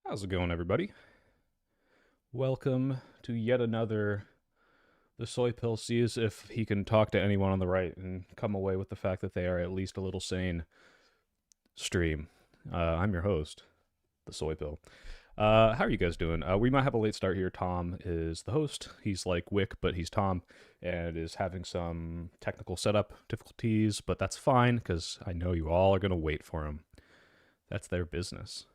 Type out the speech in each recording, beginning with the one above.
How's it going, everybody? Welcome to yet another The Soy Pill sees if he can talk to anyone on the right and come away with the fact that they are at least a little sane stream. I'm your host, The Soy Pill. How are you guys doing? We might have a late start here. Tom is the host. He's like Wick, but he's Tom and is having some technical setup difficulties, but that's fine because I know you all are going to wait for him. That's their business.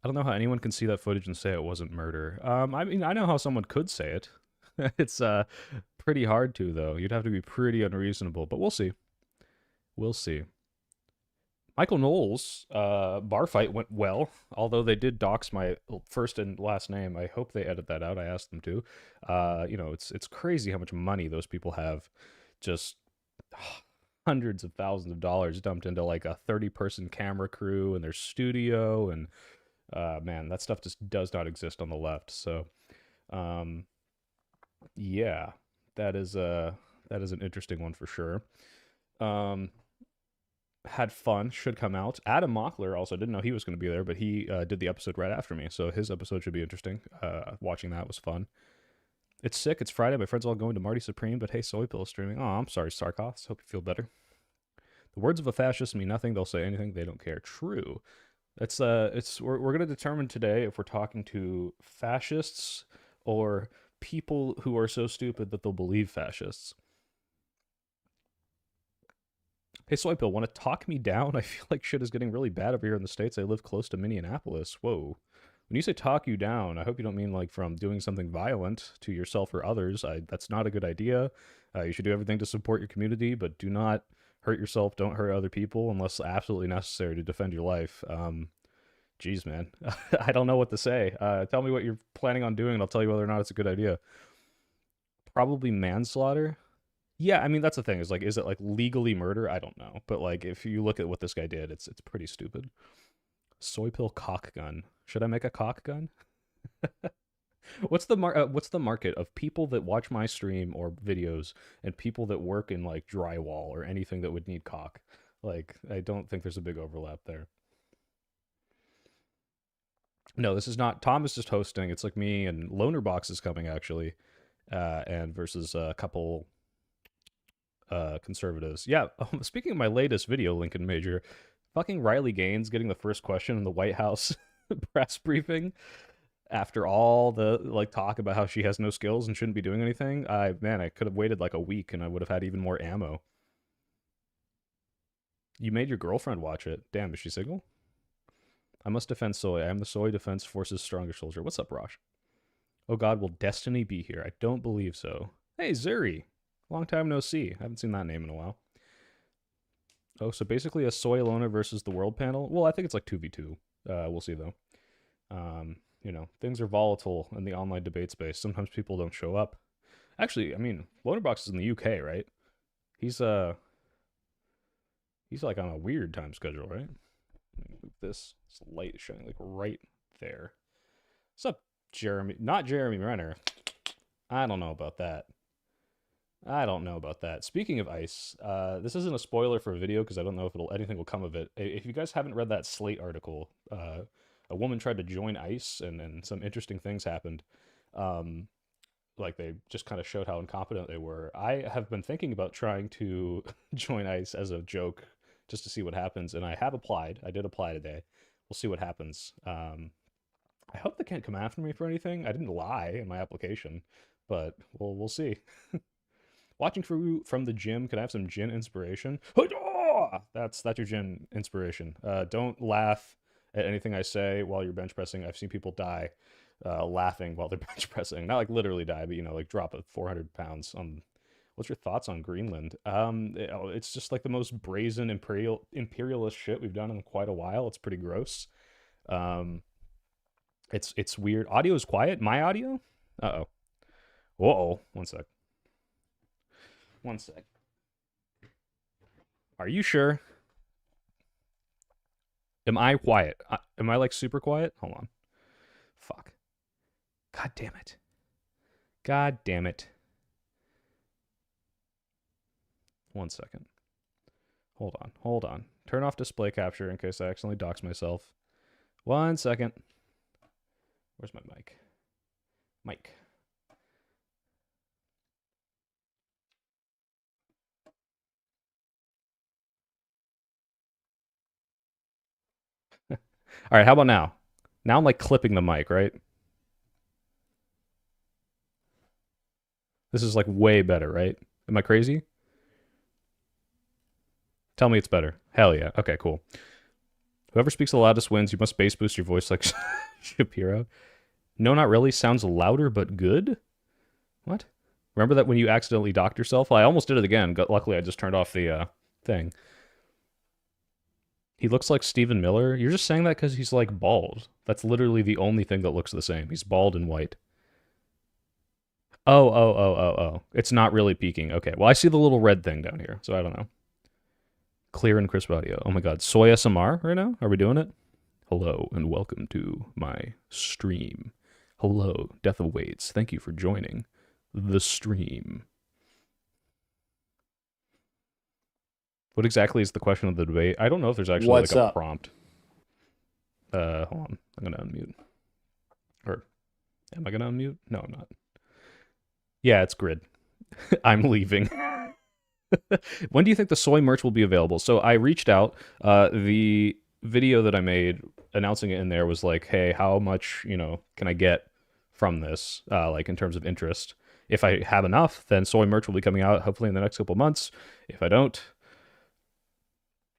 I don't know how anyone can see that footage and say it wasn't murder. I mean, I know how someone could say it. It's pretty hard to though. You'd have to be pretty unreasonable, but we'll see. We'll see. Michael Knowles' bar fight went well, although they did dox my first and last name. I hope they edit that out. I asked them to. It's crazy how much money those people have. Just hundreds of thousands of dollars dumped into like a 30-person camera crew and their studio, and man, that stuff just does not exist on the left. So, um, yeah, that is an interesting one for sure. Um, had fun. Should come out. Adam Mockler also didn't know he was going to be there, but he did the episode right after me, so his episode should be interesting. Watching that was fun. It's sick. It's Friday. My friends all going to Marty Supreme, but hey, Soy Pill is streaming. Oh, I'm sorry, Sarkoths. Hope you feel better. The words of a fascist mean nothing. They'll say anything. They don't care. True. We're gonna determine today if we're talking to fascists or people who are so stupid that they'll believe fascists. Hey, Soypill, want to talk me down? I feel like shit is getting really bad over here in the States. I live close to Minneapolis. Whoa. When you say talk you down, I hope you don't mean like from doing something violent to yourself or others. That's not a good idea. You should do everything to support your community, but do not hurt yourself. Don't hurt other people unless absolutely necessary to defend your life. Geez, man. I don't know what to say. Tell me what you're planning on doing, and I'll tell you whether or not it's a good idea. Probably manslaughter. Yeah, I mean that's the thing. Is like, is it like legally murder? I don't know, but like if you look at what this guy did, it's pretty stupid. Soy pill cock gun. Should I make a cock gun? What's the market of people that watch my stream or videos and people that work in like drywall or anything that would need cock? Like, I don't think there's a big overlap there. No, this is not. Tom is just hosting. It's like me and Loner Box is coming actually, and versus a couple conservatives. Yeah. Speaking of my latest video, Lincoln Major, fucking Riley Gaines getting the first question in the White House press briefing after all the like talk about how she has no skills and shouldn't be doing anything. I could have waited like a week and I would have had even more ammo. You made your girlfriend watch it. Damn, is she single? I must defend Soy. I am the Soy Defense Forces strongest soldier. What's up, Rosh? Oh God, will Destiny be here? I don't believe so. Hey, Zuri. Long time no see. I haven't seen that name in a while. Oh, so basically a Soy Lona versus the World panel? Well, I think it's like 2v2. We'll see, though. Things are volatile in the online debate space. Sometimes people don't show up. Actually, I mean, Lonerbox is in the UK, right? He's uh he's like on a weird time schedule, right? Let me move this. This light is shining like right there. What's up, Jeremy? Not Jeremy Renner. I don't know about that. I don't know about that. Speaking of ice, this isn't a spoiler for a video because I don't know if anything will come of it. If you guys haven't read that Slate article, a woman tried to join ICE and some interesting things happened. Um, like they just kind of showed how incompetent they were. I have been thinking about trying to join ICE as a joke just to see what happens, and I have applied. I did apply today. We'll see what happens. I hope they can't come after me for anything. I didn't lie in my application, but we'll see. Watching from the gym, can I have some gin inspiration? That's your gin inspiration. Don't laugh at anything I say while you're bench pressing. I've seen people die laughing while they're bench pressing. Not like literally die, but like drop a 400 pounds on. What's your thoughts on Greenland? It's just like the most brazen imperialist shit we've done in quite a while. It's pretty gross. Um, it's weird. Audio is quiet. My audio? Uh oh. Whoa. One sec. One sec. Are you sure? Am I quiet? Am I like super quiet? Hold on. Fuck. God damn it. God damn it. One second. Hold on. Hold on. Turn off display capture in case I accidentally dox myself. 1 second. Where's my mic? Mic. All right, how about now? Now I'm like clipping the mic, right? This is like way better, right? Am I crazy? Tell me it's better. Hell yeah. Okay, cool. Whoever speaks the loudest wins. You must bass boost your voice like Shapiro. No, not really. Sounds louder but good. What? Remember that when you accidentally docked yourself? Well, I almost did it again. Luckily, I just turned off the thing. He looks like Stephen Miller. You're just saying that because he's like bald. That's literally the only thing that looks the same. He's bald and white. Oh. It's not really peaking. Okay. Well, I see the little red thing down here, so I don't know. Clear and crisp audio. Oh my god. Soy SMR right now? Are we doing it? Hello and welcome to my stream. Hello, Death Awaits. Thank you for joining the stream. What exactly is the question of the debate? I don't know if there's actually What's like a up? prompt. Hold on. I'm gonna unmute. Or am I gonna unmute? No, I'm not. Yeah, it's Grid. I'm leaving. When do you think the soy merch will be available? So I reached out. The video that I made announcing it in there was like, hey, how much, can I get from this, like in terms of interest? If I have enough, then soy merch will be coming out hopefully in the next couple months. If I don't,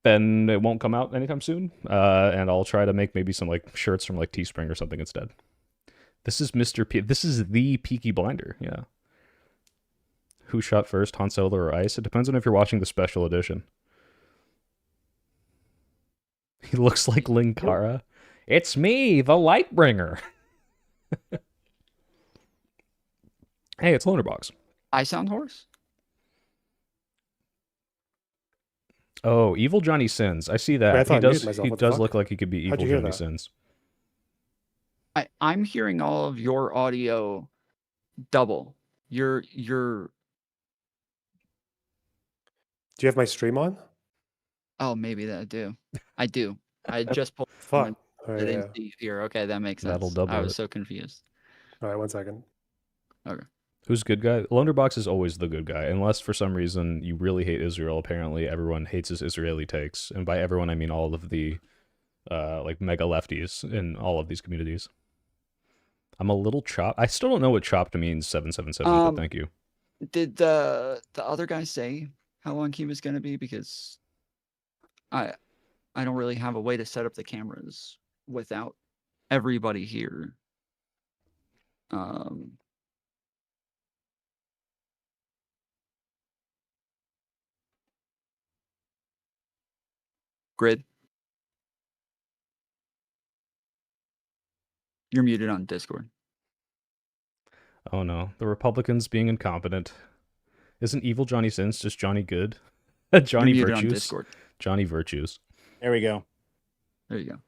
then it won't come out anytime soon. And I'll try to make maybe some like shirts from like Teespring or something instead. This is Mr. P. This is the Peaky Blinder. Yeah. Who shot first, Han Solo or Ice? It depends on if you're watching the special edition. He looks like Linkara. It's me, the Lightbringer. Hey, it's Lonerbox. I sound hoarse. Oh, Evil Johnny Sins. I see that. Wait, I thought I muted He myself. What the does fuck? look like he could be How'd Evil you hear Johnny that? Sins. I'm hearing all of your audio double. Your Do you have my stream on? oh maybe that I do. I do. I just pulled it Fuck. and Oh, I yeah, didn't see here. Okay, that makes sense. That'll double I was it. so confused. All right, 1 second. Okay. Who's good guy? Lonerbox is always the good guy, unless for some reason you really hate Israel. Apparently, everyone hates his Israeli takes, and by everyone I mean all of the like mega lefties in all of these communities. I'm a little chopped. I still don't know what chopped means. 777. But thank you. Did the other guy say how long he was going to be? Because I don't really have a way to set up the cameras without everybody here. Grid. You're muted on Discord. Oh no, the Republicans being incompetent. Isn't Evil Johnny Sins just Johnny Good? Johnny You're muted on Virtues. Discord. Johnny Virtues. There we go. There you go.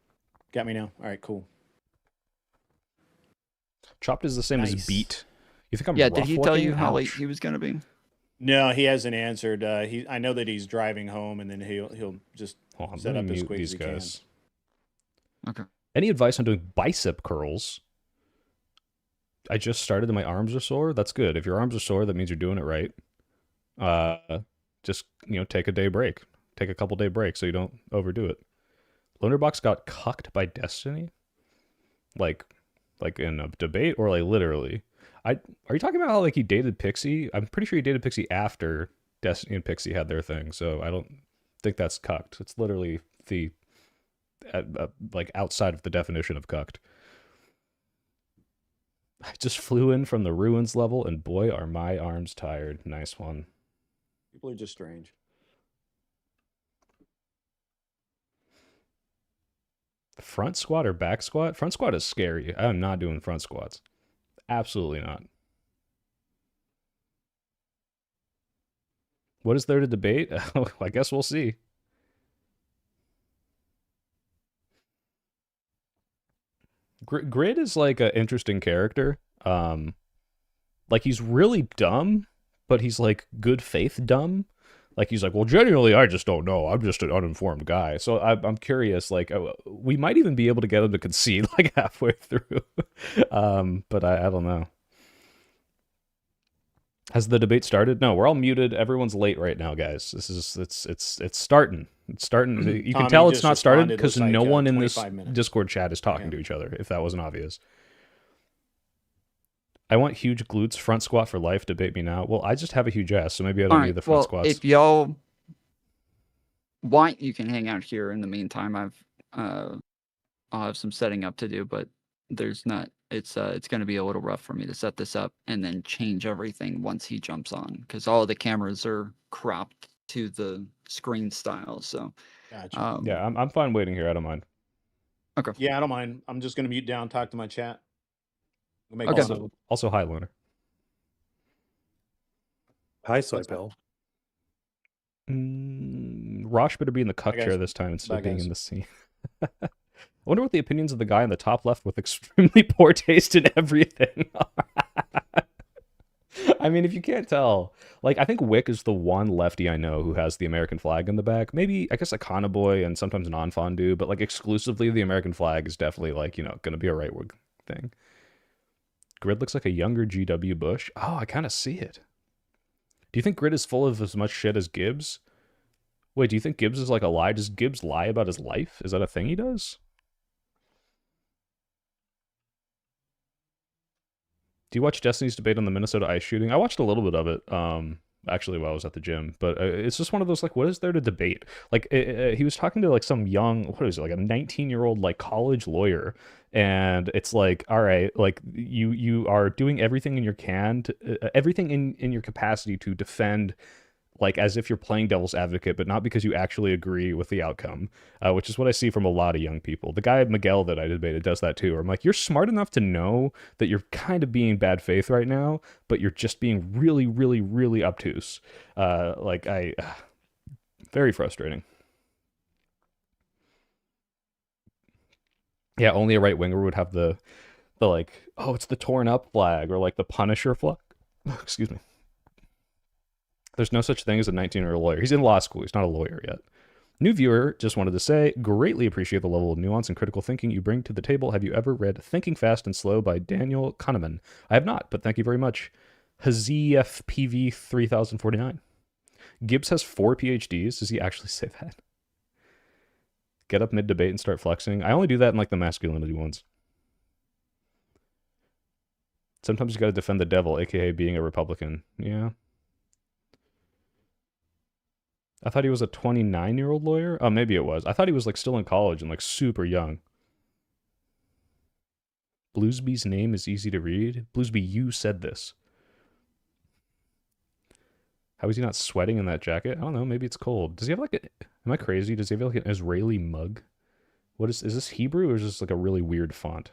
Got me now. All right, cool. Chopped is the same as Nice. beat. You think I'm Yeah, rough did he tell looking? you how late Ouch. he was going to be? No, he hasn't answered. I know that he's driving home, and then he'll just Hold on, set let up me as mute quick as these he can. guys. Okay. Any advice on doing bicep curls? I just started and my arms are sore. That's good. If your arms are sore, that means you're doing it right. Just take a day break. Take a couple day break so you don't overdo it. Lonerbox got cucked by Destiny? Like in a debate or like literally? Are you talking about how like he dated Pixie? I'm pretty sure he dated Pixie after Destiny and Pixie had their thing, so I don't think that's cucked. It's literally the like outside of the definition of cucked. I just flew in from the ruins level, and boy, are my arms tired. Nice one. People are just strange. Front squat or back squat? Front squat is scary. I'm not doing front squats. Absolutely not. What is there to debate? I guess we'll see. Grid is like an interesting character. Like he's really dumb, but he's like good faith dumb. Like he's like, well, genuinely, I just don't know. I'm just an uninformed guy. So I'm curious. Like we might even be able to get him to concede like halfway through. But I don't know. Has the debate started? No, we're all muted. Everyone's late right now, guys. This is it's starting. It's starting. You can Tommy tell it's just not started responded, because looks like, no one in this 25 minutes. Discord chat is talking Yeah. to each other. If that wasn't obvious. I want huge glutes, front squat for life. Debate me now. Well, I just have a huge ass, so maybe I don't All need the right. front Well, squats. if y'all want, you can hang out here. In the meantime, I'll have some setting up to do, but there's not. It's going to be a little rough for me to set this up and then change everything once he jumps on, because all the cameras are cropped to the screen style. So Gotcha. Yeah, I'm fine waiting here. I don't mind. okay. Yeah, I don't mind. I'm just gonna mute down, talk to my chat. We'll make Okay. fun of Also, hi, Lunar. Hi, Soy That's fine. Pill. Rosh better be in the cuck Bye, guys. chair this time instead Bye, of being guys. in the scene. I wonder what the opinions of the guy in the top left with extremely poor taste in everything are. I mean, if you can't tell, like, I think Wick is the one lefty I know who has the American flag in the back. Maybe, I guess, a Boy and sometimes Non-Fondue, but, like, exclusively the American flag is definitely, like, you know, going to be a right wing thing. Grid looks like a younger G.W. Bush. Oh, I kind of see it. Do you think Grid is full of as much shit as Gibbs? Wait, do you think Gibbs is like a lie? Does Gibbs lie about his life? Is that a thing he does? Do you watch Destiny's debate on the Minnesota ice shooting? I watched a little bit of it, actually, while I was at the gym. But it's just one of those, like, what is there to debate? Like, he was talking to, like, some young, what is it, like a 19-year-old, like, college lawyer. And it's like, all right, like, you are doing everything in your everything in your capacity to defend, like, as if you're playing devil's advocate, but not because you actually agree with the outcome, which is what I see from a lot of young people. The guy Miguel that I debated does that too. Where I'm like, you're smart enough to know that you're kind of being bad faith right now, but you're just being really, really, really obtuse. Very frustrating. Yeah, only a right winger would have the like, oh, it's the torn up flag, or like the Punisher flag. Excuse me. There's no such thing as a 19-year-old lawyer. He's in law school. He's not a lawyer yet. New viewer just wanted to say, greatly appreciate the level of nuance and critical thinking you bring to the table. Have you ever read Thinking Fast and Slow by Daniel Kahneman? I have not, but thank you very much. HazFPV 3049. Gibbs has 4 PhDs. Does he actually say that? Get up mid-debate and start flexing. I only do that in, like, the masculinity ones. Sometimes you got to defend the devil, aka being a Republican. Yeah. I thought he was a 29-year-old lawyer. Oh, maybe it was. I thought he was, like, still in college and, like, super young. Bluesby's name is easy to read. Bluesby, you said this. How is he not sweating in that jacket? I don't know. Maybe it's cold. Does he have, like, am I crazy? Does he have, like, an Israeli mug? What is this Hebrew, or is this, like, a really weird font?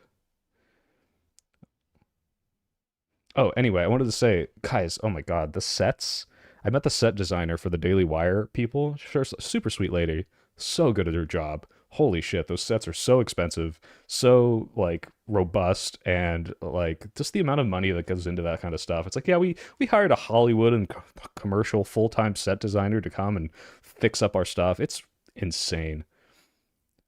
Oh, anyway, I wanted to say, guys, oh my god, the sets. I met the set designer for the Daily Wire people. Sure, super sweet lady. So good at her job. Holy shit, those sets are so expensive, so, like, robust, and, like, just the amount of money that goes into that kind of stuff. It's like, yeah, we hired a Hollywood and commercial full-time set designer to come and fix up our stuff. It's insane.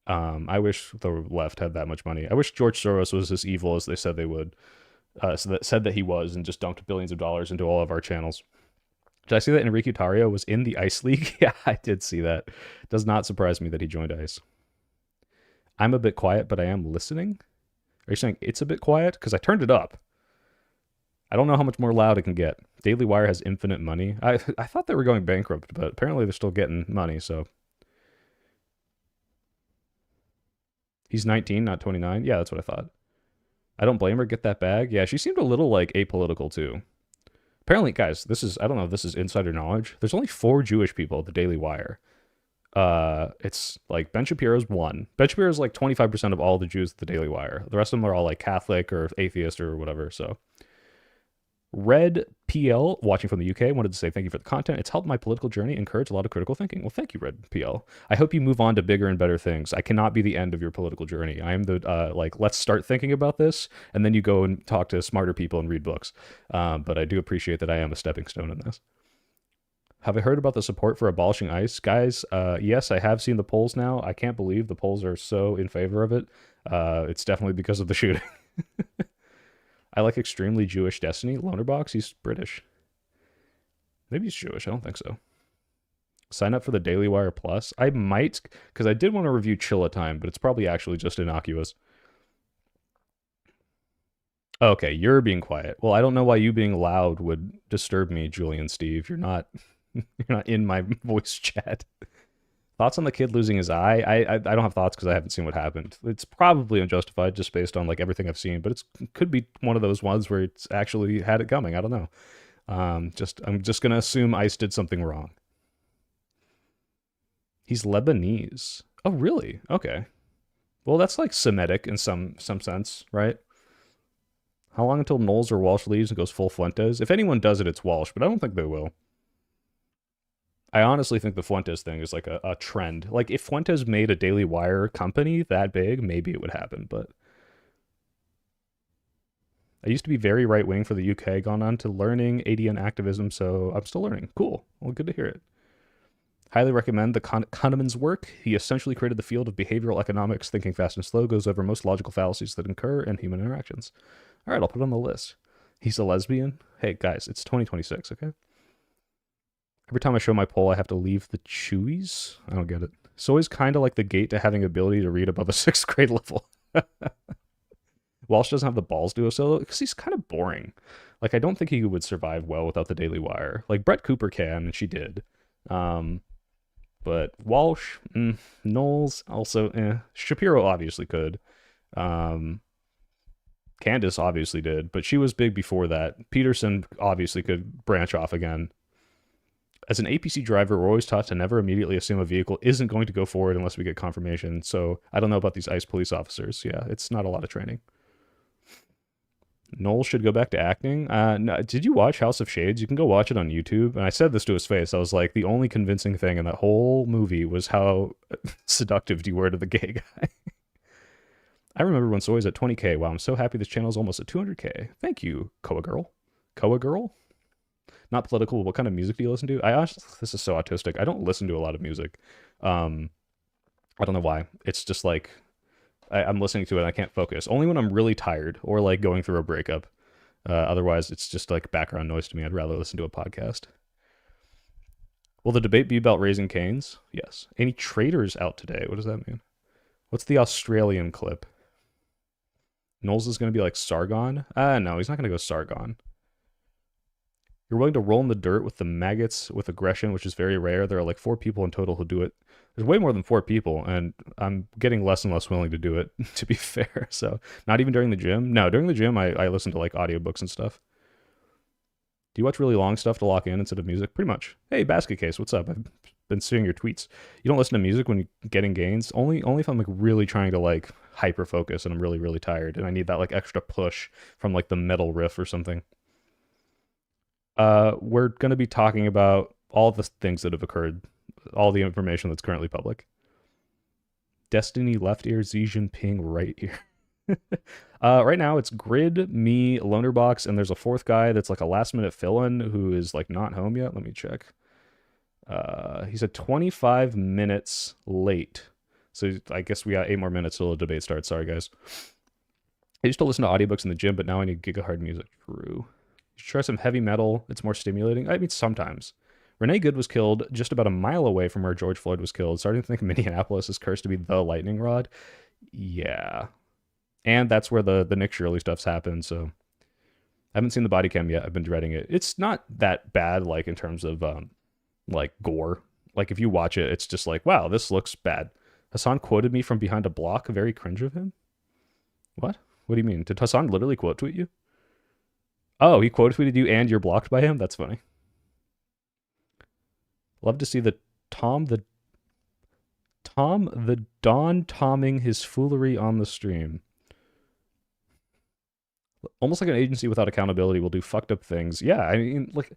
I wish the left had that much money. I wish George Soros was as evil as they said they would. Said that he was, and just dumped billions of dollars into all of our channels. Did I see that Enrique Tario was in the Ice League? Yeah, I did see that. Does not surprise me that he joined Ice. I'm a bit quiet, but I am listening. Are you saying it's a bit quiet? Because I turned it up. I don't know how much more loud it can get. Daily Wire has infinite money. I thought they were going bankrupt, but apparently they're still getting money, so. He's 19, not 29? Yeah, that's what I thought. I don't blame her. Get that bag. Yeah, she seemed a little, like, apolitical, too. Apparently, guys, this is, I don't know if this is insider knowledge. There's only 4 Jewish people at the Daily Wire. It's, like, Ben Shapiro's 1. Ben Shapiro's, like, 25% of all the Jews at the Daily Wire. The rest of them are all, like, Catholic or atheist or whatever, so. Red PL, watching from the UK, wanted to say thank you for the content. It's helped my political journey, encourage a lot of critical thinking. Well, thank you, Red PL. I hope you move on to bigger and better things. I cannot be the end of your political journey. I am the, like, let's start thinking about this, and then you go and talk to smarter people and read books. But I do appreciate that I am a stepping stone in this. Have I heard about the support for abolishing ICE? Guys, yes, I have seen the polls now. I can't believe the polls are so in favor of it. It's definitely because of the shooting. I like extremely Jewish Destiny. Lonerbox, he's British. Maybe he's Jewish. I don't think so. Sign up for the Daily Wire Plus. I might, because I did want to review Chilla Time, but it's probably actually just innocuous. Okay, you're being quiet. Well, I don't know why you being loud would disturb me, Julian Steve. You're not you're not in my voice chat. Thoughts on the kid losing his eye? I don't have thoughts because I haven't seen what happened. It's probably unjustified just based on like everything I've seen, but it could be one of those ones where it's actually had it coming. I don't know. I'm just gonna assume ICE did something wrong. He's Lebanese. Oh, really? Okay. Well, that's like Semitic in some sense, right? How long until Knowles or Walsh leaves and goes full Fuentes? If anyone does it, it's Walsh, but I don't think they will. I honestly think the Fuentes thing is like a trend. Like, if Fuentes made a Daily Wire company that big, maybe it would happen, but... I used to be very right-wing for the UK, gone on to learning ADN activism, so I'm still learning. Cool. Well, good to hear it. Highly recommend the Kahneman's work. He essentially created the field of behavioral economics. Thinking Fast and Slow goes over most logical fallacies that occur in human interactions. All right, I'll put it on the list. He's a lesbian. Hey, guys, it's 2026, okay? Every time I show my poll, I have to leave the Chewies? I don't get it. Soy's kind of like the gate to having ability to read above a 6th grade level. Walsh doesn't have the balls to do a solo because he's kind of boring. Like, I don't think he would survive well without the Daily Wire. Like, Brett Cooper can, and she did. But Walsh, Knowles, also, Shapiro obviously could. Candace obviously did, but she was big before that. Peterson obviously could branch off again. As an APC driver, we're always taught to never immediately assume a vehicle isn't going to go forward unless we get confirmation. So I don't know about these ICE police officers. Yeah, it's not a lot of training. Knowles should go back to acting. No, did you watch House of Shades? You can go watch it on YouTube. And I said this to his face. I was like, the only convincing thing in that whole movie was how seductive you were to the gay guy. I remember when Soy's at 20K. Wow, I'm so happy this channel is almost at 200K. Thank you, Koa Girl. Koa Girl? Not political. What kind of music do you listen to? This is so autistic. I don't listen to a lot of music. I don't know why. It's just like I'm listening to it and I can't focus. Only when I'm really tired or like going through a breakup. Otherwise, it's just like background noise to me. I'd rather listen to a podcast. Will the debate be about Raising Cane's? Yes. Any traitors out today? What does that mean? What's the Australian clip? Knowles is going to be like Sargon? No, he's not going to go Sargon. You're willing to roll in the dirt with the maggots with aggression, which is very rare. There are like 4 people in total who do it. There's way more than 4 people, and I'm getting less and less willing to do it, to be fair. So, not even during the gym. No, during the gym, I listen to like audiobooks and stuff. Do you watch really long stuff to lock in instead of music? Pretty much. Hey, Basket Case, what's up? I've been seeing your tweets. You don't listen to music when you're getting gains? Only if I'm like really trying to like hyper focus and I'm really, really tired and I need that like extra push from like the metal riff or something. We're going to be talking about all the things that have occurred, all the information that's currently public. Destiny left ear, Xi Jinping right ear. Right now it's Grid, me, Lonerbox, and there's a 4th guy that's like a last minute fill-in who is like not home yet. Let me check. He's at 25 minutes late. So I guess we got 8 more minutes till the debate starts. Sorry, guys. I used to listen to audiobooks in the gym, but now I need gigahertz music. True. You should try some heavy metal. It's more stimulating. I mean, sometimes. Renee Good was killed just about a mile away from where George Floyd was killed. Starting to think Minneapolis is cursed to be the lightning rod. Yeah. And that's where the Nick Shirley stuff's happened, so... I haven't seen the body cam yet. I've been dreading it. It's not that bad, like, in terms of, like, gore. Like, if you watch it, it's just like, wow, this looks bad. Hassan quoted me from behind a block. Very cringe of him. What? What do you mean? Did Hassan literally quote tweet you? Oh, he quote tweeted you and you're blocked by him? That's funny. Love to see the Don Tomming his foolery on the stream. Almost like an agency without accountability will do fucked up things. Yeah, I mean, like,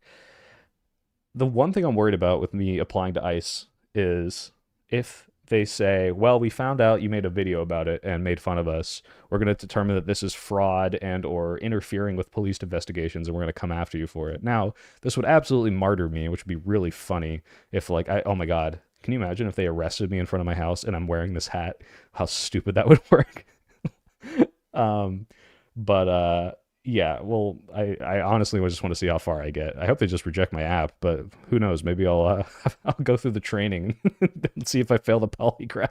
the one thing I'm worried about with me applying to ICE is if they say, well, we found out you made a video about it and made fun of us. We're going to determine that this is fraud and or interfering with police investigations, and we're going to come after you for it. Now, this would absolutely martyr me, which would be really funny if, like, oh my God, can you imagine if they arrested me in front of my house and I'm wearing this hat? How stupid that would work. But yeah, well, I honestly just want to see how far I get. I hope they just reject my app, but who knows? Maybe I'll I'll go through the training and see if I fail the polygraph.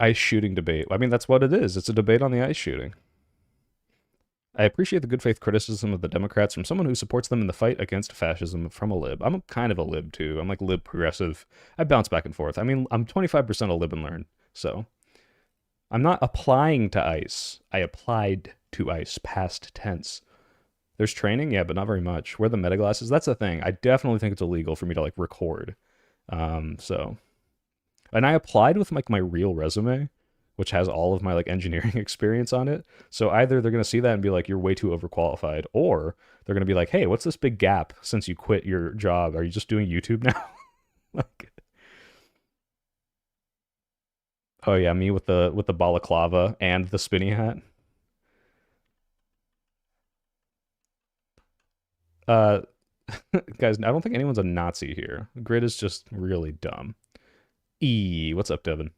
Ice shooting debate. I mean, that's what it is. It's a debate on the ice shooting. I appreciate the good faith criticism of the Democrats from someone who supports them in the fight against fascism from a lib. I'm kind of a lib too. I'm like lib progressive. I bounce back and forth. I mean, I'm 25% a lib and learn, so I'm not applying to ICE. I applied to ICE, past tense. There's training, yeah, but not very much. Wear the meta glasses. That's the thing. I definitely think it's illegal for me to like record. So, and I applied with like my real resume, which has all of my like engineering experience on it. So either they're gonna see that and be like, you're way too overqualified, or they're gonna be like, hey, what's this big gap since you quit your job? Are you just doing YouTube now? Like, oh yeah, me with the balaclava and the spinny hat. Guys, I don't think anyone's a Nazi here. Grid is just really dumb. What's up, Devin?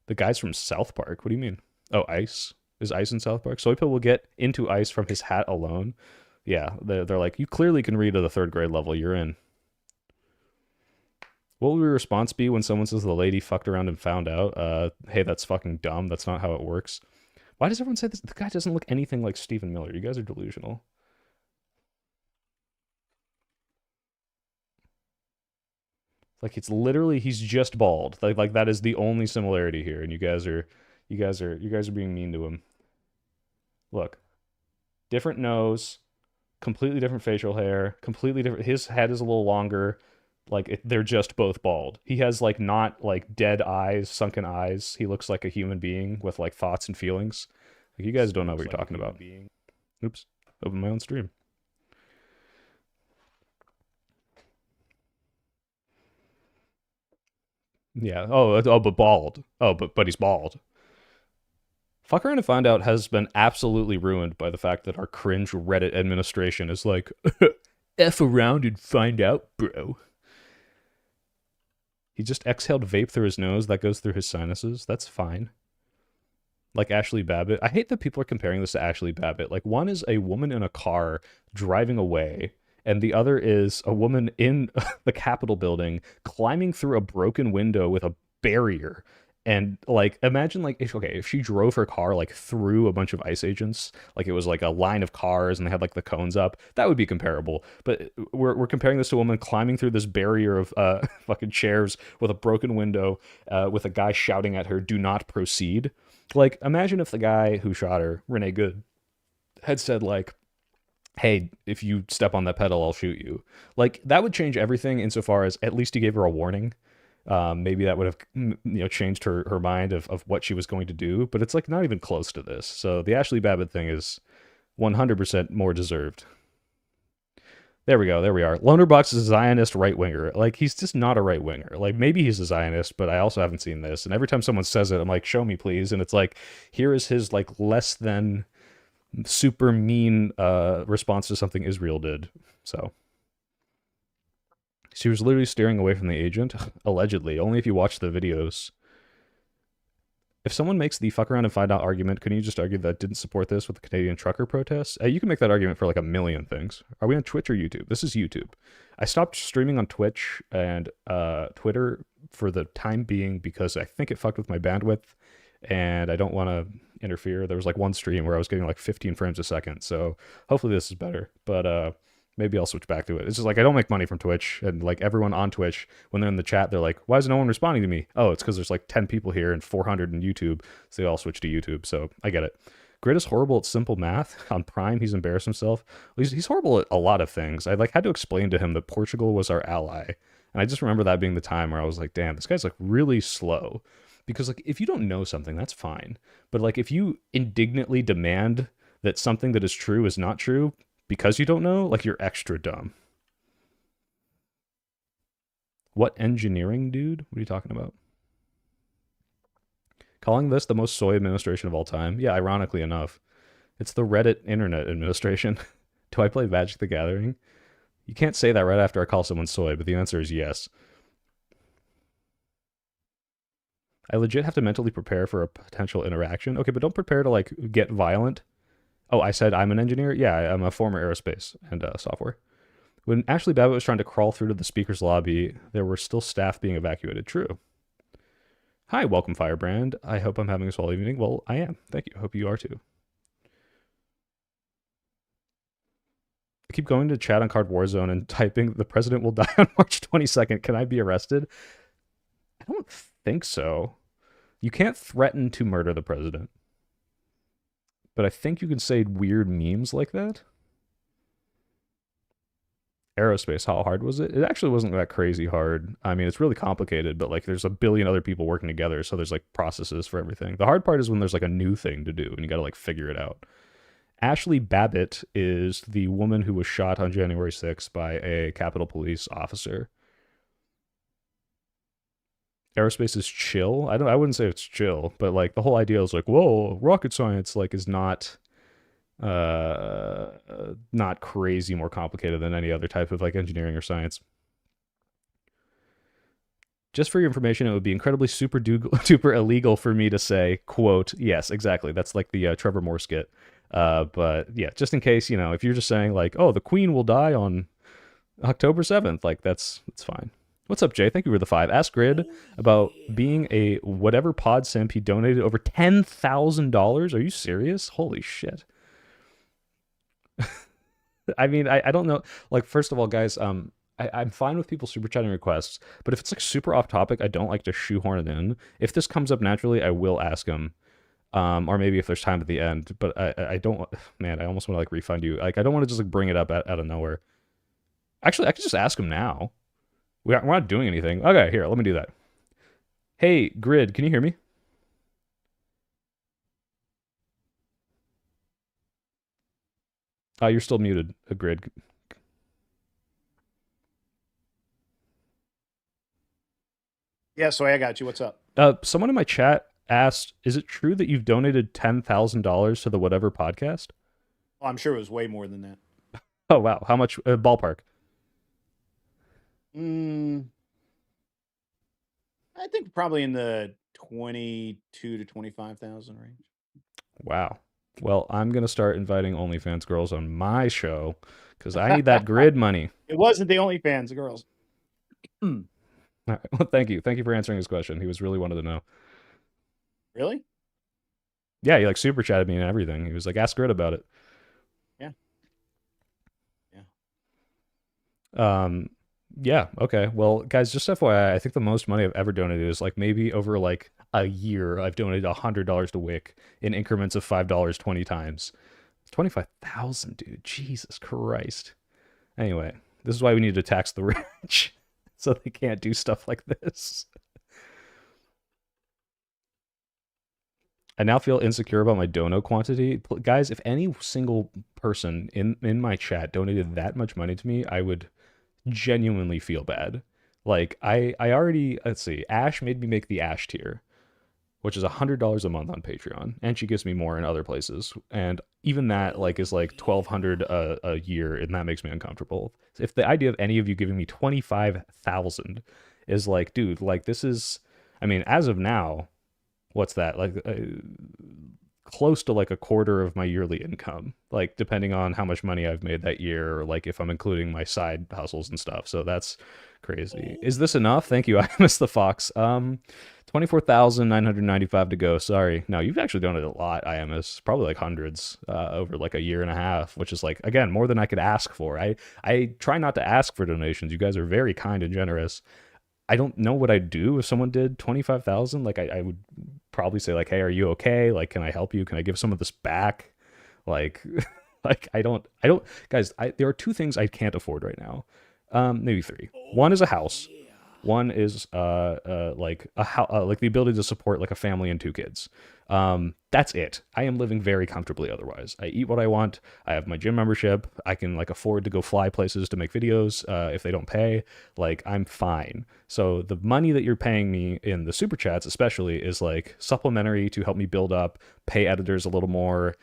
The guys from South Park. What do you mean? Oh, Ice? Is Ice in South Park? Soypa will get into Ice from his hat alone. Yeah, they're like, you clearly can read at a 3rd grade level. You're in. What would your response be when someone says the lady fucked around and found out? Hey, that's fucking dumb. That's not how it works. Why does everyone say this? The guy doesn't look anything like Stephen Miller. You guys are delusional. Like, it's literally, he's just bald. Like that is the only similarity here, and you guys are being mean to him. Look, different nose, completely different facial hair, completely different. His head is a little longer. Like, they're just both bald. He has like not like dead eyes, sunken eyes. He looks like a human being with like thoughts and feelings. Like, you guys don't know what you're talking about. Oops, open my own stream. Yeah. Oh, but bald. Oh, but he's bald. Fuck around and find out has been absolutely ruined by the fact that our cringe Reddit administration is like, F around and find out, bro. He just exhaled vape through his nose. That goes through his sinuses. That's fine. Like Ashley Babbitt. I hate that people are comparing this to Ashley Babbitt. Like, one is a woman in a car driving away, and the other is a woman in the Capitol building climbing through a broken window with a barrier. And like, imagine like, if she drove her car like through a bunch of ICE agents, like it was like a line of cars and they had like the cones up, that would be comparable. But we're comparing this to a woman climbing through this barrier of fucking chairs with a broken window, with a guy shouting at her, "Do not proceed." Like, imagine if the guy who shot her, Renee Good, had said like, hey, if you step on that pedal, I'll shoot you. Like, that would change everything insofar as at least he gave her a warning. Maybe that would have, changed her mind of what she was going to do. But it's like not even close to this. So the Ashley Babbitt thing is 100% more deserved. There we go. There we are. Lonerbox is a Zionist right-winger. Like, he's just not a right-winger. Like, maybe he's a Zionist, but I also haven't seen this. And every time someone says it, I'm like, show me, please. And it's like, here is his, like, less than super mean response to something Israel did. So she was literally staring away from the agent, allegedly. Only if you watch the videos. If someone makes the fuck around and find out argument, couldn't you just argue that didn't support this with the Canadian trucker protests? You can make that argument for like a million things. Are we on Twitch or YouTube? This is YouTube. I stopped streaming on Twitch and Twitter for the time being because I think it fucked with my bandwidth and I don't want to interfere. There was like one stream where I was getting like 15 frames a second. So hopefully this is better. But maybe I'll switch back to it. It's just like, I don't make money from Twitch, and like everyone on Twitch, when they're in the chat, they're like, why is no one responding to me? Oh, it's because there's like 10 people here and 400 in YouTube, so they all switch to YouTube. So I get it. Grid is horrible at simple math. On Prime, he's embarrassed himself. He's horrible at a lot of things. I like had to explain to him that Portugal was our ally, and I just remember that being the time where I was like, damn, this guy's like really slow. Because like, if you don't know something, that's fine. But like, if you indignantly demand that something that is true is not true because you don't know, like, you're extra dumb. What engineering dude? What are you talking about? Calling this the most soy administration of all time? Yeah, ironically enough. It's the Reddit internet administration. Do I play Magic the Gathering? You can't say that right after I call someone soy, but the answer is yes. I legit have to mentally prepare for a potential interaction. Okay, but don't prepare to like get violent. Oh, I said I'm an engineer? Yeah, I'm a former aerospace and software. When Ashley Babbitt was trying to crawl through to the speaker's lobby, there were still staff being evacuated. True. Hi, welcome, Firebrand. I hope I'm having a swell evening. Well, I am. Thank you. Hope you are too. I keep going to chat on Card Warzone and typing, the president will die on March 22nd. Can I be arrested? I don't think so. You can't threaten to murder the president. But I think you can say weird memes like that. Aerospace, how hard was it? It actually wasn't that crazy hard. I mean, it's really complicated, but like there's a billion other people working together, so there's like processes for everything. The hard part is when there's like a new thing to do and you got to like figure it out. Ashley Babbitt is the woman who was shot on January 6th by a Capitol Police officer. Aerospace is chill. I wouldn't say it's chill, but like the whole idea is like, whoa, rocket science like is not crazy more complicated than any other type of like engineering or science. Just for your information, it would be incredibly super duper illegal for me to say, quote, yes, exactly. That's like the Trevor Moore skit. But yeah, just in case, you know, if you're just saying like, oh, the queen will die on October 7th, like that's fine. What's up, Jay? Thank you for the 5. Ask Grid about being a whatever pod simp. He donated over $10,000. Are you serious? Holy shit. I mean, I don't know. Like, first of all, guys, I'm fine with people super chatting requests, but if it's like super off topic, I don't like to shoehorn it in. If this comes up naturally, I will ask him. Or maybe if there's time at the end, but I don't, man, I almost want to like refund you. Like, I don't want to just like bring it up out of nowhere. Actually, I could just ask him now. We're not doing anything. Okay, here, let me do that. Hey, Grid, can you hear me? You're still muted, Grid. Yeah, so I got you. What's up? Someone in my chat asked, is it true that you've donated $10,000 to the Whatever podcast? Oh, I'm sure it was way more than that. Oh, wow. How much? Ballpark? I think probably in the 22 to 25,000 range. Wow. Well, I'm going to start inviting OnlyFans girls on my show because I need that Grid money. It wasn't the OnlyFans girls. All right. Well, thank you. Thank you for answering his question. He was really wanted to know. Really? Yeah, he like super chatted me and everything. He was like, ask Grid about it. Yeah. Yeah, okay. Well, guys, just FYI, I think the most money I've ever donated is like maybe over like a year. I've donated $100 to Wick in increments of $5 20 times. It's 25,000, dude. Jesus Christ. Anyway, this is why we need to tax the rich so they can't do stuff like this. I now feel insecure about my dono quantity. Guys, if any single person in my chat donated that much money to me, I would genuinely feel bad. Like I already, let's see, Ash made me make the Ash tier, which is $100 a month on Patreon, and she gives me more in other places, and even that like is like $1,200 a year, and that makes me uncomfortable. If the idea of any of you giving me 25,000 is like, dude, like this is, I mean, as of now, what's that, like close to like a quarter of my yearly income, like depending on how much money I've made that year, or like if I'm including my side hustles and stuff. So that's crazy. Is this enough? Thank you. I missed the Fox. 24,995 to go. Sorry. No, you've actually donated a lot, IMS. Probably like hundreds over like a year and a half, which is like, again, more than I could ask for. I try not to ask for donations. You guys are very kind and generous. I don't know what I'd do if someone did 25,000. Like I would probably say like, hey, are you okay? Like, can I help you? Can I give some of this back? Like, like I don't, guys, there are 2 things I can't afford right now. Maybe 3. One is a house. One is like a like the ability to support like a family and 2 kids. That's it. I am living very comfortably otherwise. I eat what I want. I have my gym membership. I can like afford to go fly places to make videos if they don't pay. Like, I'm fine. So the money that you're paying me in the super chats especially is like supplementary to help me build up, pay editors a little more.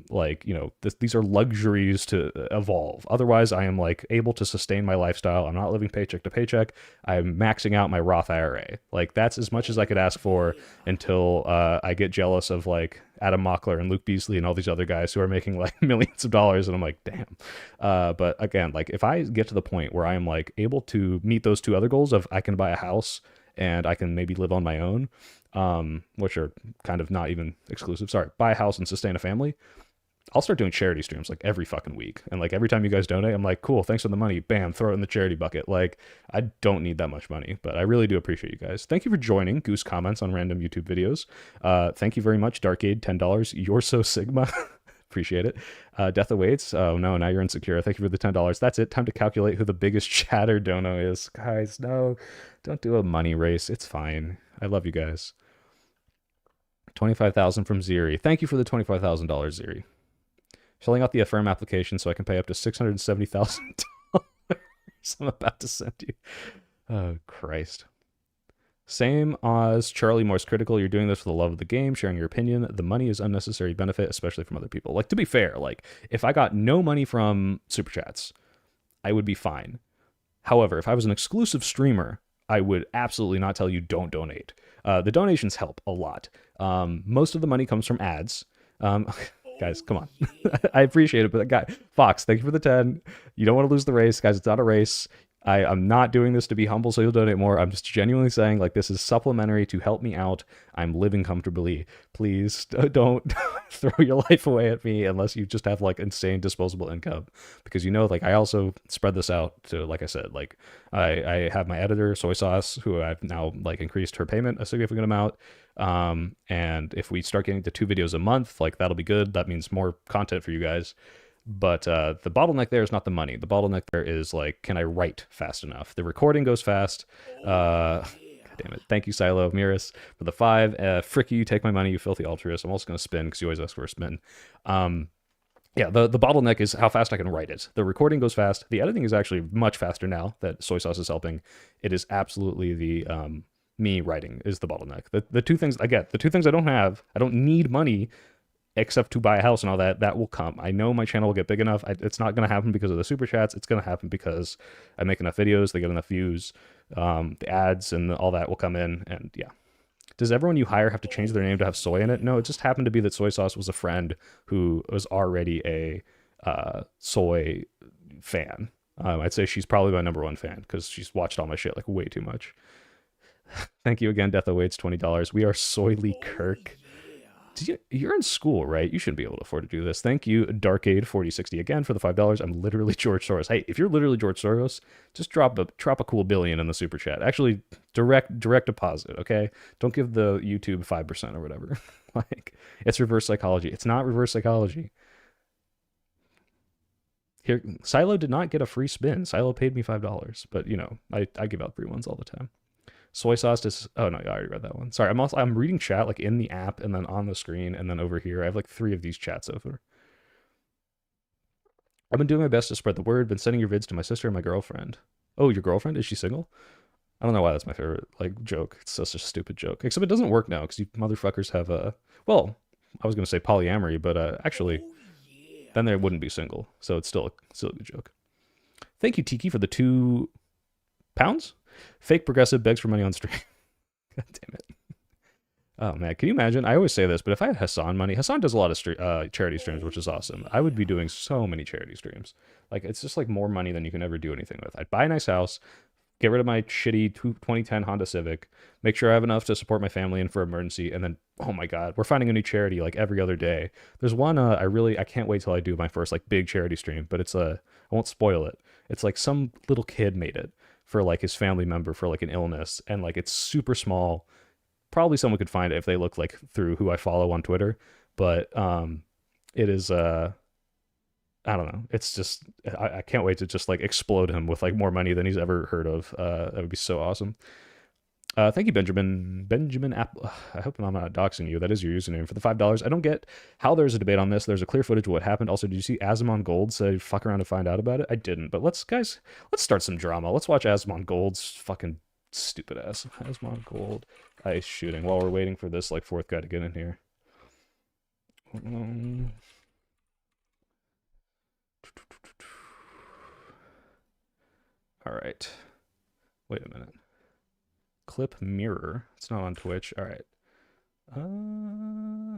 Like, you know, these are luxuries to evolve. Otherwise, I am like able to sustain my lifestyle. I'm not living paycheck to paycheck. I'm maxing out my Roth IRA. Like, that's as much as I could ask for until I get jealous of like Adam Mockler and Luke Beasley and all these other guys who are making like millions of dollars, and I'm like, damn. But again, like if I get to the point where I am like able to meet those two other goals of I can buy a house and I can maybe live on my own, which are kind of not even exclusive. Sorry, buy a house and sustain a family. I'll start doing charity streams like every fucking week. And like every time you guys donate, I'm like, cool, thanks for the money. Bam, throw it in the charity bucket. Like, I don't need that much money, but I really do appreciate you guys. Thank you for joining Goose Comments on random YouTube videos. Thank you very much, Darkade, $10. You're so Sigma. Appreciate it. Death Awaits. Oh no, now you're insecure. Thank you for the $10. That's it. Time to calculate who the biggest chatter dono is. Guys, no, don't do a money race. It's fine. I love you guys. 25,000 from Ziri. Thank you for the $25,000, Ziri. Filling out the Affirm application so I can pay up to $670,000 I'm about to send you. Oh, Christ. Same as Charlie Moore's critical. You're doing this for the love of the game, sharing your opinion. The money is unnecessary benefit, especially from other people. Like, to be fair, like, if I got no money from Super Chats, I would be fine. However, if I was an exclusive streamer, I would absolutely not tell you don't donate. The donations help a lot. Most of the money comes from ads. Guys, come on. I appreciate it, but guy, Fox, thank you for the 10. You don't want to lose the race, guys. It's not a race. I'm not doing this to be humble so you'll donate more. I'm just genuinely saying, like, this is supplementary to help me out. I'm living comfortably. Please don't throw your life away at me unless you just have like insane disposable income, because, you know, like, I also spread this out to, like I said, like I have my editor Soy Sauce, who I've now like increased her payment a significant amount. And if we start getting to 2 videos a month, like, that'll be good. That means more content for you guys. But the bottleneck there is not the money. The bottleneck there is like, can I write fast enough? The recording goes fast. God damn it. Thank you, Silo Miras, for the 5. Fricky, you take my money, you filthy altruist. I'm also going to spin because you always ask for a spin. Yeah, the bottleneck is how fast I can write it. The recording goes fast. The editing is actually much faster now that Soy Sauce is helping. It is absolutely the me writing is the bottleneck. The two things I get, the two things I don't have, I don't need money except to buy a house and all that. That will come. I know my channel will get big enough. It's not going to happen because of the super chats. It's going to happen because I make enough videos, they get enough views, the ads and all that will come in. And yeah. Does everyone you hire have to change their name to have soy in it? No, it just happened to be that Soy Sauce was a friend who was already a soy fan. I'd say she's probably my #1 fan because she's watched all my shit like way too much. Thank you again, Death Awaits, $20. We are Soyly Kirk. You're in school, right? You shouldn't be able to afford to do this. Thank you, Darkade 4060 again for the $5. I'm literally George Soros. Hey, if you're literally George Soros, just drop a cool billion in the super chat. Actually, direct deposit, okay? Don't give the YouTube 5% or whatever. Like, it's reverse psychology. It's not reverse psychology. Here, Silo did not get a free spin. Silo paid me $5, but you know, I give out free ones all the time. Soy Sauce is, oh no, I already read that one. Sorry, I'm reading chat like in the app and then on the screen and then over here. I have like 3 of these chats over. I've been doing my best to spread the word. Been sending your vids to my sister and my girlfriend. Oh, your girlfriend? Is she single? I don't know why that's my favorite like joke. It's such a stupid joke. Except it doesn't work now because you motherfuckers have a, well, I was gonna say polyamory, but actually, then they wouldn't be single. So it's still a good joke. Thank you, Tiki, for the £2. Fake progressive begs for money on stream. God damn it. Oh man, can you imagine? I always say this, but if I had Hassan money, Hassan does a lot of charity streams, which is awesome. I would be doing so many charity streams. Like, it's just like more money than you can ever do anything with. I'd buy a nice house, get rid of my shitty 2010 Honda Civic, make sure I have enough to support my family and for emergency, and then, oh my God, we're finding a new charity like every other day. There's one I can't wait till I do my first like big charity stream, but it's I won't spoil it. It's like some little kid made it for like his family member for like an illness, and like it's super small. Probably someone could find it if they look like through who I follow on Twitter, but it is I don't know. It's just I can't wait to just like explode him with like more money than he's ever heard of. That would be so awesome. Thank you, Benjamin. Benjamin Apple. I hope I'm not doxing you. That is your username for the $5. I don't get how there's a debate on this. There's a clear footage of what happened. Also, did you see Azamon Gold say fuck around to find out about it? I didn't. But let's start some drama. Let's watch Azamon Gold's fucking stupid ass. Azamon Gold ice shooting while we're waiting for this like fourth guy to get in here. All right. Wait a minute. Clip mirror. It's not on Twitch. All right.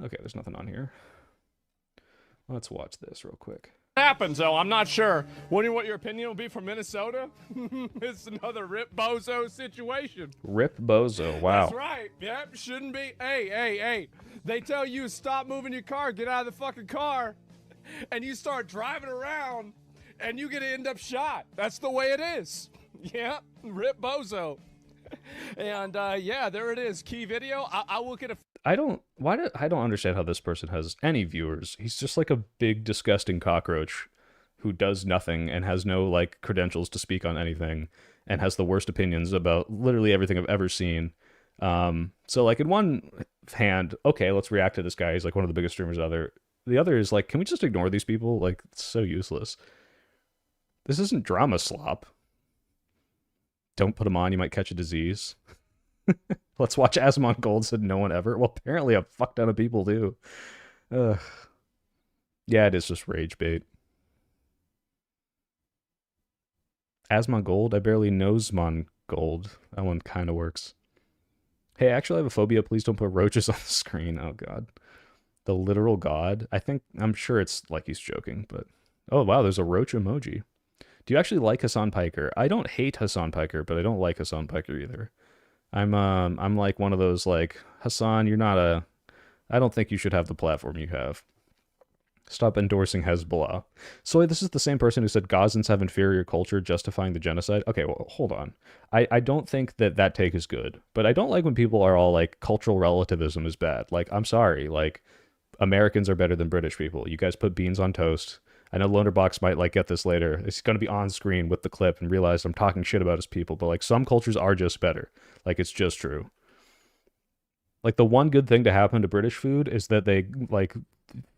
Okay, there's nothing on here. Let's watch this real quick. Happens though, I'm not sure. Wondering what your opinion will be from Minnesota? It's another Rip Bozo situation. Rip Bozo. Wow. That's right. Yep, shouldn't be. Hey. They tell you stop moving your car, get out of the fucking car, and you start driving around, and you get to end up shot. That's the way it is. Yeah, Rip Bozo. And yeah, there it is. Key video. I will get a. I don't understand how this person has any viewers. He's just like a big disgusting cockroach who does nothing and has no like credentials to speak on anything and has the worst opinions about literally everything I've ever seen. So like in one hand, okay, let's react to this guy. He's like one of the biggest streamers out there. The other is like, can we just ignore these people? Like, it's so useless. This isn't drama slop. Don't put them on, you might catch a disease. Let's watch Azamon Gold said no one ever. Well, apparently a fuck ton of people do. Ugh. Yeah, it is just rage bait. Azamon Gold? I barely knows Mon Gold. That one kind of works. Hey, actually I have a phobia. Please don't put roaches on the screen. Oh, God. The literal god? I'm sure it's like he's joking, but... Oh, wow, there's a roach emoji. Do you actually like Hassan Piker? I don't hate Hassan Piker, but I don't like Hassan Piker either. I'm like one of those like, Hassan, I don't think you should have the platform you have. Stop endorsing Hezbollah. So this is the same person who said Gazans have inferior culture justifying the genocide. Okay, well, hold on. I don't think that take is good, but I don't like when people are all like cultural relativism is bad. Like, I'm sorry, like Americans are better than British people. You guys put beans on toast. I know Lonerbox might like get this later. It's going to be on screen with the clip and realize I'm talking shit about his people, but like some cultures are just better. Like it's just true. Like the one good thing to happen to British food is that they like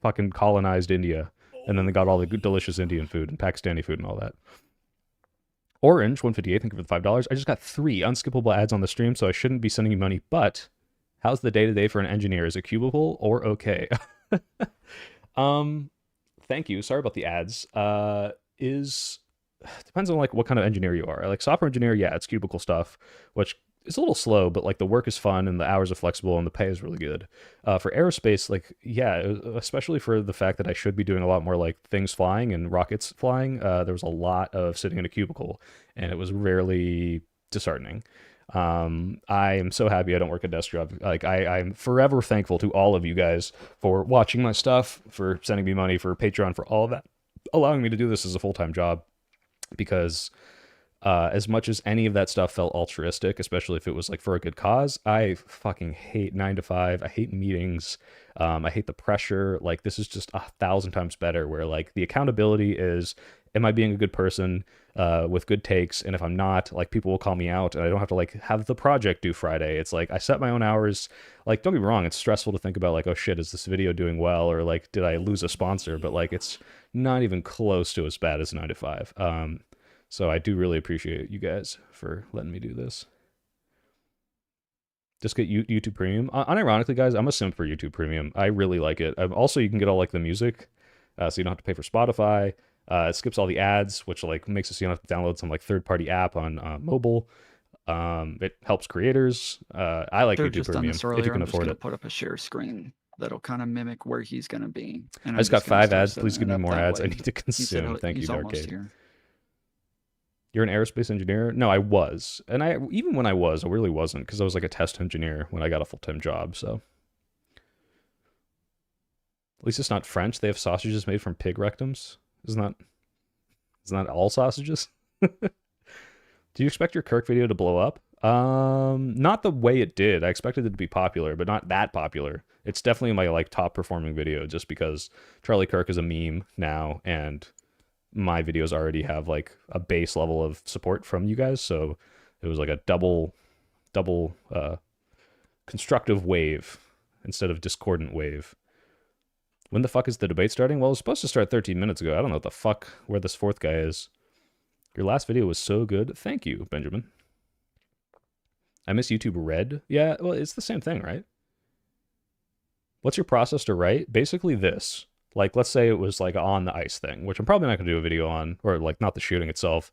fucking colonized India and then they got all the good, delicious Indian food and Pakistani food and all that. Orange 158, thank you for the $5. I just got 3 unskippable ads on the stream, so I shouldn't be sending you money, but how's the day-to-day for an engineer? Is it cubicle or okay? Thank you. Sorry about the ads. Depends on like what kind of engineer you are. Like software engineer, yeah, it's cubicle stuff, which is a little slow, but like the work is fun and the hours are flexible and the pay is really good. For aerospace, like yeah, especially for the fact that I should be doing a lot more like things flying and rockets flying, there was a lot of sitting in a cubicle and it was rarely disheartening. I am so happy I don't work a desk job. Like I'm forever thankful to all of you guys for watching my stuff, for sending me money, for Patreon, for all of that, allowing me to do this as a full-time job. Because as much as any of that stuff felt altruistic, especially if it was like for a good cause, I fucking hate 9 to 5. I hate meetings. I hate the pressure. Like this is just 1,000 times better where like the accountability is, am I being a good person with good takes? And if I'm not, like people will call me out and I don't have to like have the project due Friday. It's like I set my own hours. Like don't get me wrong, it's stressful to think about like, oh shit, is this video doing well? Or like, did I lose a sponsor? But like it's not even close to as bad as 9 to 5. So I do really appreciate you guys for letting me do this. Just get YouTube Premium. Unironically, guys, I'm a simp for YouTube Premium. I really like it. Also, you can get all like the music, so you don't have to pay for Spotify. It skips all the ads, which like makes it so you don't have to download some like third-party app on mobile. It helps creators. I like They're YouTube just done Premium this earlier. if you can I'm just afford gonna it. put up a share screen that'll kind of mimic where he's gonna be. And I just got gonna 5 start ads. Please give setting me it up more that ads. way. I need to He said consume. Thank you, he's almost Darkade. here. You're an aerospace engineer? No, I was. And even when I was, I really wasn't because I was like a test engineer when I got a full-time job, so. At least it's not French. They have sausages made from pig rectums. Isn't that all sausages? Do you expect your Kirk video to blow up? Not the way it did. I expected it to be popular, but not that popular. It's definitely my like top performing video just because Charlie Kirk is a meme now and my videos already have like a base level of support from you guys, so it was like a double double constructive wave instead of discordant wave. When the fuck is the debate starting? Well, it was supposed to start 13 minutes ago. I don't know what the fuck where this fourth guy is. Your last video was so good. Thank you, Benjamin. I miss YouTube Red. Yeah, well, it's the same thing, right? What's your process to write? Basically this. Like, let's say it was like on the ice thing, which I'm probably not going to do a video on, or like not the shooting itself.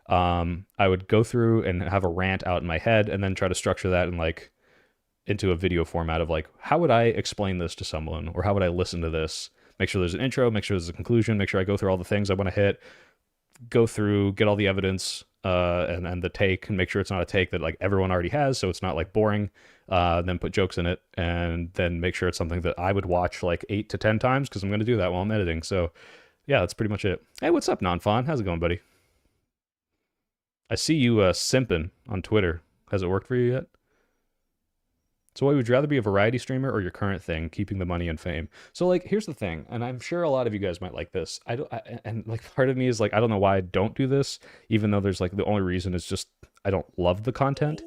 I would go through and have a rant out in my head and then try to structure that in like into a video format of like, how would I explain this to someone, or how would I listen to this? Make sure there's an intro, make sure there's a conclusion, make sure I go through all the things I want to hit, go through, get all the evidence, and the take, and make sure it's not a take that like everyone already has, so it's not like boring. Then put jokes in it, and then make sure it's something that I would watch like 8 to 10 times, because I'm going to do that while I'm editing. So yeah, that's pretty much it. Hey, what's up, Non-Fawn? How's it going, buddy? I see you simping on Twitter. Has it worked for you yet? So what, would you rather be a variety streamer or your current thing, keeping the money and fame? So like, here's the thing, and I'm sure a lot of you guys might like this. And like part of me is like, I don't know why I don't do this, even though there's like the only reason is just I don't love the content.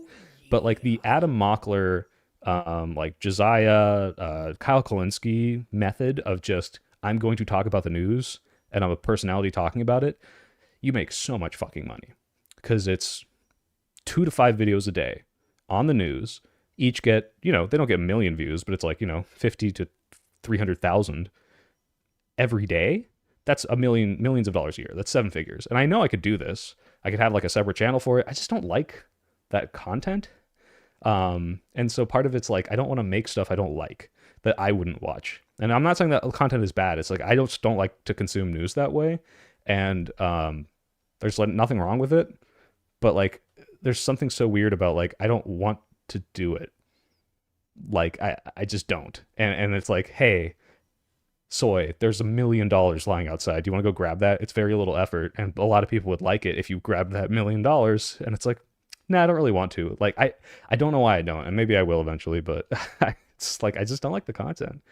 But like the Adam Mockler, like Josiah, Kyle Kalinske method of just, I'm going to talk about the news and I'm a personality talking about it, you make so much fucking money. Because it's 2 to 5 videos a day on the news. Each get, you know, they don't get a million views, but it's like, you know, 50 to 300,000 every day. That's millions of dollars a year. That's 7 figures. And I know I could do this. I could have like a separate channel for it. I just don't like that content. And so part of it's like, I don't want to make stuff I don't like, that I wouldn't watch. And I'm not saying that content is bad. It's like, I just don't like to consume news that way. And there's like nothing wrong with it. But like, there's something so weird about like, I don't want to do it. Like, I just don't. And it's like, hey, Soy, there's $1 million lying outside. Do you want to go grab that? It's very little effort. And a lot of people would like it if you grab that $1 million. And it's like, nah, I don't really want to. Like, I don't know why I don't. And maybe I will eventually, but it's like, I just don't like the content.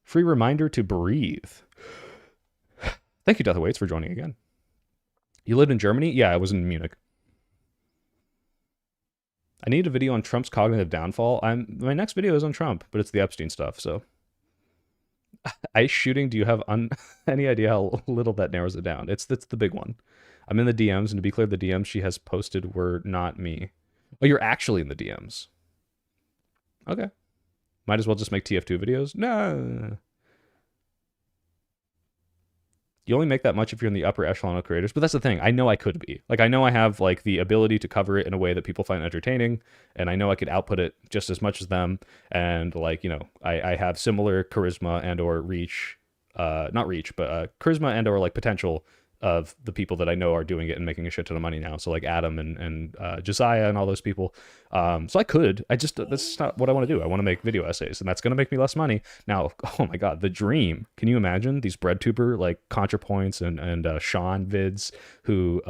Free reminder to breathe. Thank you, Death Awaits, for joining again. You lived in Germany? Yeah, I was in Munich. I need a video on Trump's cognitive downfall. My next video is on Trump, but it's the Epstein stuff, so. Ice shooting, do you have any idea how little that narrows it down? It's the big one. I'm in the DMs, and to be clear, the DMs she has posted were not me. Oh, you're actually in the DMs. Okay. Might as well just make TF2 videos? No. You only make that much if you're in the upper echelon of creators, but that's the thing. I know I could be. Like, I know I have like the ability to cover it in a way that people find entertaining, and I know I could output it just as much as them. And like, you know, I have similar charisma and or reach, not reach, but charisma and or like potential of the people that I know are doing it and making a shit ton of money now. So like Adam and Josiah and all those people. So I could, that's not what I want to do. I want to make video essays, and that's going to make me less money. Now, oh my God, the dream. Can you imagine these breadtuber like ContraPoints and Sean vids who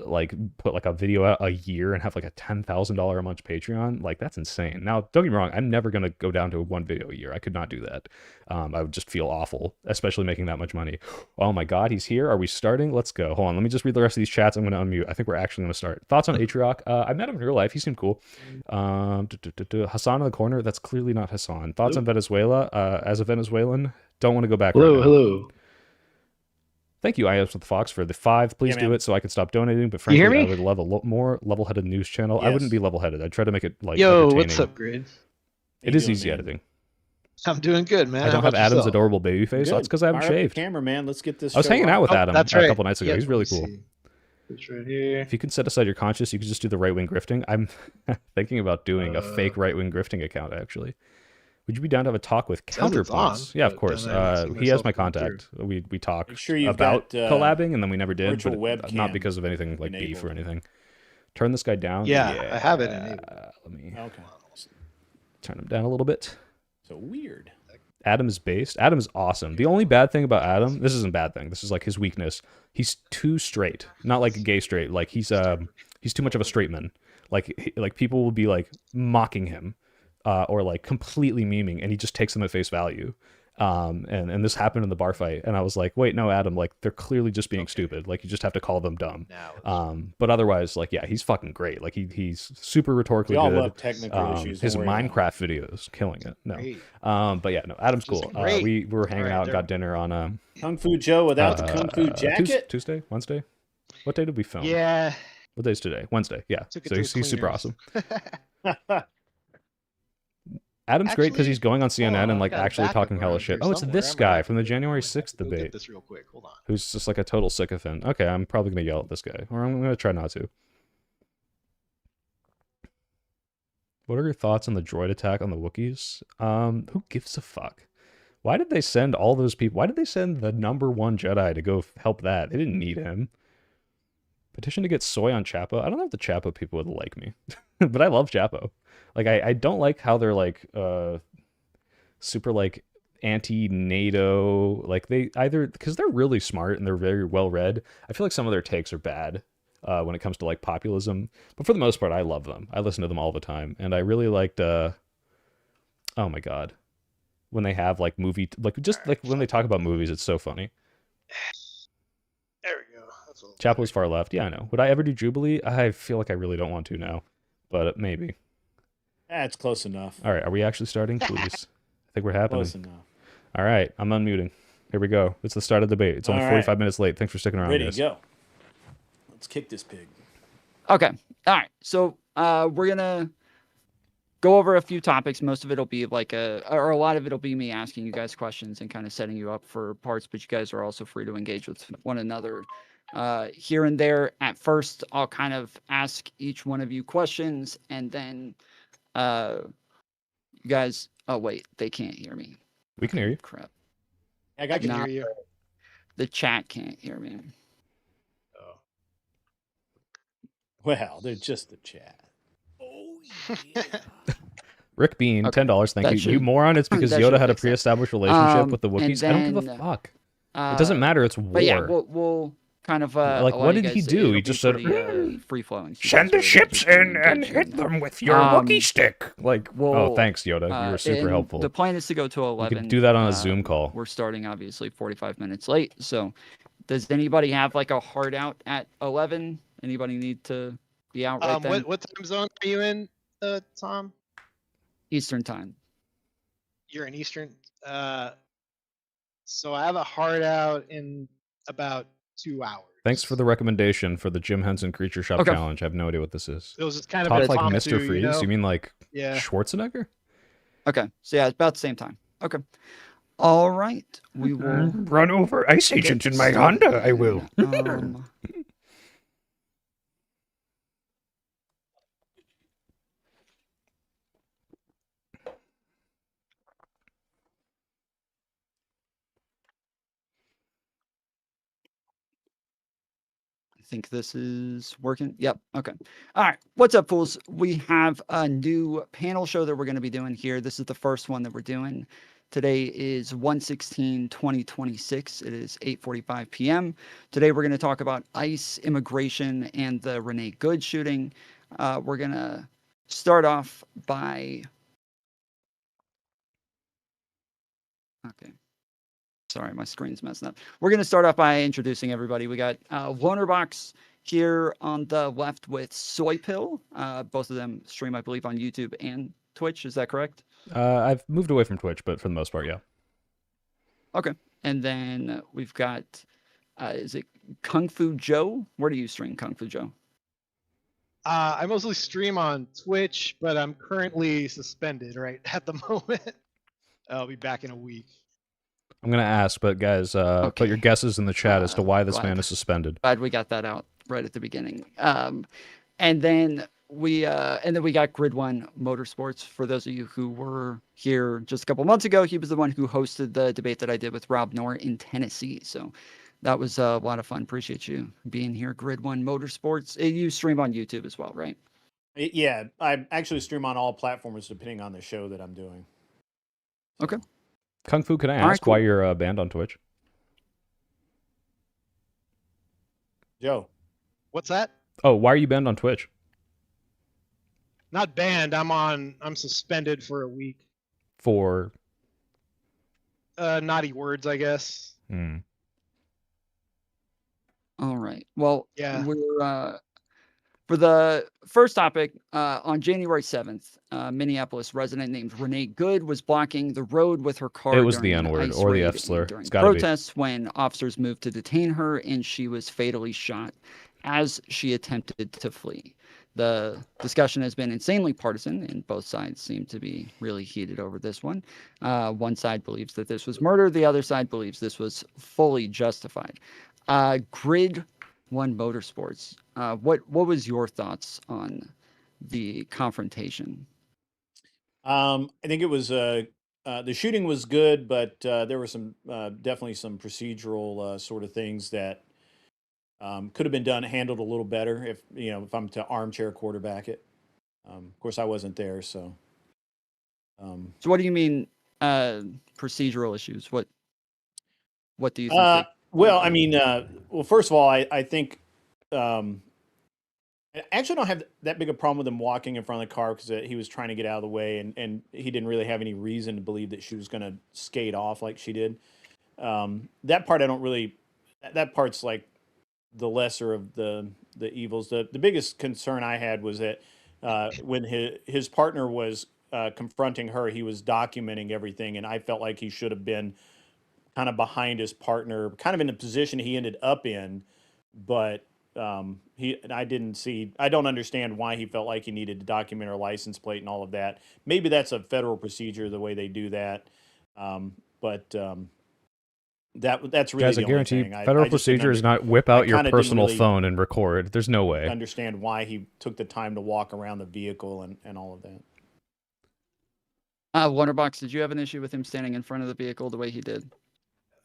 like put like a video out a year and have like a $10,000 a month Patreon? Like, that's insane. Now, don't get me wrong, I'm never gonna go down to 1 video a year. I could not do that. I would just feel awful, especially making that much money. Oh my God, he's here. Are we starting? Let's go. Hold on, let me just read the rest of these chats. I'm gonna unmute. I think we're actually gonna start. Thoughts on Atrioc? I met him in real life. He seemed cool. Hassan in the corner. That's clearly not Hassan. Thoughts on Venezuela? As a Venezuelan, don't want to go back. Hello, right now. hello. Thank you, IS with the Fox, for the 5. Please Yeah, do man. it so I can stop donating. But You hear frankly, I me? would love a more level-headed news channel. I wouldn't Yes. be level-headed. I'd try to make it like Yo, entertaining. what's up, Grades? How It you is doing, easy man? editing. I'm doing good, man. I How don't have about Adam's yourself? adorable baby face. Good. That's because I haven't Fire up the shaved. camera, man. Let's get this. I was show hanging out with on. Oh, Adam that's a right. couple nights ago. Yeah, He's really let me cool. see. It's right here. If you can set aside your conscience, you could just do the right-wing grifting. I'm thinking about doing a fake right-wing grifting account, actually. Would you be down to have a talk with Sounds it's Counterpoints? on, Yeah, of but course. then I see He has myself my come through. contact. We talked Make sure you've about got, collabing, and then we never did. virtual But not webcam because of anything like beef or enabled. anything. Turn this guy down. Yeah, I have it enabled. Let me Okay. turn him down a little bit. So weird. Adam is based. Adam is awesome. The only bad thing about Adam, this isn't a bad thing. This is like his weakness. He's too straight. Not like a gay straight. Like he's too much of a straight man. Like people will be like mocking him, or like completely memeing, and he just takes them at face value. And this happened in the bar fight, and I was like, wait, no, Adam, like they're clearly just being stupid. Like you just have to call them dumb. Now it's But otherwise, like, yeah, he's fucking great. Like he's super rhetorically We all good. love technical issues. His don't worry about it. Minecraft videos, killing it. No. great. But yeah, no, Adam's Just cool. great. We were hanging Alright, out, there- got dinner on Kung Fu Joe without the Kung Fu jacket. Tuesday, Wednesday. What day did we film? Yeah. What day is today? Wednesday. Yeah. Took it So to he's the super cleaners. awesome. Adam's great because Actually, he's going on CNN hold on, and I've like got a actually backup talking hella around shit. here Oh, it's somewhere. this I'm gonna guy have from the to- January I'm gonna 6th go get debate this real quick. Hold on. who's just like a total sycophant. Okay, I'm probably gonna yell at this guy, or I'm gonna try not to. What are your thoughts on the droid attack on the Wookiees? Who gives a fuck? Why did they send all those people? Why did they send the #1 Jedi to go help that? They didn't need him. Petition to get soy on Chapo. I don't know if the Chapo people would like me, but I love Chapo. Like I don't like how they're like super like anti-NATO. Like they either because they're really smart and they're very well read. I feel like some of their takes are bad when it comes to like populism, but for the most part, I love them. I listen to them all the time, and I really liked. Oh my god, when they have like like just like when they talk about movies, it's so funny. There we go. That's a little Chapo's far left. Yeah, I know. Would I ever do Jubilee? I feel like I really don't want to now, but maybe. That's close enough. All right, are we actually starting? Please. I think we're happening. Close enough. All right, I'm unmuting. Here we go. It's the start of the debate. It's only All 45 right. minutes late. Thanks for sticking around, Ready guys. to go. Let's kick this pig. Okay. All right. So we're gonna go over a few topics. Most of it'll be like or a lot of it'll be me asking you guys questions and kind of setting you up for parts, but you guys are also free to engage with one another here and there. At first, I'll kind of ask each one of you questions, and then you guys. Oh wait, they can't hear me. We can hear you. Crap. I I got can you. Nah. hear you. The chat can't hear me. Oh. Well, they're just the chat. Rick Bean, Okay, $10. Thank that you. should- You moron, it's because that Yoda should had a fix that. pre-established relationship with the And Wookiees. I don't give a then, fuck. It doesn't matter. It's war. But yeah, we'll kind of Like, allow what you did he guys- do? it'll He be just said, free flowing. Send the ships in and hit them with your Wookiee stick. Like, oh, Well, thanks, Yoda. You were super helpful. The plan is to go to We 11. could do that on a Zoom call. We're starting obviously 45 minutes late. So, does anybody have like a hard out at 11? Anybody need to be out right then? What time zone are you in, Tom? Eastern time. You're in Eastern. So I have a hard out in about 2 hours. Thanks for the recommendation for the Jim Henson Creature Shop Okay. Challenge. I have no idea what this is. It was just kind of Talk like impromptu, Mr. Freeze? You know? You mean like Yeah. Schwarzenegger? Okay. So yeah, it's about the same time. Okay. All right. We will Run over Ice Agent get in my started Honda, I will. then. I think this is working. Yep. Okay. All right. What's up, fools? We have a new panel show that we're going to be doing here. This is the first one that we're doing. Today is 1/16/2026. It is 8:45 p.m. Today we're going to talk about ICE, immigration, and the Renee Good shooting. We're going to start off by... Okay. Sorry, my screen's messing up. We're going to start off by introducing everybody. We got Lonerbox here on the left with Soypill. Both of them stream, I believe, on YouTube and Twitch. Is that correct? I've moved away from Twitch, but for the most part, yeah. Okay. And then we've got, is it Kung Fu Joe? Where do you stream, Kung Fu Joe? I mostly stream on Twitch, but I'm currently suspended right at the moment. I'll be back in a week. I'm going to ask, but guys, put Okay. your guesses in the chat as to why this glad. man is suspended. Glad we got that out right at the beginning. And then we got Grid One Motorsports. For those of you who were here just a couple months ago, he was the one who hosted the debate that I did with Rob Knorr in Tennessee. So that was a lot of fun. Appreciate you being here, Grid One Motorsports. You stream on YouTube as well, right? Yeah, I actually stream on all platforms depending on the show that I'm doing. Okay. Kung Fu, can I All right, ask why cool. you're banned on Twitch? Joe, What's that? Oh, why are you banned on Twitch? Not banned. I'm suspended for a week. For naughty words, I guess. Hmm. All right. Well, Yeah. we're for the first topic, on January 7th, Minneapolis resident named Renee Good was blocking the road with her car It was the during an N-word ICE or the raid F-slur. and during It's gotta be. protests when officers moved to detain her, and she was fatally shot as she attempted to flee. The discussion has been insanely partisan, and both sides seem to be really heated over this one. One side believes that this was murder. The other side believes this was fully justified. Grid One Motorsports. What was your thoughts on the confrontation? I think it was the shooting was good, but there were some definitely some procedural sort of things that could have been handled a little better if I'm to armchair quarterback it. Of course, I wasn't there, so. So what do you mean procedural issues? What do you think? Well, I mean, first of all, I think I actually don't have that big a problem with him walking in front of the car because he was trying to get out of the way, and he didn't really have any reason to believe that she was going to skate off like she did. That part I don't really. That part's like the lesser of the evils. The biggest concern I had was that when his partner was confronting her, he was documenting everything, and I felt like he should have been kind of behind his partner, kind of in the position he ended up in, but I don't understand why he felt like he needed to document her license plate and all of that. Maybe that's a federal procedure, the way they do that. But that's really Guys, the I only guarantee thing. federal I just didn't procedure is not whip out your kinda didn't personal really phone and record. There's no way. understand why he took the time to walk around the vehicle and all of that. Wonderbox, did you have an issue with him standing in front of the vehicle the way he did?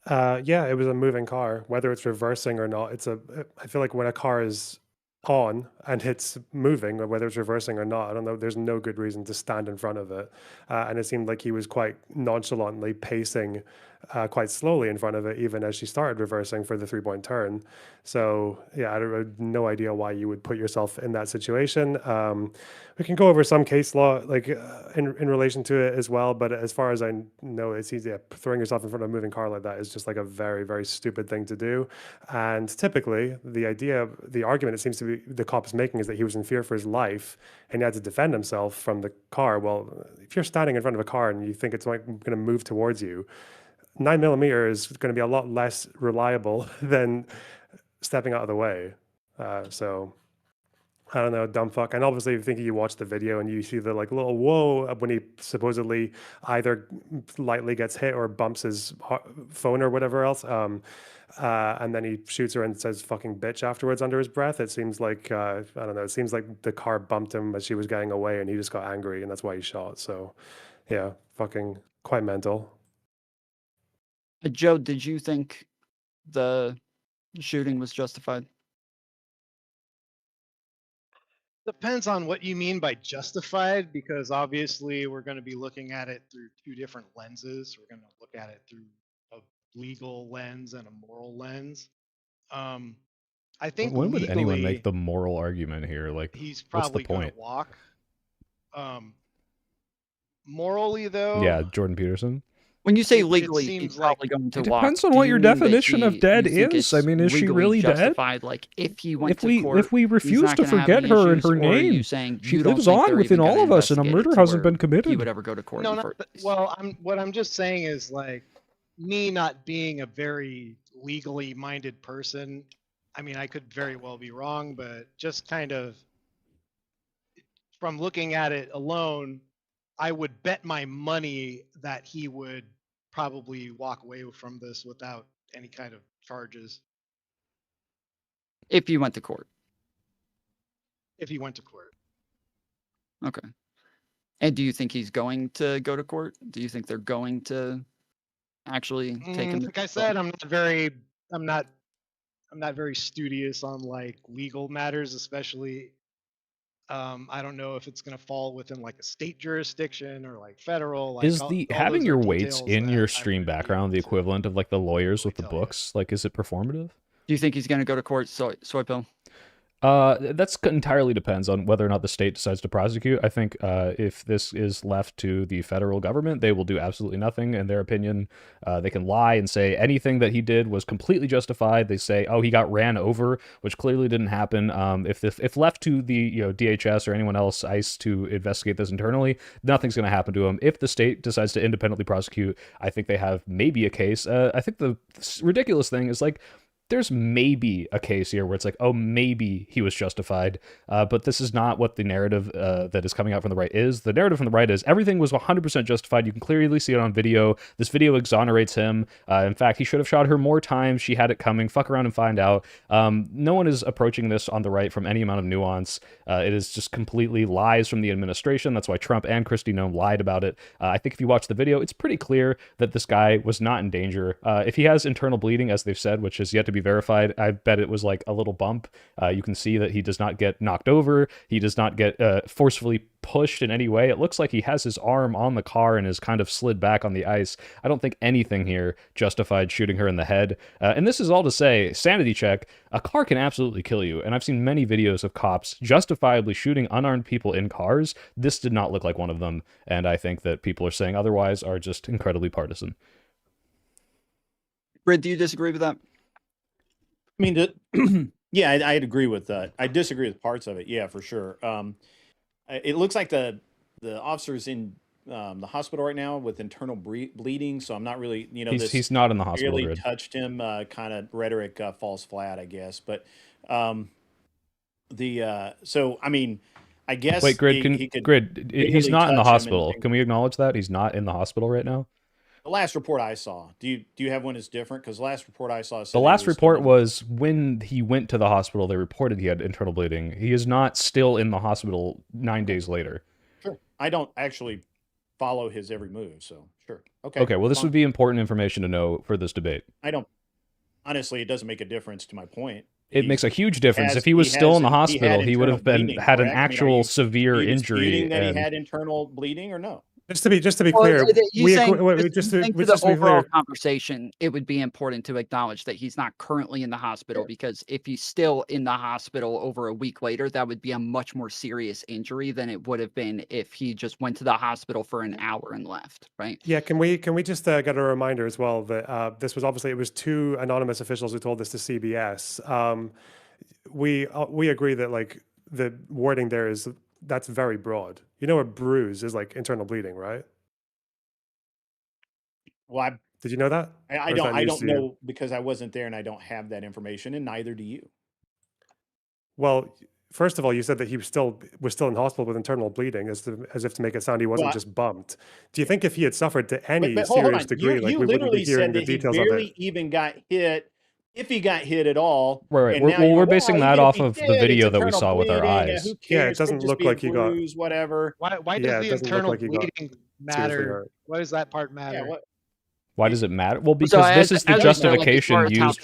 Yeah, it was a moving car. Whether it's reversing or not, I feel like when a car is on and it's moving, or whether it's reversing or not, I don't know. There's no good reason to stand in front of it, and it seemed like he was quite nonchalantly pacing, quite slowly in front of it, even as she started reversing for the 3-point turn. So yeah, I have no idea why you would put yourself in that situation. We can go over some case law, like in relation to it as well. But as far as I know, it's easy. Throwing yourself in front of a moving car like that is just like a very, very stupid thing to do. And typically, the argument it seems to be the cop is making is that he was in fear for his life and he had to defend himself from the car. Well, if you're standing in front of a car and you think it's like going to move towards you, 9mm is going to be a lot less reliable than stepping out of the way. So I don't know, dumb fuck. And obviously, if you watch the video and you see the like little whoa when he supposedly either lightly gets hit or bumps his phone or whatever else, and then he shoots her and says "fucking bitch" afterwards under his breath. It seems like I don't know. It seems like the car bumped him as she was getting away, and he just got angry, and that's why he shot. So, yeah, fucking quite mental. Joe, did you think the shooting was justified? Depends on what you mean by justified, because obviously we're going to be looking at it through two different lenses. We're going to look at it through a legal lens and a moral lens. I think When would anyone legally, make the moral argument here? Like, he's what's the probably going point? to walk. Morally, though, Yeah, Jordan Peterson. When you say It legally, he's seems like- probably going to It walk. depends on do what you your mean that definition of dead you think is. I it's mean, is she legally really dead? justified? Like, if he went If to we court, if we he's refuse not to gonna have forget any her and issues, her or are you name, saying she you don't lives think on they're within even all gonna of us, and a investigate murder to hasn't where been committed. He would ever go to court No, in the not, first place. well, what I'm just saying is like me not being a very legally minded person. I mean, I could very well be wrong, but just kind of from looking at it alone, I would bet my money that he would probably walk away from this without any kind of charges If you went to court. if he went to court. Okay. And do you think he's going to go to court? Do you think they're going to actually take him? Like I said, I'm not very studious on like legal matters, especially. I don't know if it's going to fall within like a state jurisdiction or like federal. Like Is all having those are your weights details in that your I stream wouldn't be background able the to equivalent of like the lawyers with the really tell you. books? Like, is it performative? Do you think he's going to go to court, Soy Pill? That's entirely depends on whether or not the state decides to prosecute. I think if this is left to the federal government, they will do absolutely nothing. In their opinion, they can lie and say anything that he did was completely justified. They say, "Oh, he got ran over," which clearly didn't happen. If left to the DHS or anyone else, ICE, to investigate this internally, nothing's going to happen to him. If the state decides to independently prosecute, I think they have maybe a case. I think the ridiculous thing is like, there's maybe a case here where it's like, oh, maybe he was justified, but this is not what the narrative that is coming out from the right is. The narrative from the right is everything was 100% justified. You can clearly see it on video. This video exonerates him. In fact, he should have shot her more times. She had it coming. Fuck around and find out. No one is approaching this on the right from any amount of nuance. It is just completely lies from the administration. That's why Trump and Kristi Noem lied about it. I think if you watch the video, it's pretty clear that this guy was not in danger. If he has internal bleeding, as they've said, which is yet to be verified, I bet it was like a little bump. You can see that he does not get knocked over. He does not get forcefully pushed in any way. It looks like he has his arm on the car and is kind of slid back on the ice. I don't think anything here justified shooting her in the head. And this is all to say, sanity check, a car can absolutely kill you. And I've seen many videos of cops justifiably shooting unarmed people in cars. This did not look like one of them. And I think that people are saying otherwise are just incredibly partisan. Grid, do you disagree with that? I mean, yeah, I'd agree with that. I disagree with parts of it. Yeah, for sure. It looks like the officer's in the hospital right now with internal bleeding. So I'm not really, he's not in the hospital. Really touched him. Kind of rhetoric falls flat, I guess. But so I mean, I guess. Wait, Grid, he's not in the hospital. Can we acknowledge that he's not in the hospital right now? The last report I saw. Do you have one that's different? Because the last report I saw. The last report was when he went to the hospital. They reported he had internal bleeding. He is not still in the hospital 9 days later. Sure. I don't actually follow his every move, so sure. Okay. Okay. Well, this would be important information to know for this debate. I don't. Honestly, it doesn't make a difference to my point. It makes a huge difference. If he was still in the hospital, he would have had an actual severe injury. That he had internal bleeding or no? Just to be clear, for the overall conversation, it would be important to acknowledge that he's not currently in the hospital, because if he's still in the hospital over a week later, that would be a much more serious injury than it would have been if he just went to the hospital for an hour and left, right? Yeah, can we just get a reminder as well that this was obviously, it was 2 anonymous officials who told this to CBS. We agree that like the wording there is, that's very broad. A bruise is like internal bleeding, right? Well, did you know that? I don't know, because I wasn't there and I don't have that information, and neither do you. Well, first of all, you said that he was still in hospital with internal bleeding, as if to make it sound he wasn't just bumped. Do you think if he had suffered to any serious degree, like we wouldn't be hearing the details of it? He barely even got hit. If he got hit at all. Right. We're basing that off of the video that we saw with our eyes. Yeah, it doesn't look like he got whatever. Why does the internal bleeding matter? Why does that part matter? Why does it matter? Well, because this is the justification used.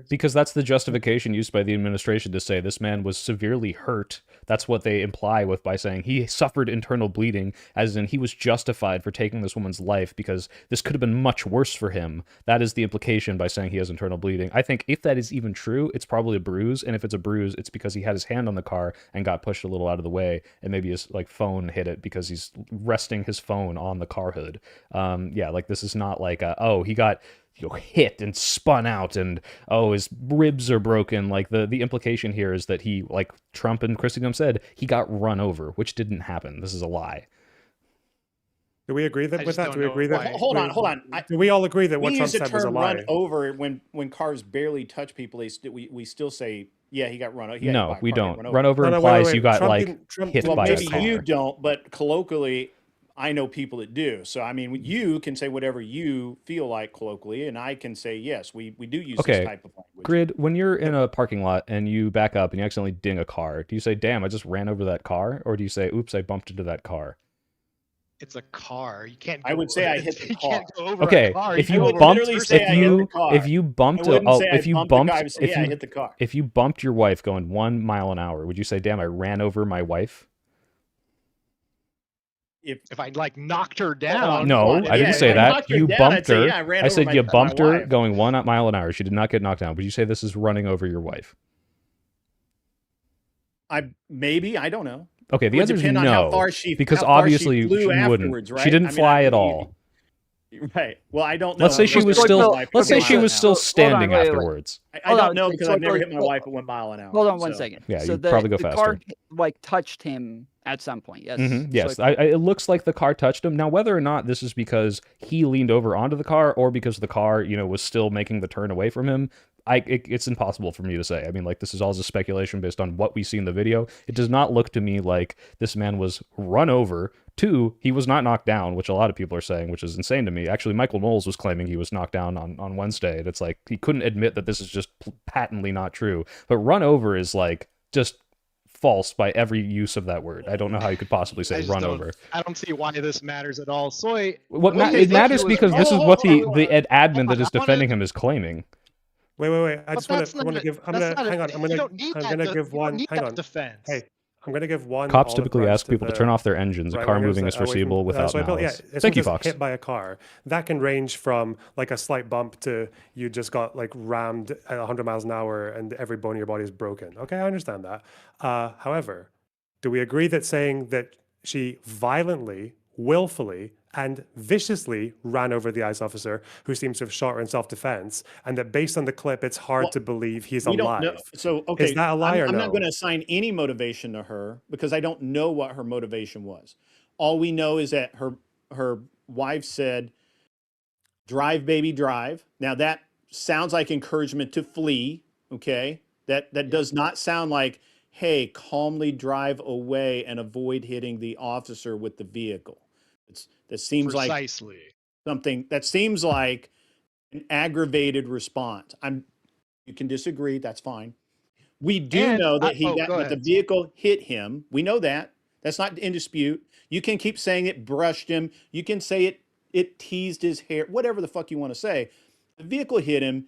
Because that's the justification used by the administration to say this man was severely hurt. That's what they imply by saying he suffered internal bleeding, as in he was justified for taking this woman's life because this could have been much worse for him. That is the implication by saying he has internal bleeding. I think if that is even true, it's probably a bruise, and if it's a bruise, it's because he had his hand on the car and got pushed a little out of the way, and maybe his phone hit it because he's resting his phone on the car hood. This is not like he got hit and spun out and his ribs are broken. Like the implication here is that he, like Trump and Kristi Noem said, he got run over, which didn't happen. This is a lie. Do we agree with that? Do we agree that? Hold on. Do we all agree that what Trump said was a lie? Run over when cars barely touch people. We still say, yeah, he got run over. No, we don't. Run over implies you got hit by a car. Maybe you don't, but colloquially, I know people that do. So, I mean, you can say whatever you feel like colloquially, and I can say, yes, we do use this type of language. Grid, when you're in a parking lot and you back up and you accidentally ding a car, do you say, damn, I just ran over that car? Or do you say, oops, I bumped into that car? It's a car. You can't. I would say I hit the car. Okay, if you bumped your wife going 1 mile an hour, would you say, damn, I ran over my wife? If I knocked her down. No, I didn't say that. You bumped her. I said you bumped her going 1 mile an hour. She did not get knocked down. Would you say this is running over your wife? Maybe, I don't know. Okay, the Would answer is depend on how no, far she because how far she obviously flew she wouldn't. afterwards, right? She didn't I mean, fly at all. Right. Well, I don't know. Let's say she I've was never hit my still. wife at Let's say 1 she mile was an still hour. standing wait. afterwards. I Hold don't on, know wait, because so I've never like, hit my wife at 1 mile an hour. Hold on one so. second. Yeah, so you'd probably go the faster. car like touched him at some point. Yes. Yes, So it looks like the car touched him. Now, whether or not this is because he leaned over onto the car or because the car, was still making the turn away from him, it's impossible for me to say. I mean, like, this is all just speculation based on what we see in the video. It does not look to me like this man was run over. 2, he was not knocked down, which a lot of people are saying, which is insane to me. Actually, Michael Knowles was claiming he was knocked down on Wednesday. And it's like, he couldn't admit that this is just patently not true. But run over is like just false by every use of that word. I don't know how you could possibly say run over. I don't see why this matters at all. Soy. It matters because this is what the admin that is defending him is claiming. Wait. I just want to give. I'm that's gonna not hang a- on. you don't need I'm that gonna to- give you don't one. need Hang that on. defense. Hey, I'm gonna give one. Cops olive typically branch ask people to turn off their engines. right A car wingers moving is away from- foreseeable without so I feel- malice. if Thank you, someone's Fox. hit by a car, that can range from like a slight bump to you just got like rammed at 100 miles an hour and every bone in your body is broken. Okay, I understand that. However, do we agree that saying that she violently, willfully, and viciously ran over the ICE officer who seems to have shot her in self-defense, and that based on the clip, it's hard Well, to believe he's We alive? don't know. So, okay. Is that a lie or I'm no? not going to assign any motivation to her because I don't know what her motivation was. All we know is that her wife said, "Drive, baby, drive." Now that sounds like encouragement to flee. Okay, that does not sound like, "Hey, calmly drive away and avoid hitting the officer with the vehicle." That seems like Precisely. something that seems like an aggravated response. You can disagree, that's fine. We do And know that go that the ahead. vehicle hit him. We know that. That's not in dispute. You can keep saying it brushed him. You can say it teased his hair, whatever the fuck you want to say. The vehicle hit him.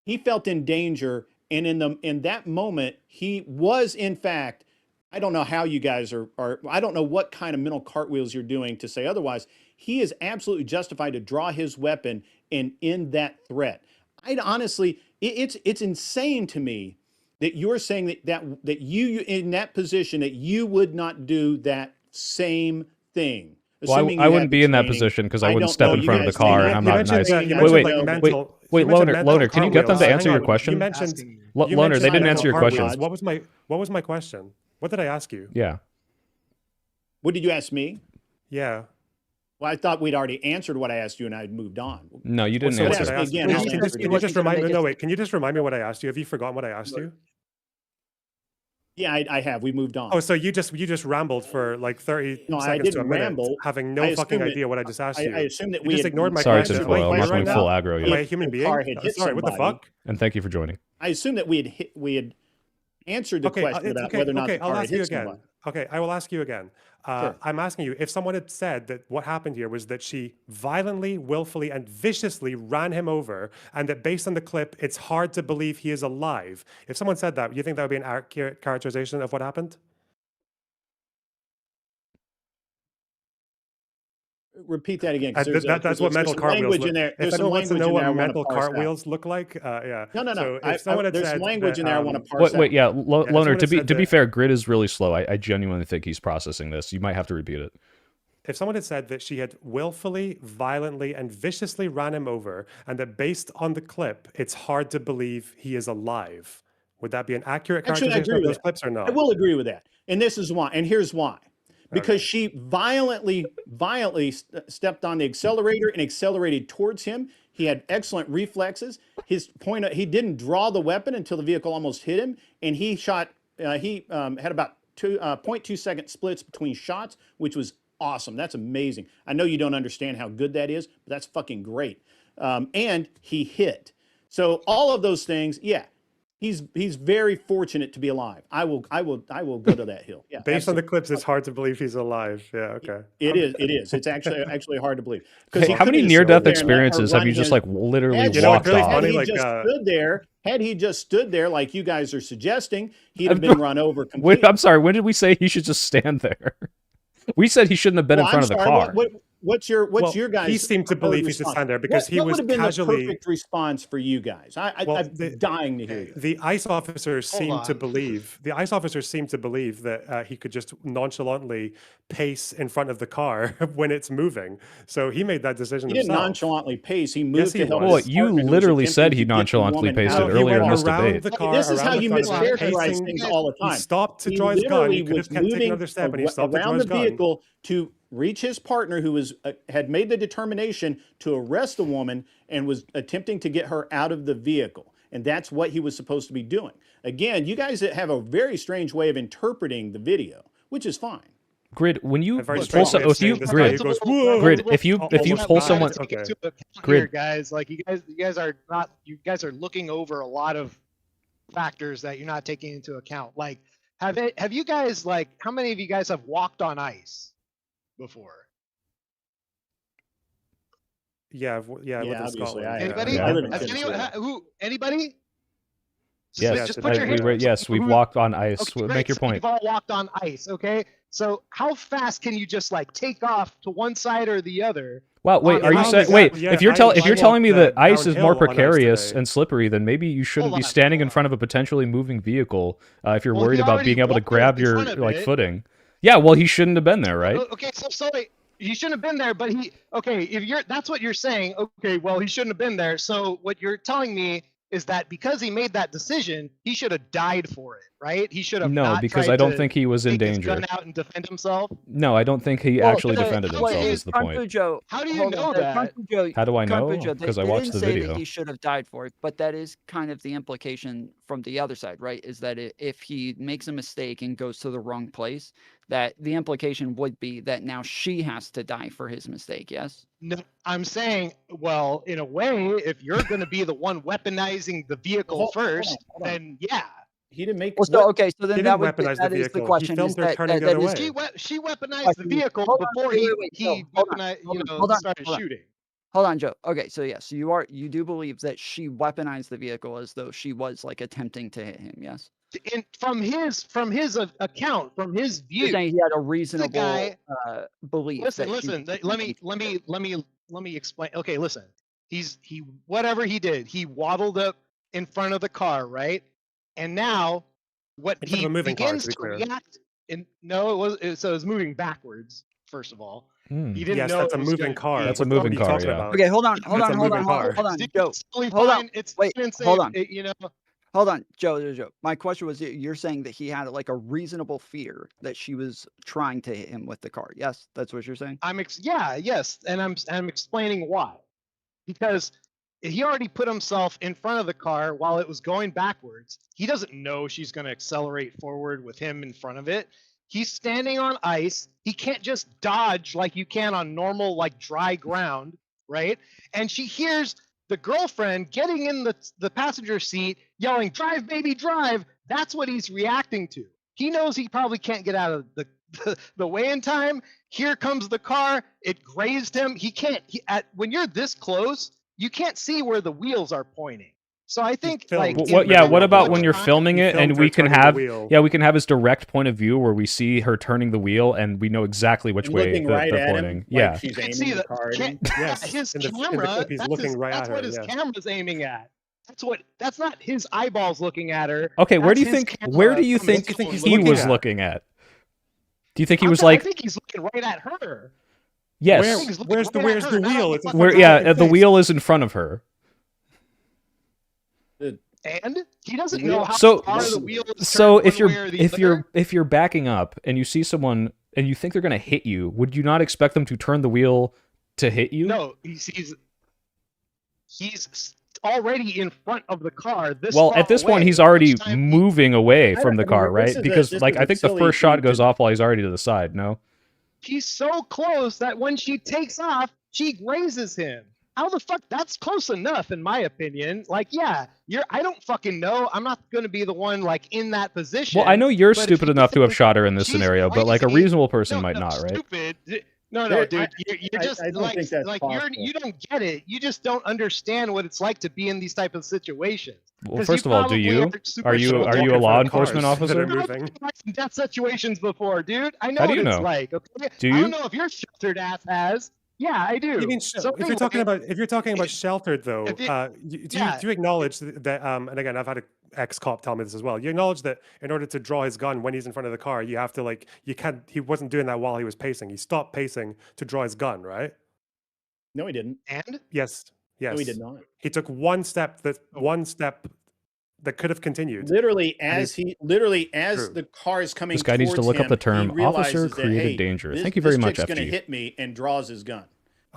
He felt in danger, and in that moment, he was in fact. I don't know how you guys are. I don't know what kind of mental cartwheels you're doing to say otherwise. He is absolutely justified to draw his weapon and end that threat. I honestly, it's insane to me that you're saying that you in that position that you would not do that same thing. Well, Assuming I you wouldn't had be the in that training. position because I I wouldn't don't step know. in You front of the guys car may and I'm not not mentioned nice. that- You Wait, mentioned wait, that mental. wait, you mentioned Loner, mental can you get them to cartwheels. answer Hang your on, question? You mentioned. Asking you. Loner, you they mentioned didn't mental answer your cartwheels. question. What was my question? What did I ask you? Yeah. What did you ask me? Yeah. Well, I thought we'd already answered what I asked you, and I'd moved on. No, you didn't So what answer. did I ask you? Again, Can I'll you answer just- it can you again. just remind me? No, wait. Can you just remind me what I asked you? Have you forgotten what I asked you? Yeah, I have. We moved on. Oh, so you just rambled for like 30 No, I seconds to a didn't minute, ramble. having I no fucking assumed that- idea what I just asked you. I assumed that You we just had ignored my Sorry, question. answered Tinfoil. my I'm question going about full aggro. Am I Yeah. a human the being? car had hit Sorry, what the somebody. fuck? And thank you for joining. I assumed that we had answered the Okay, question about okay, whether or not okay, the I'll car had ask you hit again. somebody. Okay, I will ask you again. Sure. I'm asking you, if someone had said that what happened here was that she violently, willfully, and viciously ran him over, and that based on the clip, it's hard to believe he is alive. If someone said that, you think that would be an accurate characterization of what happened? Repeat that again. 'Cause there's That's what mental some cartwheels language look. in there. If There's some anyone wants to language know in there I what want to mental parse out. cartwheels look like, yeah. No. So if someone had There's said language that, in there I want to parse Wait, out. wait, yeah, someone Loner. To had be said to be that- fair, Grid is really slow. I genuinely think he's processing this. You might have to repeat it. If someone had said that she had willfully, violently, and viciously ran him over, and that based on the clip, it's hard to believe he is alive, would that be an accurate Actually, I characterization agree of with those that. clips or not? I will agree with that. And this is why. And here's why. Because she violently stepped on the accelerator and accelerated towards him. He had excellent reflexes. He didn't draw the weapon until the vehicle almost hit him, and he shot. He had about 0.2 second splits between shots, which was awesome. That's amazing. I know you don't understand how good that is, but that's fucking great. And he hit. So all of those things, yeah. He's very fortunate to be alive. I will go to that hill. Yeah, Based on the absolutely. clips, it's hard to believe he's alive. Yeah, okay. It is. It's actually hard to believe. Hey, he how many could've just near-death stood there and let her experiences have run you just his- like literally Had You know, walked it's really off? funny, he like, just stood there like you guys are suggesting, he'd have been run over completely. Wait, I'm sorry. When did we say he should just stand there? We said he shouldn't have been Well, in front I'm of the sorry, car. what's your guys? He seemed to preferred believe he should response? stand there because he what was would have been casually. the perfect response for you guys? Well, I'm dying to hear you. The ICE officers Hold seemed to on. believe that he could just nonchalantly pace in front of the car when it's moving. So he made that decision He didn't himself. nonchalantly pace. He moved he to help. was. Well, his you partner who was literally said attempting he to get the nonchalantly woman paced out it of the he earlier went in this around debate. the car. This is around how the you front, mischaracterize pacing. things all the He time. stopped to He draw his gun. He literally could was have kept taking moving another step, and he stopped to draw around his the gun. vehicle to reach his partner who was had made the determination to arrest the woman and was attempting to get her out of the vehicle. And that's what he was supposed to be doing. Again, you guys have a very strange way of interpreting the video, which is fine. Grid, when you A very pull strange some, way of if you saying this guy who grid, goes, Grid, "Whoa." if you Almost pull died. someone, Take Okay. into account Grid. here, guys. Like you guys are not. You guys are looking over a lot of factors that you're not taking into account. Like, have you guys like? How many of you guys have walked on ice before? Yeah, I live in obviously, Scotland. I have. Anybody? Yeah. I live in Has Tennessee. anybody? yes, Just I- put your we hand. ra- yes, we've Who- walked on ice. Okay, Make great. your So point. You've all walked on ice, okay? So how fast can you just like take off to one side or the other? Wow, wait, on are you ice? saying wait? Yeah, if you're I telling me walked, that ice is more downhill on ice precarious today. and slippery, then maybe you shouldn't Hold be on, standing in hold front of a potentially moving vehicle if you're Well, worried he about already being able to walked grab in your front of like it. footing. Yeah, well, he shouldn't have been there, right? Okay, so he shouldn't have been there, but if that's what you're saying, okay, well, he shouldn't have been there. So what you're telling me is that because he made that decision, he should have died for it, right? He should have No, not because tried I don't to think he was in take his danger. gun out and defend himself. No, I don't think he Well, actually the- defended wait, himself. Is the Kung point? Fu Joe, How do you hold know on, that? Kung Fu Joe, How do I Kung Fu know? Joe, Because I they watched didn't the say video. that he should have died for it, but that is kind of the implication from the other side, right? Is that if he makes a mistake and goes to the wrong place, that the implication would be that now she has to die for his mistake. Yes. No, I'm saying, well, in a way, if you're going to be the one weaponizing the vehicle Hold on, first, hold on. then yeah. He didn't make. Well, so what- okay, so then He that didn't would weaponize that the is the vehicle. He question. filmed Is her that turning the that other is way. She weaponized the Question. vehicle Hold on, before wait, he no, hold on, weaponized, hold on, you know, hold on, started hold on. shooting. Hold on, Joe. Okay, so yes, you do believe that she weaponized the vehicle as though she was like attempting to hit him. Yes. From his account, from his You're view. saying he had a reasonable guy- belief. Listen, that she listen. was Let me explain. Okay, listen. Whatever he did, he waddled up in front of the car, right? And now, what In front he of a moving car, begins to be to clear. react. So it was moving backwards. First of all, Hmm. he didn't Yes, know that's it a was moving gonna car. be- That's a What moving are you car, talking yeah. about? Okay, hold on, That's a moving car. hold on, Joe. It's totally hold on, fine. It's wait, fine and safe, hold on. you know. Hold on, Joe. My question was, you're saying that he had like a reasonable fear that she was trying to hit him with the car. Yes, that's what you're saying. Yes, and I'm explaining why. Because he already put himself in front of the car while it was going backwards. He doesn't know she's going to accelerate forward with him in front of it. He's standing on ice. He can't just dodge like you can on normal, like dry ground, right? And she hears the girlfriend getting in the passenger seat yelling, "Drive, baby, drive." That's what he's reacting to. He knows he probably can't get out of the way in time. Here comes the car. It grazed him. He can't. When you're this close, you can't see where the wheels are pointing. So I think filmed like it. What? Yeah. What about much when you're time- filming He it and filmed her we can turning the have wheel. we can have his direct point of view where we see her turning the wheel and we know exactly which and way looking they're right at pointing. him, Yeah. like she's You can aiming see the that car at him. Yes, his in the camera. clip, he's looking right that's at what her, his yeah. camera's aiming at. That's not his eyeballs looking at her. Okay. Where do you That's his think? camera Where do you from think his phone he's he looking was at. looking at? Do you think he I was thi- like? I think he's looking right at her. Yes. I think he's looking right at where's her, the not wheel? at It's the in Where? front Yeah. of her The face. wheel is in front of her. And he doesn't The know wheel- how So- far the wheel is So turned if one way or the other. if you're backing up and you see someone and you think they're gonna hit you, would you not expect them to turn the wheel to hit you? No, he's already in front of the car. Well, at this point, he's already moving away I from the don't- car, this right? is a- Because this like is I a think the silly first shot thing goes to- off while he's already to the side. No. He's so close that when she takes off, she grazes him. How the fuck? That's close enough, in my opinion. Like, yeah, I don't fucking know. I'm not gonna be the one like in that position. Well, I know you're but if stupid you enough to have think shot her in this she's scenario, but like a crazy- reasonable person No, might no, not, right? Stupid. No, There- dude. I- You're just I don't like think that's possible. you don't get it. You just don't understand what it's like to be in these type of situations. Well, 'Cause first you of all, do probably you? super Are you sure are you a walking law front of cars enforcement that officer? are I've moving. been in some death situations before, dude. I know How do what you it's know? like. Okay. Do I you? don't know if your sheltered ass has. Yeah, I do. You mean So if you're talking anyway, about sheltered though, if you- yeah, do you acknowledge that and again I've had a ex-cop tell me this as well. You acknowledge that in order to draw his gun when he's in front of the car, you have to like he wasn't doing that while he was pacing. He stopped pacing to draw his gun, right? No, he didn't. And Yes. Yes. No, he did not. He took one step Oh. that could have continued. Literally, And as True. the car is coming This guy needs to towards look up him, the term he realizes officer that, created hey, danger. this, Thank you very this much, chick's gonna FG. hit me, and draws his gun.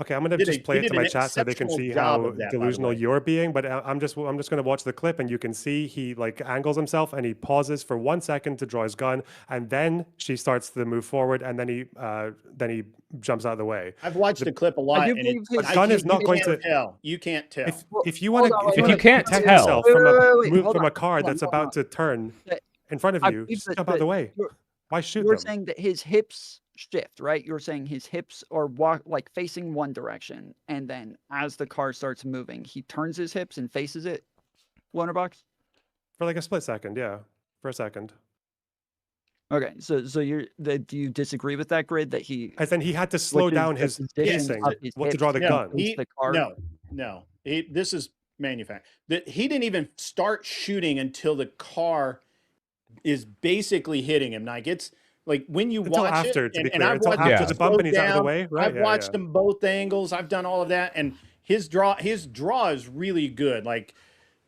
Okay, I'm gonna Did just a- play he it to did my an chat so they can exceptional see job how of that, by the delusional way. you're being. But I'm just gonna watch the clip and you can see he like angles himself and he pauses for 1 second to draw his gun, and then she starts to move forward, and then he jumps out of the way. I've watched the clip a lot, do and believe it's his gun you is not going can't to- tell. You can't tell. If you want to hold on, If you can't protect tell- yourself from a wait, move hold from on, a car hold on, that's hold about on. to turn Yeah, in front of I you, believe just that- jump out of the way. you're- Why shoot You're them? saying that his hips shift, right? You're saying his hips are like facing one direction, and then as the car starts moving, he turns his hips and faces it. Wonderbox. For like a split second, yeah, for a second. Okay, so do you disagree with that, Grid? That he As then he had to slow switches down the his position pacing of his to draw the hips gun. into the car? No. This is manufactured. He didn't even start shooting until the car is basically hitting him. Like it's like when you Until watch after, it, to be and clear, I've until watched after it the bump and he's slow out of the down. way, right? I've Yeah, watched yeah. them both angles. I've done all of that, and his draw is really good. Like,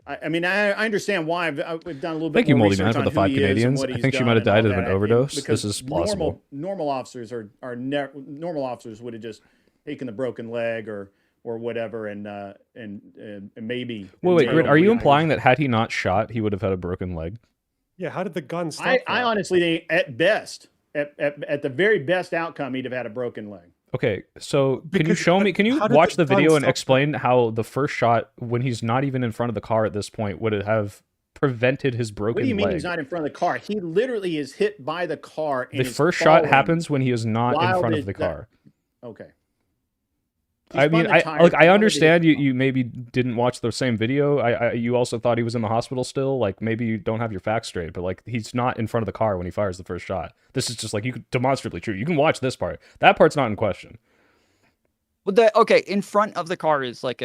I mean, I understand why. We've done a little bit Thank you, more Moldy Man, research for on the who 5 he is and Canadians. what I he's think she done might have and all died of that. an overdose. Because This is plausible. Normal officers are normal officers would have just taken the broken leg or whatever, and maybe. Wait, Grid, are you implying that? that had he not shot, he would have had a broken leg? Yeah, how did the gun stop I that? honestly think at best, at the very best outcome, he'd have had a broken leg. Okay, so can you Because- show me? Can you how did watch the the gun video and stop that? explain how the first shot, when he's not even in front of the car at this point, would it have prevented his broken What do you mean leg? he's not in front of the car? He literally is hit by the car. And The is first shot falling happens when he is not in while front the- of the that- car. Okay. He I spun mean, the tire, I spun the understand vehicle. you maybe didn't watch the same video. You also thought he was in the hospital still. Like maybe you don't have your facts straight, but like he's not in front of the car when he fires the first shot. This is just like demonstrably true. You can watch this part. That part's not in question. Well, okay, in front of the car is like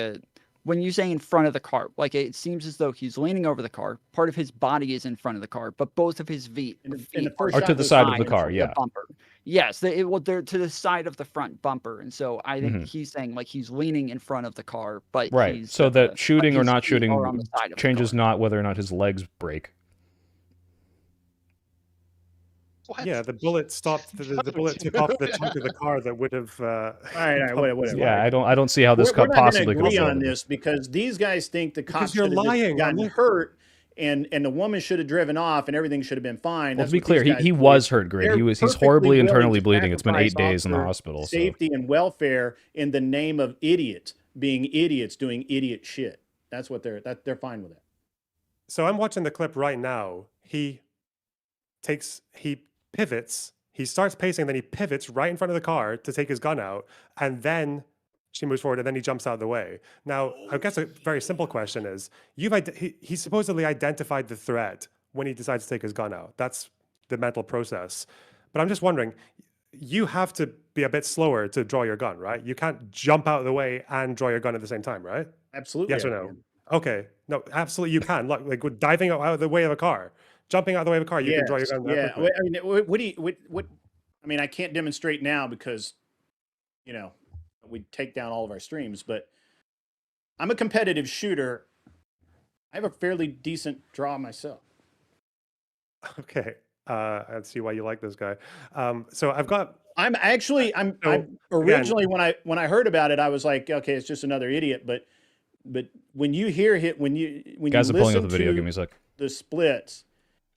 when you say in front of the car, like it seems as though he's leaning over the car. Part of his body is in front of the car, but both of his feet In the feet first Or shot to the was side of the fine. car, yeah. bumper. Yes, they're to the side of the front bumper, and so I think he's saying like he's leaning in front of the car, but Right. he's, So that but shooting or his not feet shooting are on the side of the changes car. not whether or not his legs break. what? Yeah, the bullet stopped. The bullet took off the chunk of the car that would have. All right, whatever. Yeah, I don't see how this We're could not going to possibly could have agree on avoided it. this because these guys think the cops you're should have lying. just gotten I'm hurt and the woman should have driven off and everything should have been fine. Well, That's to be what clear, these guys he believe. was hurt, Grid. They're He's perfectly horribly willing internally to bleeding. It's been 8 sacrifice days in the officer hospital. So. Safety and welfare in the name of idiots being idiots doing idiot shit. That's what they're fine with it. So I'm watching the clip right now. He pivots, he starts pacing, then he pivots right in front of the car to take his gun out, and then she moves forward, and then he jumps out of the way. Now, I guess a very simple question is, he supposedly identified the threat when he decides to take his gun out. That's the mental process. But I'm just wondering, you have to be a bit slower to draw your gun, right? You can't jump out of the way and draw your gun at the same time, right? Absolutely. Yes or I no? can. Okay. No, absolutely you can. Like with diving out of the way of a car, jumping out of the way of a car, you can draw your gun. Yeah. quickly. I mean, what? I mean, I can't demonstrate now because, we take down all of our streams. But I'm a competitive shooter. I have a fairly decent draw myself. Okay. I see why you like this guy. So I've got. I'm originally when I heard about it, I was like, okay, it's just another idiot. But when you hear when you Guys are pulling up listen the video. to Give me a sec. the splits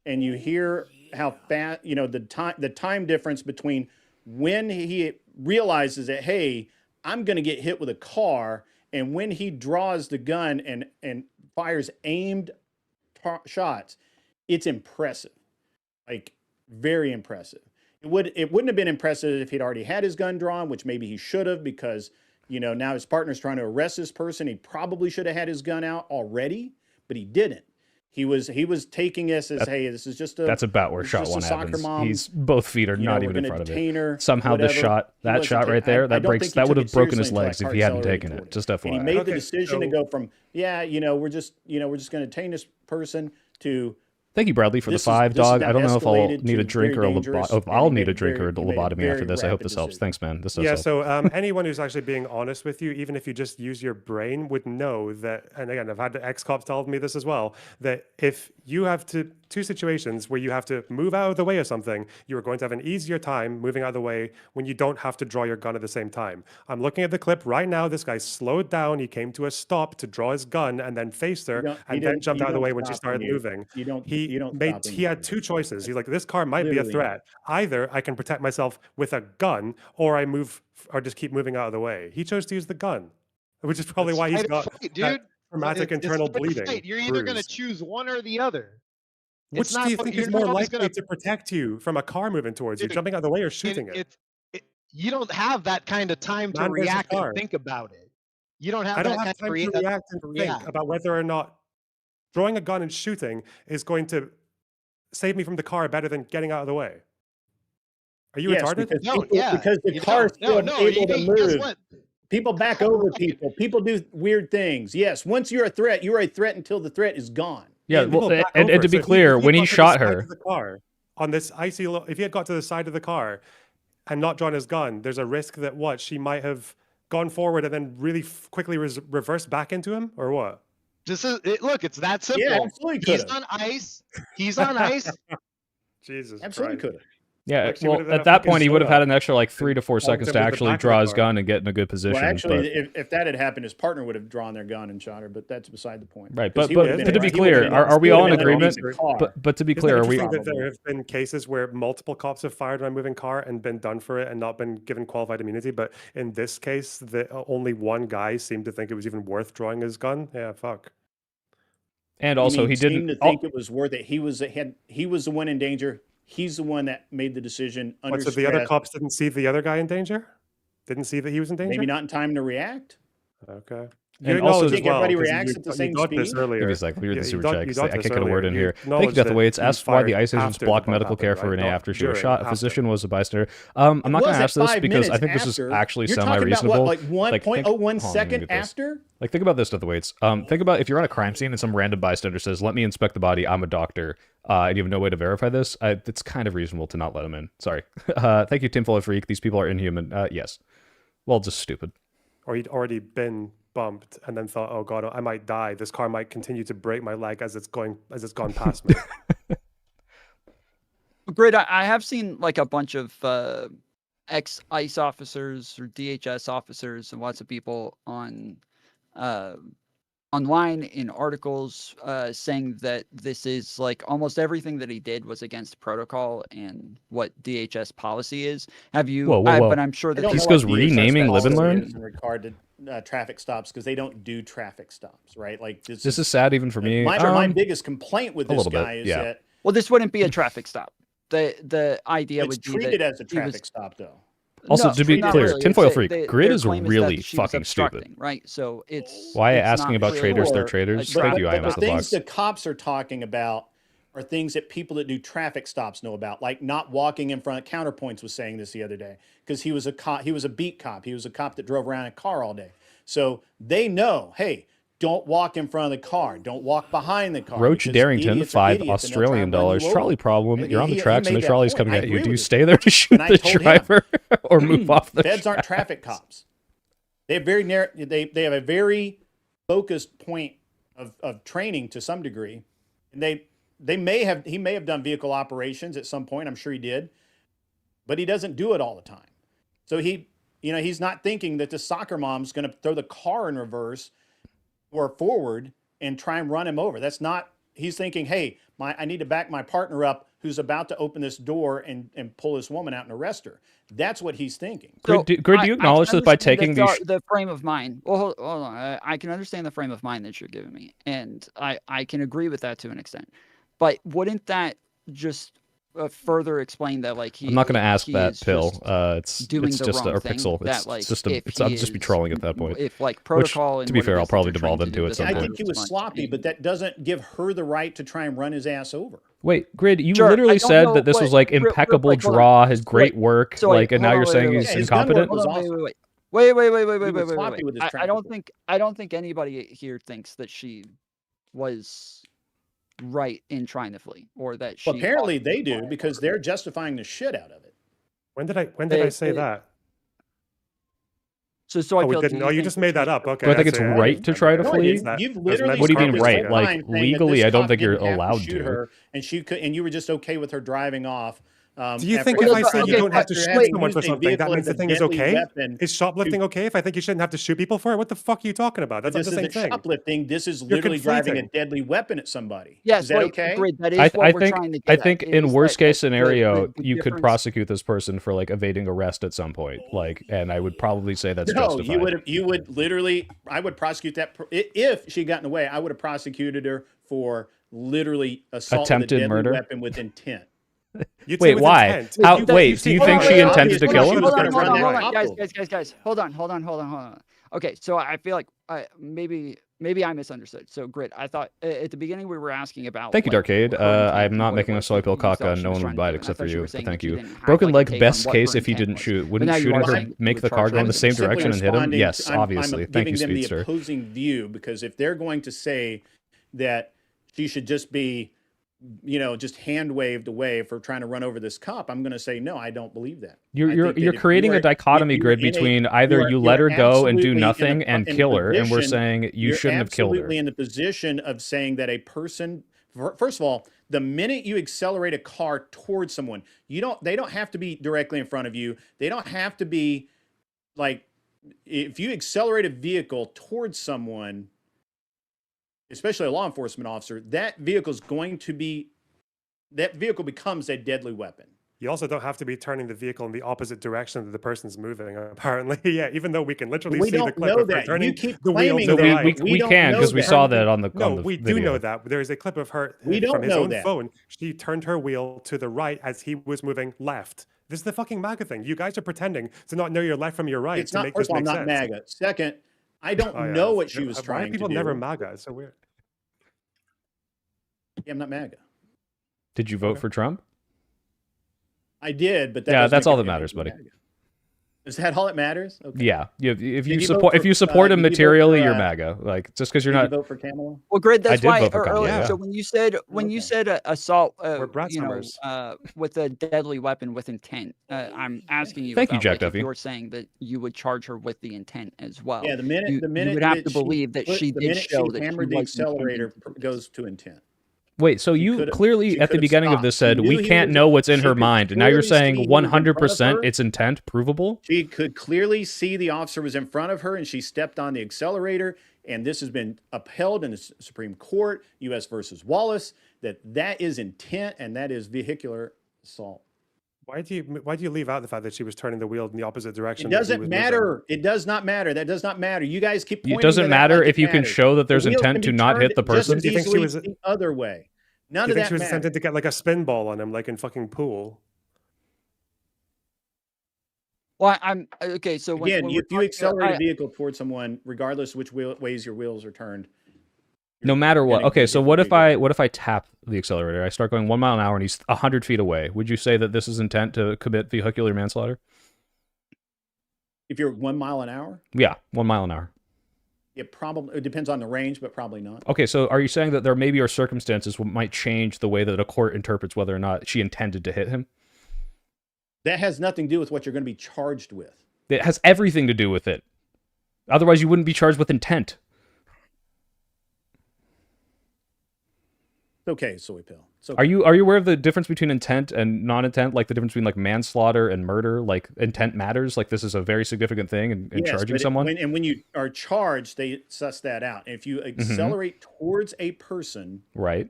and you hear how fast, the time difference between when he realizes that, hey, I'm going to get hit with a car, and when he draws the gun and fires aimed shots, it's impressive, like very impressive. It wouldn't have been impressive if he'd already had his gun drawn, which maybe he should have, because now his partner's trying to arrest this person. He probably should have had his gun out already, but he didn't. He was taking us as, hey, this is just a That's about where it's shot just a one soccer happens. mom. He's both feet are you know, not we're even in gonna front of it. detain her. Somehow this whatever. shot, He that wasn't shot ta- right there, I that don't breaks, think he that would took have it broken his seriously until legs that if car he hadn't accelerated taken it. toward him. Just And he FYI. made the Okay, decision to so- go from, yeah, you know, we're just going to detain this person to Thank you, Bradley, for the this is 5, this is dog. now I don't know if I'll escalated need a to drink very or a dangerous, lobotomy. and I'll he need made a drink or a he made lobotomy after very this. I hope rapid this helps. decision. Thanks, man. This does Yeah, help. so anyone who's actually being honest with you, even if you just use your brain, would know that, and again, I've had the ex-cops tell me this as well, that if you have two situations where you have to move out of the way of something, you are going to have an easier time moving out of the way when you don't have to draw your gun at the same time. I'm looking at the clip right now. This guy slowed down. He came to a stop to draw his gun and then faced her and then jumped out of the way when she started moving. You don't He stop when he you had do two that. choices. He's like, this car might be a Literally. threat. Either I can protect myself with a gun, or I move, or just keep moving out of the way. He chose to use the gun, which is probably It's why he's fight or got flight, that dude. traumatic It's internal fight or bleeding. flight. You're either going to bruise. choose one or the other. Which It's not do you what- think you're is not more always likely gonna- to protect you from a car moving towards you, Dude, jumping out of the way or shooting it? You don't have that kind of time to Man versus react car. and think about it. You don't have I don't that have kind time to of react and think about whether or not drawing a gun and shooting is going to save me from the car better than getting out of the way. Are you Yes, retarded? because No, people- yeah, because the you car's don't. still No, able to guess move. what? People back over people. People do weird things. Yes, once you're a threat until the threat is gone. Yeah, People well, back and over. to be So clear, if when got he to the shot side her, of the car on this icy, if he had got to the side of the car and not drawn his gun, there's a risk that she might have gone forward and then really quickly reversed back into him, or what? This is it. Look, it's that simple. Yeah, absolutely He's could have. on ice. He's on ice. Jesus Absolutely Christ. could have. yeah, Like, she well, would've had at a that fucking point, he would have had soda an extra like 3 to 4 and seconds him to with the actually back of draw the his car. gun and get in a good position. Well, actually, but, if that had happened, his partner would have drawn their gun and shot her. But that's beside the point. right, 'Cause but he would have but been to be he would clear, have been are we he would all in have been agreement? underneath the car. But to be Isn't it clear, are we? interesting that there Probably. have been cases where multiple cops have fired on a moving car and been done for it and not been given qualified immunity? But in this case, only one guy seemed to think it was even worth drawing his gun. Yeah, fuck. And You also, mean he seemed didn't. to think it was worth it. He was the one in danger. He's the one that made the decision under What, so stress. the other cops didn't see the other guy in danger? Didn't see that he was in danger? Maybe not in time to react. Okay. And You also acknowledge just- as Think everybody 'cause reacts at the same dodged this speed? earlier. Give me a sec. Let me read the Yeah, super you chat dodged 'cause I this can't get a word earlier. in You here. Thank you, acknowledged Death that Away. It's he asked why the fired ICE agents after blocked the medical bump care happened, for right? Renee Not after she was during, shot. A after. physician was a bystander. I'm It not going to wasn't ask this 5 because I minutes think this is after. actually You're talking about semi-reasonable. what, like think- 1.01 hold on, let me second get this. after? Like, think about this, Death Awaits. Think about if you're on a crime scene and some random bystander says, "Let me inspect the body. I'm a doctor," and you have no way to verify this. It's kind of reasonable to not let him in. Sorry. Thank you, Tinfoil Freak. These people are inhuman. Yes. Well, just stupid. Or he'd already been bumped and then thought, "Oh God, I might die. This car might continue to break my leg as it's gone past me." Grid, I have seen like a bunch of ex-ICE officers or DHS officers and lots of people on online in articles saying that this is like almost everything that he did was against protocol and what DHS policy is. Have you? Whoa, whoa, whoa. But I'm sure I that don't He's know people- what goes DHS renaming Live and policy Learn? is in regard to traffic stops because they don't do traffic stops, right? Like This is sad even for me. my biggest complaint with a this little bit, guy is yeah. that well, this wouldn't be a traffic stop. The idea it's would be treated that as a he was- traffic stop, though. Also, No, to be not clear, really. Tinfoil It's Freak, their Grid is claim that really she was fucking stupid. obstructing, right? So it's Why it's asking not about really traitors? They're a traitors. traffic Thank you, I am But as the the things box. the cops are talking about are things that people that do traffic stops know about, like not walking in front of Counterpoints was saying this the other day because he was a cop. He was a beat cop. He was a cop that drove around in a car all day. So they know, hey, don't walk in front of the car. Don't walk behind the car. Roach because Darrington, idiots are $5 idiots and they'll try Australian and run you dollars. over. Trolley problem. And You're on the he tracks and made the that trolley's point. coming I at you. agree Do you with stay there to shoot And I the told him. driver or move off the Feds aren't traffic cops. They have very narrow. They have a very focused point of training to some degree, and he may have done vehicle operations at some point. I'm sure he did, but he doesn't do it all the time. So he's not thinking that the soccer mom's going to throw the car in reverse or forward and try and run him over. That's not. He's thinking, hey, I need to back my partner up who's about to open this door and pull this woman out and arrest her. That's what he's thinking. Grid, do you acknowledge can that by understand taking the, these? the frame of mind? Well, hold on. I can understand the frame of mind that you're giving me, and I can agree with that to an extent. But wouldn't that just further explain that like I'm not going to ask he that is pill. just It's doing it's the just wrong a thing, pixel. that, It's like, just a. if It's, I'll he just be is- trolling at that point. If like protocol and to be what fair, it I'll is that probably they're trying devolve into do at doesn't some I point. matter think he as was much, sloppy, but and- that doesn't give her the right to try and run his ass over. Wait, Grid, you Sure, I literally don't said know that this was what- like real impeccable quick, hold on. draw, his So great wait, work, so wait, like, and now hold you're on, saying wait, he's Yeah, his gun incompetent. work was Hold on, awesome. wait. He was sloppy with his I don't tractor pull. I don't think anybody here thinks that she was right in trying to flee, or that she. Well, apparently ought to they be do flying because over. they're justifying the shit out of it. When did I say It- that? So I Oh, we feel. didn't. Do Oh, you think just that made she that up. should- Okay. Do I think that's it's it. right to try to No, flee? you've There's literally What do you mean spent this right? whole Like, time saying that legally, this I don't cop think you're didn't have allowed shoot to. her, and she could, and you were just okay with her driving off. Do you after think if having I tried say you don't have to after shoot having someone for used a something, that vehicle means as the a thing is deadly okay? weapon Is shoplifting okay if I think you shouldn't have to shoot people for it? What the fuck are you talking about? That's But not this the same isn't thing. shoplifting. This is literally driving a conflating. deadly weapon at somebody. Yes, Is that wait, okay? Grid, that is I what we're think trying to get I at, think in is worst that, case like, scenario, the you could difference- prosecute this person for like evading arrest at some point. Like, and I would probably say that's No, justified. you would literally. I would prosecute that if she got in the way. I would have prosecuted her for literally assault Attempted with a deadly murder? weapon with intent. You'd Wait, say with why? intent. How- You- wait, you do you see- think Oh, she yeah, intended to obviously kill she him? was Hold on, gonna hold run on, that hold on, couple. guys, hold on. Okay, so I feel like maybe I misunderstood. So Grid, I thought at the beginning we were asking about. Thank you, like, Darkade. her intent I'm and not what it making a was soy that pill you thought caca, and she no was one trying would to buy it do, and I except for thought you you. were But saying thank that you you. didn't have, Broken like, a leg, take on best what case her if he intent didn't was. shoot. But Wouldn't now you are shooting her saying that make you the would car charge go in her the with same intent. Simply direction and hit him? responding- Yes, obviously. Thank you, giving them the Speedster. opposing view because if they're going to say that she should just be, just hand waved away for trying to run over this cop, I'm going to say no. I don't believe that. You're I you're think that you're if creating you a are- dichotomy you are grid in a- between either you are- you you let are her go and do absolutely in a nothing and in a kill her, and we're position- saying you you're shouldn't have killed her. absolutely in the position of saying that a person. First of all, the minute you accelerate a car towards someone, they don't have to be directly in front of you. They don't have to be like, if you accelerate a vehicle towards someone, especially a law enforcement officer, that vehicle becomes a deadly weapon. You also don't have to be turning the vehicle in the opposite direction that the person's moving. Apparently, yeah. Even though we can literally We see the don't clip know of her that. turning You keep the wheel claiming to the that. right. We don't can know because we that. saw that on the No, on the we video. do know that. There is a clip of her We don't from his know own that. phone. She turned her wheel to the right as he was moving left. This is the fucking MAGA thing. You guys are pretending to not know your left from your right It's to not. make First this of all, make I'm not sense. MAGA. Second, I don't Oh, yeah, know that's what she true. was Why trying are people to do. never MAGA? It's so weird. Yeah, I'm not MAGA. Did you vote Okay. for Trump? I did, but that Yeah, doesn't that's make all it that any matters, buddy. MAGA. Is that all that matters? Okay. Yeah. If you Did you vote support for- him did you vote materially, for, you're MAGA. Like just because you're Did not. you vote for Kamala? Well, Grid, that's did why vote for Kamala, earlier. yeah. So when you said Okay. assault, We're Brad Summers. with a deadly weapon with intent, I'm asking you. Thank you, about, Jack like, if Duffy. You're saying that you would charge her with the intent as well. Yeah, the minute you would have to believe that she the did minute show she that she hammered the was intending accelerator to do this. goes to intent. Wait, so She you could've- clearly she at the could've beginning of stopped. this She said knew we he can't was- know what's in she her could mind, and now you're clearly see saying he was in front of 100% her. it's intent provable. She could clearly see the officer was in front of her and she stepped on the accelerator. And this has been upheld in the Supreme Court, U.S. versus Wallace, that is intent and that is vehicular assault. Why do you leave out the fact that she was turning the wheel in the opposite direction? It that he doesn't was moving? matter. It does not matter. That does not matter. You guys keep pointing It doesn't to that matter like if it you can matters. show that there's The wheel intent can to be not hit turned the just person. as Do you think she easily was- the other way? None Do you of think that she was matters. attempting to get like a spin ball on him, like in fucking pool? Well, I'm okay. So when Again, we're if you talking- accelerate I- a vehicle towards someone, regardless which ways your wheels are turned, No matter what. gonna Okay, get so the what if vehicle. I tap the accelerator? I start going 1 mile an hour and he's 100 feet away. Would you say that this is intent to commit vehicular manslaughter? if you're 1 mile an hour, Yeah, 1 mile an hour. it depends on the range, but probably not. Okay, so are you saying that there maybe are circumstances that might change the way that a court interprets whether or not she intended to hit him? That has nothing to do with what you're going to be charged with. It has everything to do with it. Otherwise, you wouldn't be charged with intent. Okay, soy pill. So Are you aware of the difference between intent and non-intent? Like the difference between like manslaughter and murder? Like intent matters. Like this is a very significant thing in charging someone. when you are charged, they suss that out. And if you accelerate towards a person Right.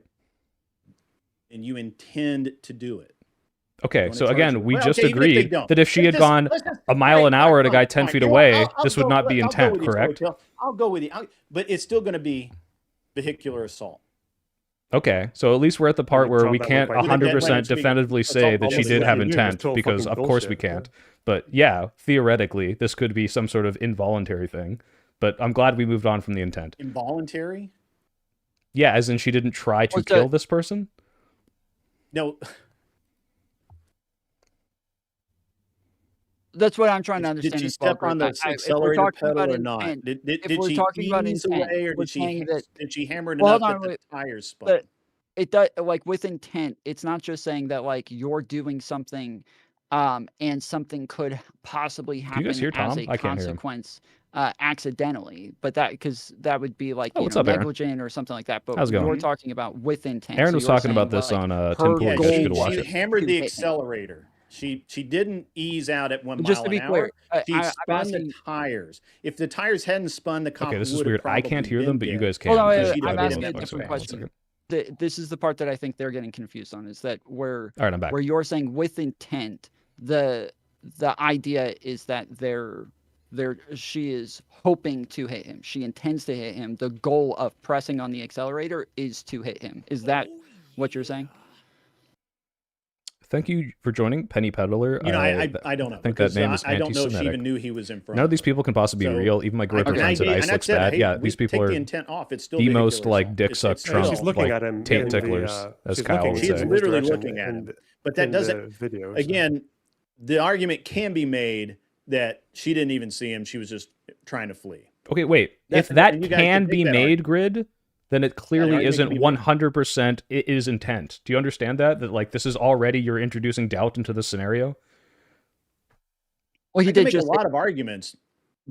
and you intend to do it. Okay, wanna so charge again, you- we well, just okay, even if they agreed don't. that if she Let's had just- gone let's just- a mile all an right, hour at a fine, guy 10 fine. feet You know what? away, I'll this would go- not be I'll go intent, with you, correct? Soy Pill. I'll go with you. But it's still going to be vehicular assault. Okay, so at least we're at the part would where draw we that can't look like- 100% That's definitively all say that public she did have domain. intent, Total because fucking of course we bullshit, can't. But yeah, theoretically, this could be some sort of involuntary thing. But I'm glad we moved on from the intent. Involuntary? Yeah, as in she didn't try to What's kill that? this person? No. That's what I'm trying to understand. Did she as well, step on Greg. the If we're accelerator talking about pedal or not? intent, Did if we're she talking about ease intent, away, or we're did she saying that did she hammer it Well, enough hold that on, the wait. tires spun? But it does, like, with intent, it's not just saying that, like, you're doing something, and something could possibly you happen guys hear as Tom? a I can't hear him. consequence, accidentally. But because that would be like, Oh, you what's know, up, Aaron? negligent or something like that. But How's it going? you're talking about with intent. Aaron so was you're talking about saying, this like, on her Tim Pool. You guys should goal watch she it. hammered to the hit him. accelerator. She didn't ease out at 1 Just mile to be an clear, hour. She I'm spun asking. the tires. If the tires hadn't spun, the cop Okay, this is would have weird. I probably can't hear them, been but you there. guys can. Hold on, wait, because wait, she'd I'm have asking been a there different fast. question. This is the part that I think they're getting confused on. Is that All right, I'm back. where you're saying with intent, the idea is that she is hoping to hit him. She intends to hit him. The goal of pressing on the accelerator is to hit him. Is that what you're saying? Thank you for joining, Penny Peddler. You know, I don't know. think that because name is I don't know if she anti-Semitic. even knew he was in front. None of these people can possibly be So, real. Even my great Okay. friends at Ice looks bad. Yeah, these people take are the intent off. It's still the most vehicular like assault. dick It's suck still- Trump, She's looking like at him tape in ticklers, as she's Kyle looking would She's say. in his literally direction looking at him. in- But that in doesn't. the video. so- Again, the argument can be made that she didn't even see him. She was just trying to flee. Okay, wait. That's- If that and you guys can can be make that made, argument. Grid, then it clearly argument isn't can be made. 100%. It is intent. Do you understand that? That like this is already you're introducing doubt into the scenario. Well, I he can did make just a lot of arguments.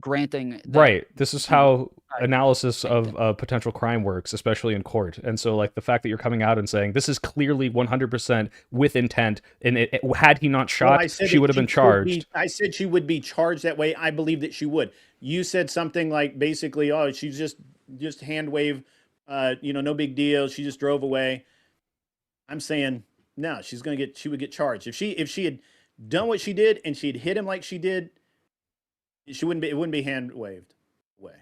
granting that, Right. This is how Right. analysis of potential crime works, especially in court. And so, like, the fact that you're coming out and saying this is clearly 100% with intent, and had he not Well, shot, I said she that would have been could charged. I said she would be charged that way. I believe that she would. You said something like basically, oh, she's just hand wave, no big deal. She just drove away. I'm saying no. She would get charged if she had done what she did and she'd hit him like she did. It wouldn't be hand waved away.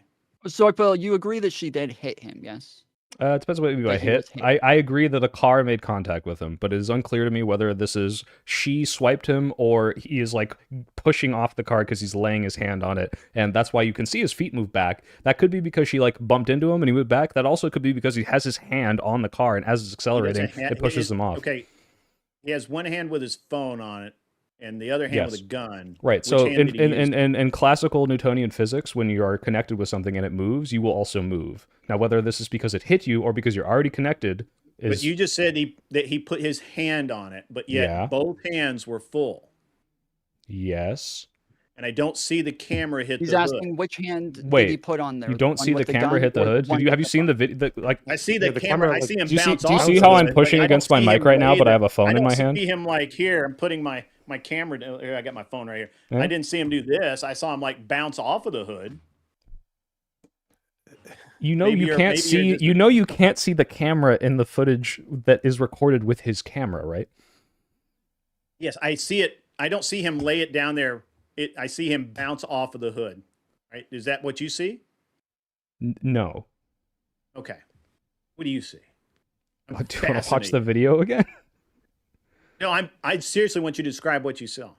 So, Bill, you agree that she did hit him? Yes. It depends what you mean by Like he hit. was hit. I agree that a car made contact with him, but it is unclear to me whether this is she swiped him or he is like pushing off the car because he's laying his hand on it, and that's why you can see his feet move back. That could be because she like bumped into him and he moved back. That also could be because he has his hand on the car, and as it's accelerating, it pushes him off. Okay, he has one hand with his phone on it and the other hand Yes. with a gun. Right. Which So hand did he use? in classical Newtonian physics, when you are connected with something and it moves, you will also move. Now, whether this is because it hit you or because you're already connected is But you just said that he put his hand on it, but yet Yeah. both hands were full. yes. And I don't see the camera hit He's the asking hood. which hand Wait, did he put on there? You don't one see the with camera gun hit the or hood. one Have with you the seen gun? the video? Like, I see the Yeah, the camera. camera, I like- see him do you see? bounce Do you off see of how it, I'm but pushing I don't against my see mic him right now, lay but I the- have a phone I in don't my hand? see him like here. I'm putting my camera. Here, I got my phone right here. Yeah. I didn't see him do this. I saw him like bounce off of the hood. You know Maybe you you're- can't maybe you're see. just- You know you can't see the camera in the footage that is recorded with his camera, right? Yes, I see it. I don't see him lay it down there. I see him bounce off of the hood. Right? Is that what you see? No. Okay. What do you see? I'm Do you want to watch the fascinated. video again? No, I seriously want you to describe what you saw.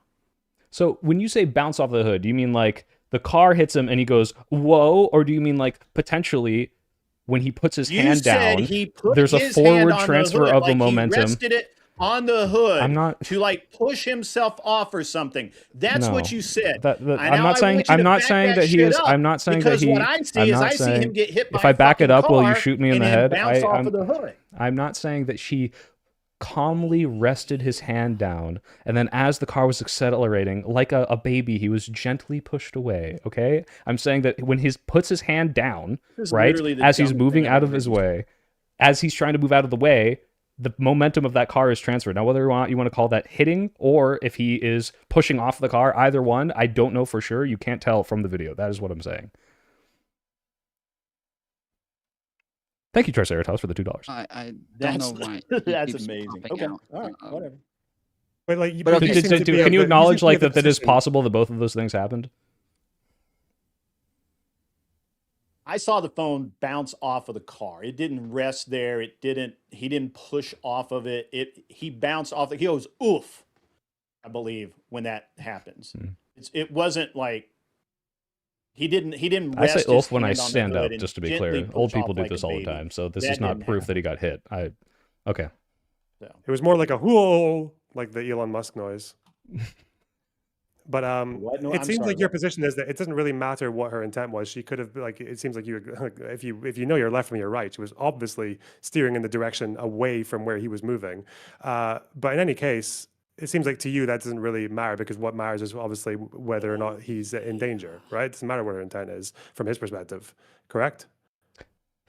So when you say bounce off the hood, do you mean like the car hits him and he goes whoa, or do you mean like potentially when he puts his You hand said down? he put there's a his forward hand on the transfer hood, of the like momentum. He rested it on the hood. I'm not- to like push himself off or something. That's No. what you said. That, And I'm now not I saying. want you I'm to not back saying that he shit is. up, I'm not saying that because he. what I see I'm is not I see him saying- get hit by if I a back it fucking up, will you car shoot me in and the then head? bounce off I'm, of the hood. I'm not saying that she calmly rested his hand down, and then as the car was accelerating, like a baby, he was gently pushed away. Okay, I'm saying that when he puts his hand down, This is right, literally the as he's dumbest moving thing I've out of ever his seen. way, as he's trying to move out of the way, the momentum of that car is transferred. Now, whether or not you want to call that hitting or if he is pushing off the car, either one, I don't know for sure. You can't tell from the video. That is what I'm saying. Thank you, Triceratops, for the $2. I don't That's know why. he that's keeps amazing. popping Okay, out. all right, whatever. But like, But okay, you so seem to be Can of you the- acknowledge seem to like be of that the it is position- possible that both of those things happened? I saw the phone bounce off of the car. It didn't rest there. He didn't push off of it. He bounced off. He goes, oof, I believe, when that happens. Hmm. It wasn't like he didn't I rest say his oof when I hand on the stand up, hood and just to be gently clear. Old push off people do like a this all the baby. time, so this That is not didn't proof that happen. he got hit. Okay. So, It was more like a whoa, like the Elon Musk noise. But what? No, it I'm seems sorry. like your What? position is that it doesn't really matter what her intent was. She could have like it seems like you like, if you know your left from your right, she was obviously steering in the direction away from where he was moving. But in any case, it seems like to you that doesn't really matter because what matters is obviously whether or not he's in danger, right? It doesn't matter what her intent is from his perspective, correct?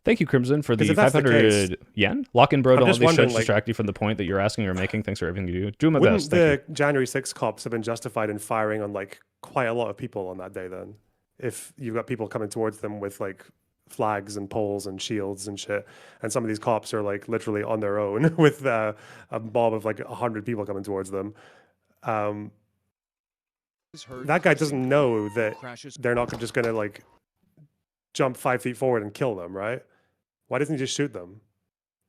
Thank you, Crimson, for 'Cause the if that's the 500 yen. Lock in, bro. I'm Don't let just these wondering, shows like- distract you from the point that you're asking or making. Thanks for everything you do. Doing my Wouldn't best. Thank the January 6th cops have been justified in firing on like quite a lot of people on that day then? If you've got people coming towards them with like flags and poles and shields and shit, and some of these cops are like literally on their own with a mob of like 100 people coming towards them. That guy doesn't know that they're not just going to like jump 5 feet forward and kill them, right? Why doesn't he just shoot them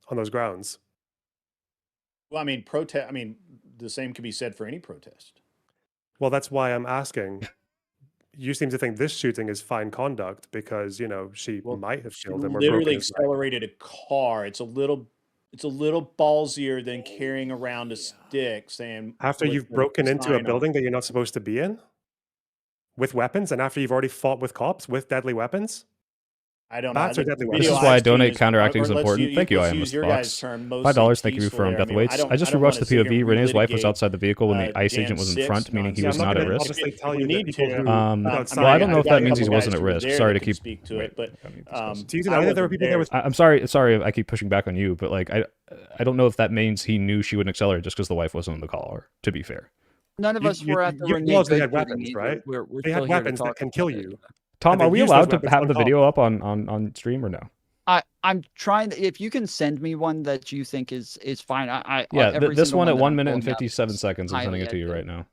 on those grounds? Well, I mean, the same could be said for any protest. Well, that's why I'm asking. You seem to think this shooting is fine conduct because, you know, she Well, might have She killed him or broken literally his leg. accelerated a car. It's a little ballsier than carrying around a stick saying After with you've the broken into a sign on building it. that you're not supposed to be in with weapons and after you've already fought with cops with deadly weapons? I don't know. Bats or The deadly This video is why I I've seen donate is- counteracting is or let's important. u- Thank you, let's I am use Miss your guys' Fox. term, mostly $5. Thank you peaceful from there. I Death mean, Waits. I just don't rewatched the wanna sit here POV. and Renee's wife was relitigate, outside the vehicle when the ICE agent was in Jan front, 6 meaning he Yeah, was I'm not at gonna risk. obviously tell If you we that need people to, who Well, outside I don't know if got that a means he couple wasn't guys at who were risk. there Sorry that to can keep. speak to Wait, it, but I mute this person. Do you I deny that there wasn't were people there with there. I'm sorry. I keep pushing back on you, but like I don't know if that means he knew she wouldn't accelerate just because the wife wasn't in the car. To be fair, None of You- us you- were at the you Renee acknowledge they Good had shooting weapons, either. right? We're They had still here to weapons that talk can about kill it. you. Tom, And they are we use those allowed to weapons have on the cops. video up on stream or no? I'm trying to, if you can send me one that you think is fine. Yeah, every this single one at that 1 I'm minute and pulling up 57 is seconds. I'm sending highly it to you edited. right now.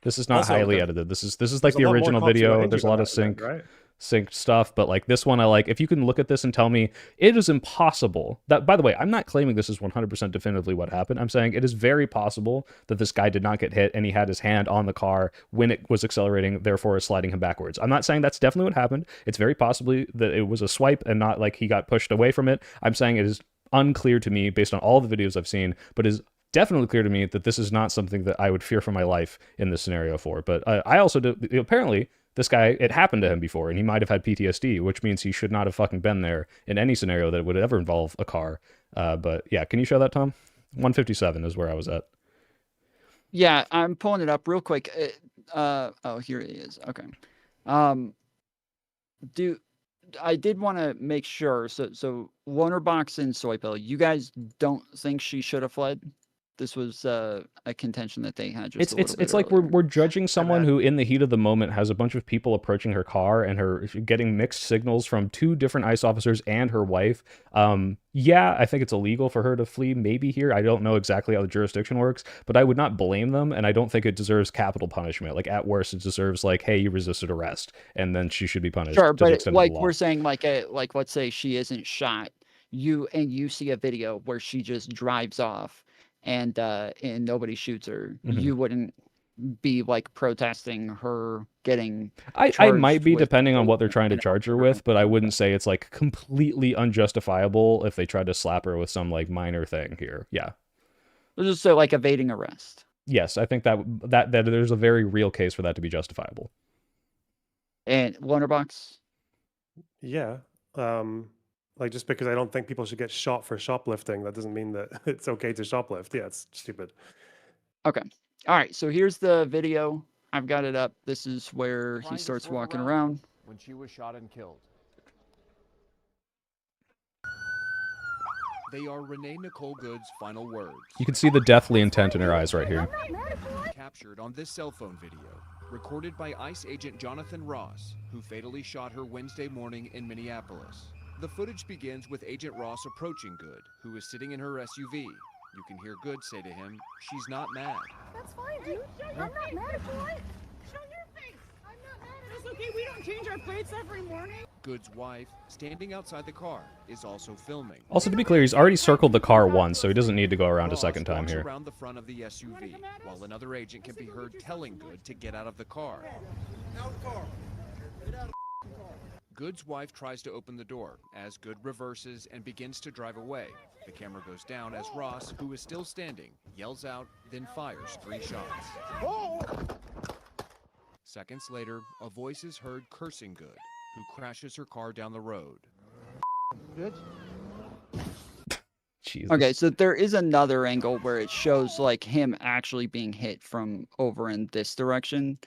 This is not Also, highly there- edited. This is like There's a the lot more original cops who were video. injured There's a on lot that of event, right? synced stuff, but like this one, I like. If you can look at this and tell me it is impossible that. By the way, I'm not claiming this is 100% definitively what happened. I'm saying it is very possible that this guy did not get hit and he had his hand on the car when it was accelerating, therefore is sliding him backwards. I'm not saying that's definitely what happened. It's very possibly that it was a swipe and not like he got pushed away from it. I'm saying it is unclear to me based on all the videos I've seen, but is definitely clear to me that this is not something that I would fear for my life in this scenario for. But I also do, apparently this guy, it happened to him before and he might have had PTSD, which means he should not have fucking been there in any scenario that would ever involve a car. But yeah, can you show that, Tom? 157 is where I was at. Yeah, I'm pulling it up real quick. Oh, here it is. Okay. I did want to make sure. So Lonerbox and Soypill, you guys don't think she should have fled? This was a contention that they had. Just It's like we're judging someone who in the heat of the moment has a bunch of people approaching her car and her getting mixed signals from 2 different ICE officers and her wife. Yeah, I think it's illegal for her to flee maybe here. I don't know exactly how the jurisdiction works, but I would not blame them, and I don't think it deserves capital punishment. Like at worst it deserves like, hey, you resisted arrest, and then she should be punished. Sure, to the but extent of like the law. we're saying, like let's say she isn't shot, you see a video where she just drives off and nobody shoots her. Mhm. You wouldn't be like protesting her getting I charged might be with depending on rape what they're trying to and charge her murder. with, but I wouldn't say it's like completely unjustifiable if they tried to slap her with some like minor thing here. Yeah. Let's just say like evading arrest. Yes, I think that there's a very real case for that to be justifiable. And Lonerbox? Yeah. Like just because I don't think people should get shot for shoplifting, that doesn't mean that it's okay to shoplift. Yeah, it's stupid. Okay. All right. So here's the video. I've got it up. This is where he starts walking around. When she was shot and killed. They are Renee Nicole Good's final words. You can see the deathly intent in her eyes right here. Captured on this cell phone video, recorded by ICE agent Jonathan Ross, who fatally shot her Wednesday morning in Minneapolis. The footage begins with Agent Ross approaching Good, who is sitting in her SUV. You can hear Good say to him, "She's not mad." That's fine, dude. I'm not mad at you. Show your face. I'm not mad at you. It's okay. We don't change our plates every morning. Good's wife, standing outside the car, is also filming. Also, to be clear, he's already circled the car once, so he doesn't need to go around a second time walks here. around the front of the SUV, while another agent can be heard telling Good to get out of the car. Good's wife tries to open the door as Good reverses and begins to drive away. The camera goes down as Ross, who is still standing, yells out, then fires 3 shots. Seconds later, a voice is heard cursing Good, who crashes her car down the road. Jesus. Okay, so there is another angle where it shows like him actually being hit from over in this direction.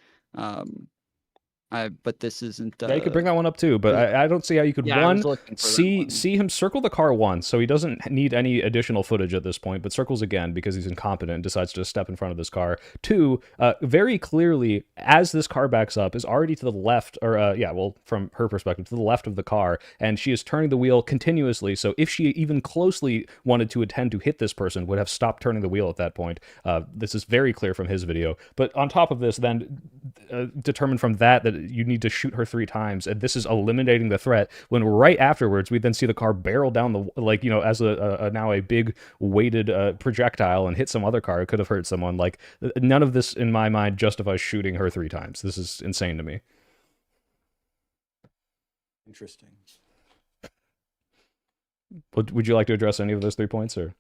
But this isn't. Yeah, you could bring that one up too, but I don't see how you could Yeah, I was one looking for that one. see him circle the car once, so he doesn't need any additional footage at this point, but circles again because he's incompetent and decides to step in front of this car. 2, very clearly, as this car backs up, is already to the left, or from her perspective, to the left of the car, and she is turning the wheel continuously. So if she even closely wanted to intend to hit this person, would have stopped turning the wheel at that point. This is very clear from his video. But on top of this, then determined from that you need to shoot her 3 times, and this is eliminating the threat, when right afterwards we then see the car barrel down the as now a big weighted projectile and hit some other car. It could have hurt someone. Like, none of this in my mind justifies shooting her 3 times. This is insane to me. Interesting. Would you like to address any of those 3 points, or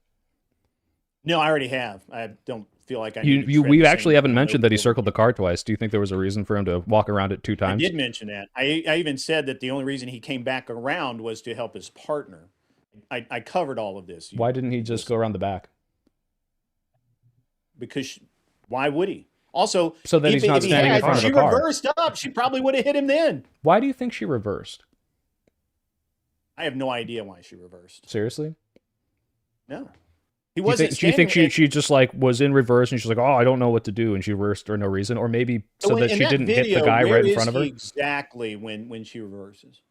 No, I already have. I don't feel like I. we actually haven't mentioned that he circled the car twice. Do you think there was a reason for him to walk around it 2 times? I did mention that. I even said that the only reason he came back around was to help his partner. I covered all of this. Why didn't he just go around the back? Because why would he? Also, So then he's not if he standing in had, front of she the car. reversed up. She probably would have hit him then. Why do you think she reversed? I have no idea why she reversed. Seriously? No. He Do you wasn't. think, do you think standing she just like was in reverse and she's like, oh, I don't know what to do, and she reversed for no reason, or maybe so that in she didn't hit the video, guy where right in is front of he her? exactly when she reverses?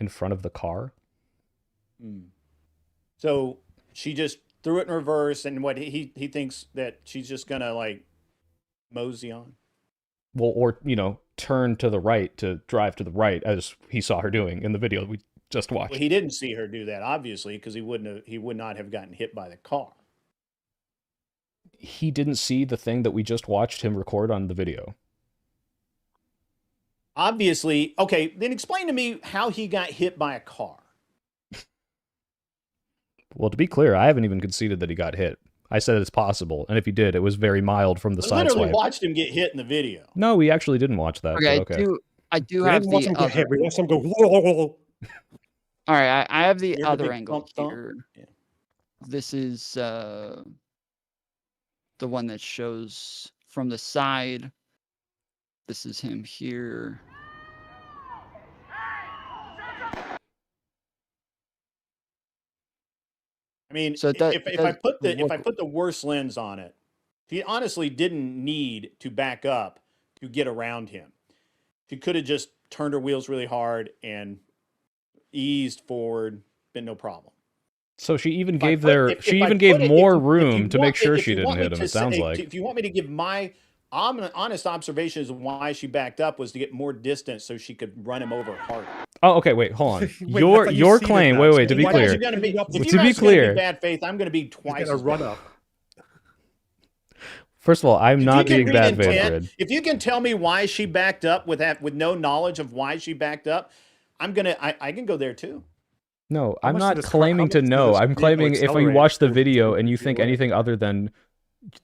In front of the car? So she just threw it in reverse, and what he thinks that she's just gonna like mosey on. Well, or turn to the right to drive to the right, as he saw her doing in the video we just watched. Well, he didn't see her do that, obviously, because he would not have gotten hit by the car. He didn't see the thing that we just watched him record on the video. Obviously, okay. Then explain to me how he got hit by a car. Well, to be clear, I haven't even conceded that he got hit. I said it's possible, and if he did, it was very mild from the I side literally swipe. watched him get hit in the video. No, we actually didn't watch that. Okay, but okay. I do We have didn't watch the him get other. hit. We watched him go. Whoa. All right, I have the You hear the other big angle thump thump? here. Yeah. This is the one that shows from the side. This is him here. I mean, So if I put the worst lens on it, he honestly didn't need to back up to get around him. She could have just turned her wheels really hard and eased forward, been no problem. So she even If I gave put- if she I even put gave it- more if you room to make want- sure if she you didn't want me hit him. to It sounds say- like. if you want me to give my honest observations of why she backed up was to get more distance so she could run him over harder. Oh, okay. Wait, hold on. Wait, I your thought you your seeded claim. that, Wait, so wait. To be why If clear, you guys are gonna be, if To you be guys are gonna clear- be bad faith, I'm going to be He's twice gonna as run bad. up. first of all, I'm If not you can being read bad faith, intent, Grid. if you can tell me why she backed up with no knowledge of why she backed up, I can go there too. No, How I'm much not did this claiming how to much did know. this I'm vehicle claiming if you accelerate watch the to- video to and you be think away? anything other than,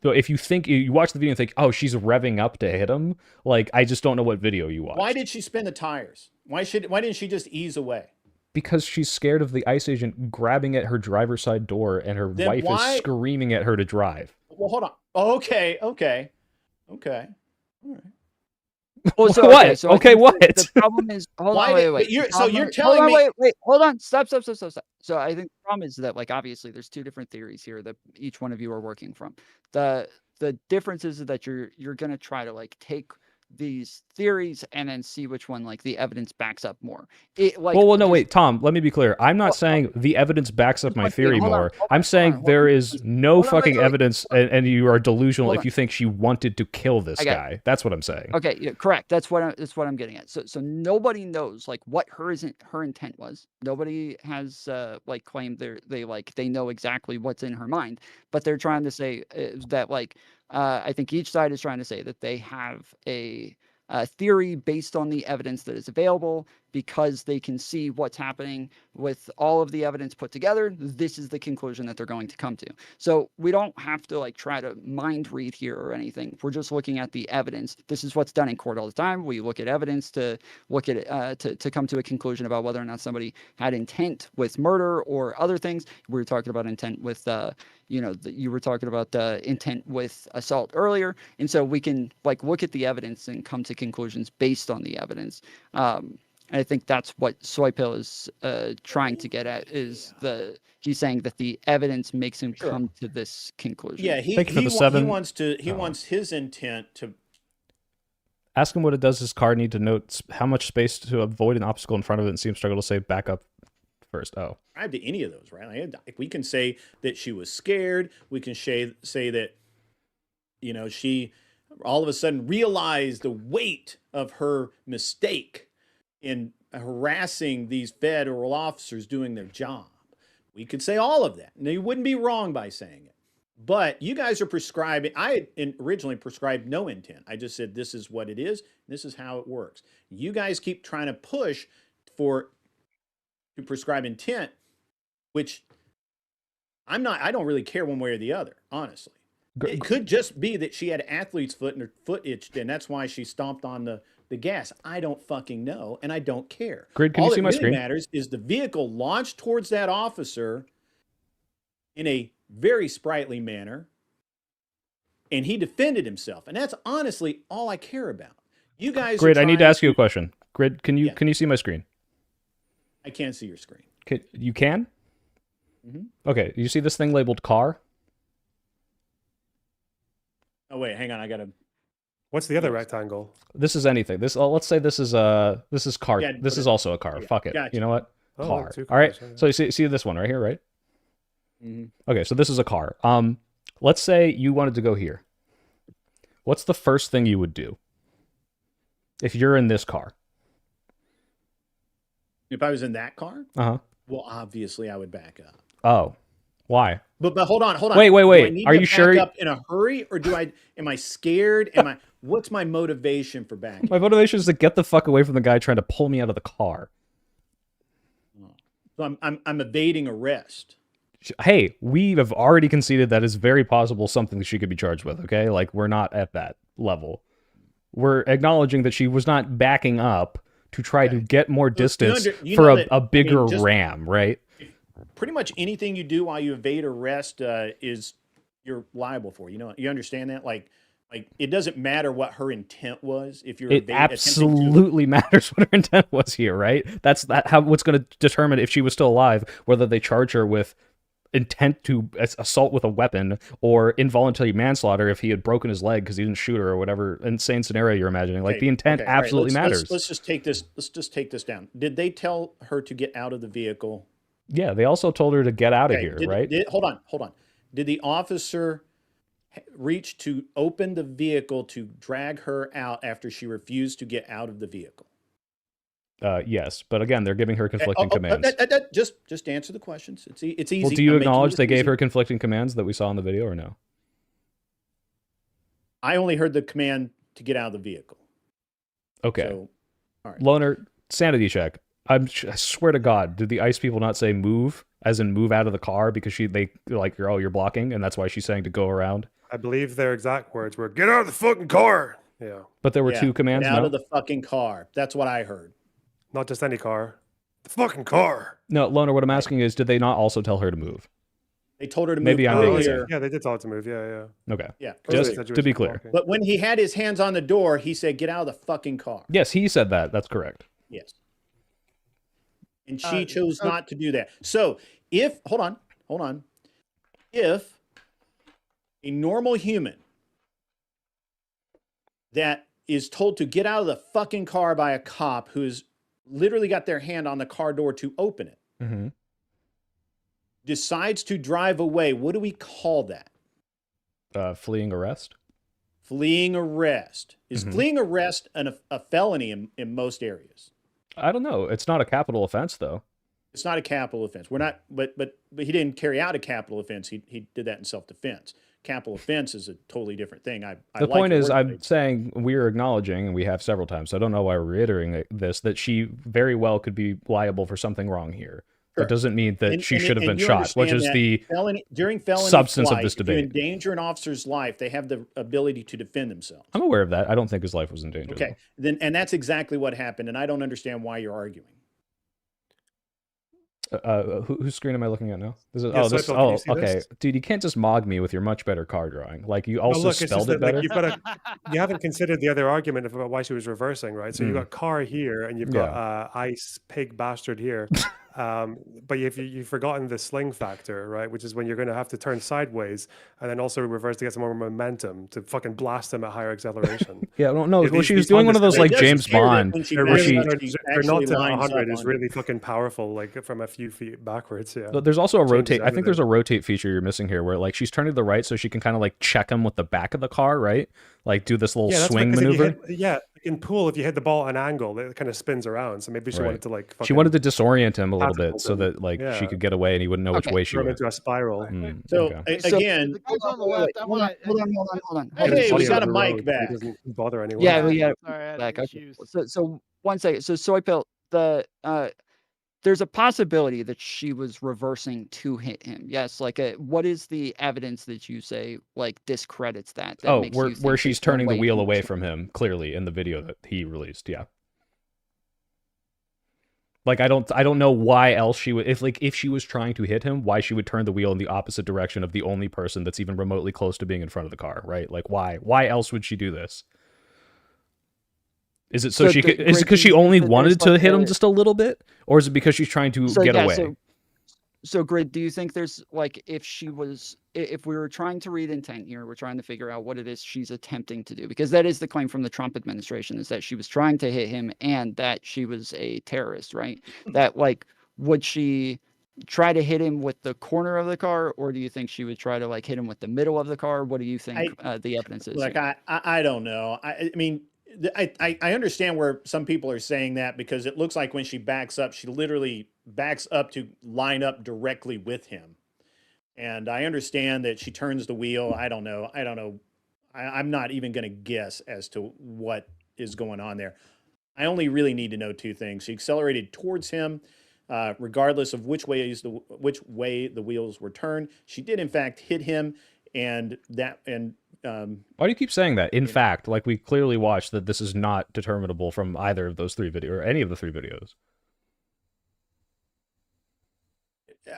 so if you think you watch the video and think, oh, she's revving up to hit him, like I just don't know what video you watched. Why did she spin the tires? Why didn't she just ease away? Because she's scared of the ICE agent grabbing at her driver's side door and her Then wife why- is screaming at her to drive. Well, hold on. Okay. All right. Well, so, What? Okay, so I Okay, think the- what? The problem is, hold Why on, wait, did- wait. but you're- The so problem you're is- telling hold on, me- wait, hold on, stop. So I think the problem is that, like, obviously, there's 2 different theories here that each one of you are working from. The difference is that you're gonna try to like take these theories and then see which one like the evidence backs up more. It like well, no, just- wait, Tom. Let me be clear. I'm not Well, saying the evidence backs up just my one thing, theory hold on, more. hold I'm on, saying hold on, there hold on, is just- no hold on, wait, fucking wait, evidence, and you are delusional hold if on. you think she wanted to kill this I got it. guy. That's what I'm saying. Okay, yeah, correct. That's what I'm getting at. So nobody knows like what her intent was. Nobody has like claimed they know exactly what's in her mind, but they're trying to say that like I think each side is trying to say that they have a theory based on the evidence that is available because they can see what's happening with all of the evidence put together. This is the conclusion that they're going to come to. So we don't have to like try to mind read here or anything. We're just looking at the evidence. This is what's done in court all the time. We look at evidence to look at it to come to a conclusion about whether or not somebody had intent with murder or other things. We were talking about intent with you were talking about intent with assault earlier, and so we can like look at the evidence and come to conclusions based on the evidence. And I think that's what Soypill is trying to get at. He's saying that the evidence makes him Sure. come to this conclusion. Yeah, Thank you for the 7. he wants his intent to. Ask him what it does his car need to note how much space to avoid an obstacle in front of it, and see him struggle to say back up first. Oh, Subscribe to any of those, right? Like, we can say that she was scared. We can say that, she all of a sudden realized the weight of her mistake in harassing these federal officers doing their job. We could say all of that. Now, you wouldn't be wrong by saying it. But you guys are prescribing. I originally prescribed no intent. I just said this is what it is. This is how it works. You guys keep trying to push to prescribe intent, which I don't really care one way or the other, honestly. It could just be that she had athlete's foot and her foot itched, and that's why she stomped on the gas. I don't fucking know, and I don't care. Grid, can you see my screen? All that really matters is the vehicle launched towards that officer in a very sprightly manner, and he defended himself, and that's honestly all I care about. You guys, Grid, I need to ask you a question. Grid, can you see my screen? I can't see your screen. You can? Mhm. Okay. You see this thing labeled car? Oh wait, hang on. I gotta. What's the other rectangle? This is anything. Let's say this is car. Yeah, this put is it- also a car. yeah, Fuck it. gotcha. You know what? Oh, Car. two All right. cars, So you see this one right here, right? Mhm. Okay. So this is a car. Let's say you wanted to go here. What's the first thing you would do if you're in this car? If I was in that car, Uh-huh. well, obviously I would back up. Oh. Why? But hold on. Wait. Do I Wait. need Are to you back sure? up in a hurry, or am I scared? What's my motivation for backing? My motivation is to get the fuck away from the guy trying to pull me out of the car. So I'm evading arrest. Hey, we have already conceded that is very possible something that she could be charged with, okay? Like, we're not at that level. We're acknowledging that she was not backing up to try to get more distance you for know that- a bigger just- ram, right? Pretty much anything you do while you evade arrest is you're liable for. You understand that? Like it doesn't matter what her intent was. If you're It attempting to- absolutely matters what her intent was here, right? That's what's going to determine if she was still alive, whether they charge her with intent to assault with a weapon or involuntary manslaughter if he had broken his leg because he didn't shoot her or whatever insane scenario you're imagining. Like, Okay, the intent okay, all right, absolutely matters. Let's just take this. Let's just take this down. Did they tell her to get out of the vehicle? Yeah, they also told her to get out of Okay, here, right? Hold on. Did the officer reach to open the vehicle to drag her out after she refused to get out of the vehicle? Yes, but again, they're giving her conflicting commands. Just answer the questions. It's easy. Well, do you I'm making acknowledge this they gave easy. her conflicting commands that we saw in the video, or no? I only heard the command to get out of the vehicle. Okay. So, all right. Loner, sanity check. I swear to God, did the ICE people not say move, as in move out of the car because they're like, you're blocking, and that's why she's saying to go around? I believe their exact words were, "Get out of the fucking car." Yeah, But there were Yeah, two commands. Get out No? of the fucking car. That's what I heard. not just any car. The fucking car. No, Loner, what I'm asking is, did they not also tell her to move? They told her to Maybe move I'm being earlier. Yeah, they did tell it to move. Yeah. Okay. Yeah. They Just said you to were be clear. walking. But when he had his hands on the door, he said, "Get out of the fucking car." Yes, he said that. That's correct. Yes. And she chose not to do that. So hold on. If a normal human that is told to get out of the fucking car by a cop who's literally got their hand on the car door to open it, Mm-hmm. decides to drive away. What do we call that? Fleeing arrest. Fleeing arrest. Is Mhm. fleeing arrest a felony in most areas? I don't know. It's not a capital offense, though. It's not a capital offense. We're not, but he didn't carry out a capital offense. He did that in self-defense. Capital offense is a totally different thing. The point is, I'm saying we're acknowledging, and we have several times, so I don't know why we're reiterating this, that she very well could be liable for something wrong here. Sure. That doesn't mean that she should have been you shot, which understand is that the during felony substance flight, of this if you debate. endanger an officer's life, they have the ability to defend themselves. I'm aware of that. I don't think his life was in danger. Okay, and that's exactly what happened, and I don't understand why you're arguing. Whose screen am I looking at now? This is, Yeah, this. Soipel, can Oh, you see okay, this? dude, you can't just mog me with your much better car drawing. Like you No, also look, it's just spelled it that, better. like, you haven't considered the other argument about why she was reversing, right? So you've got car here, and you've got ice pig bastard here, but you've forgotten the sling factor, right? Which is when you're going to have to turn sideways and then also reverse to get some more momentum to fucking blast them at higher acceleration. Yeah, no. If Well, these- she was these doing one of Hondas- those It like doesn't James appear that Bond, when she They're where backs she. up, they're she not actually to lines 100 up is on really fucking powerful, like from a few feet backwards. Yeah. There's also a Changes rotate. I think there's a everything. rotate feature you're missing here, where like she's turning to the right, so she can kind of like check him with the back of the car, right? Like do this little Yeah, that's swing because if you maneuver. hit, in pool, if you hit the ball at an angle, it kind of spins around. So maybe she Right. wanted to like. She wanted to fucking disorient him a little bit catapult so him. that like she Yeah. could get away and he wouldn't know which Okay. way she throw him went. into a spiral. So Okay. So- again, The guys on the Wait, left, I hold on, want hold on, hold on, hold on. Hey, Hold on. we Audio got on a the mic road, so back. It doesn't bother anyone. Yeah, we got Sorry, I had back. Okay. issues. So 1 second. So Soipel, there's a possibility that she was reversing to hit him. Yes. Like, what is the evidence that you say like discredits that? Oh, makes where you think she's there's no turning the way wheel he away was- from him, clearly in the video that he released. Yeah. Like I don't know why else she would if she was trying to hit him, why she would turn the wheel in the opposite direction of the only person that's even remotely close to being in front of the car, right? Like why? Why else would she do this? Is it so So she the- could? Is it Greg, because do she you think only that wanted there's, to like, hit him a- just a little bit, or is it because she's trying to get yeah, away? So Grid, do you think there's like if we were trying to read intent here, we're trying to figure out what it is she's attempting to do, because that is the claim from the Trump administration, is that she was trying to hit him and that she was a terrorist, right? That like, would she try to hit him with the corner of the car, or do you think she would try to like hit him with the middle of the car? What do you think the evidence is? like here? I don't know. I mean, I understand where some people are saying that, because it looks like when she backs up, she literally backs up to line up directly with him. And I understand that she turns the wheel. I don't know. I'm not even going to guess as to what is going on there. I only really need to know two things. She accelerated towards him, regardless of which way the wheels were turned. She did in fact hit him, and Why do you keep saying that? In fact, like we clearly watched that this is not determinable from either of those three videos or any of the three videos.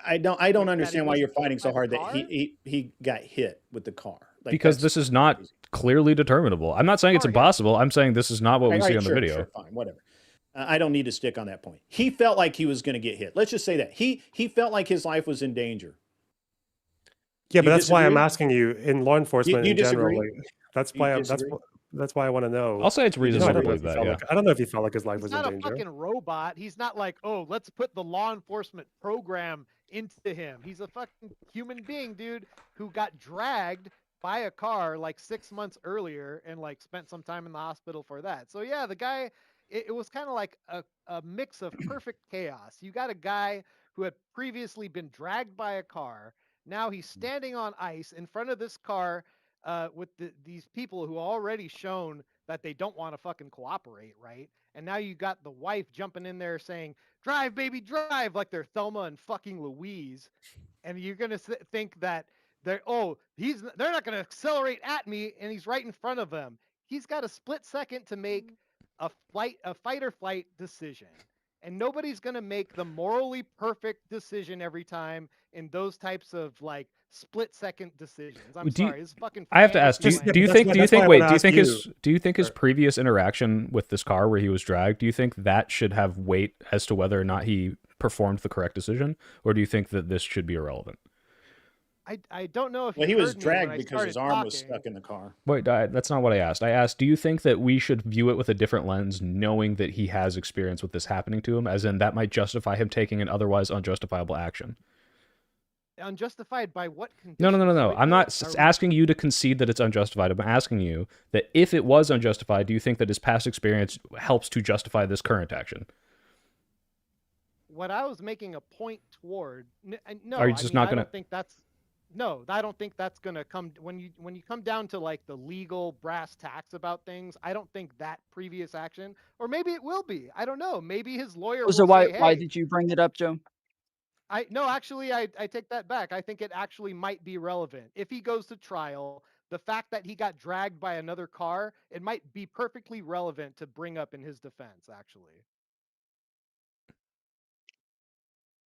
I don't That he understand why was you're hit fighting by so the hard that car? he got hit with the car. Like, Because that's this is not crazy. clearly determinable. I'm not saying it's Sorry, guys. impossible. I'm saying this is not what we All see right, on the sure, video. sure, fine, whatever. I don't need to stick on that point. He felt like he was going to get hit. Let's just say that he felt like his life was in danger. Yeah, You but that's why I'm disagree? asking you in law enforcement you in general. disagree? Like, that's You why disagree? that's why I want to know. I'll say it's No, I reasonable to don't know if believe he that. felt Yeah. I don't know if he felt like his life He's was not in a danger. fucking robot. He's not like, oh, let's put the law enforcement program into him. He's a fucking human being, dude, who got dragged by a car like 6 months earlier and like spent some time in the hospital for that. So yeah, the guy, it was kind of like a mix of perfect chaos. You got a guy who had previously been dragged by a car. Now he's standing on ice in front of this car with these people who already shown that they don't want to fucking cooperate, right? And now you got the wife jumping in there saying, "Drive, baby, drive," like they're Thelma and fucking Louise, and you're gonna think that they're not gonna accelerate at me, and he's right in front of them. He's got a split second to make a fight or flight decision. And nobody's going to make the morally perfect decision every time in those types of like split second decisions. I'm Do you- sorry, this is fucking. I have to ask. Do fantasy you land. think? that's why I Wait. wanna Do you ask think his? you. Do you think his Sure. previous interaction with this car where he was dragged? Do you think that should have weight as to whether or not he performed the correct decision, or do you think that this should be irrelevant? I don't know if Well, you he was heard me when dragged I because his started arm was talking. stuck in the car. Wait, that's not what I asked. I asked, do you think that we should view it with a different lens, knowing that he has experience with this happening to him, as in that might justify him taking an otherwise unjustifiable action? Unjustified by what conditions? No. I'm not asking you to concede that it's unjustified. I'm asking you that if it was unjustified, do you think that his past experience helps to justify this current action? What I was making a point toward. No, Are you just not I gonna? don't think that's. No, I don't think that's gonna come when you come down to like the legal brass tacks about things. I don't think that previous action, or maybe it will be. I don't know. Maybe his lawyer will So why say, "Hey, did you bring it up, Joe? actually, I take that back. I think it actually might be relevant if he goes to trial. The fact that he got dragged by another car, it might be perfectly relevant to bring up in his defense. Actually,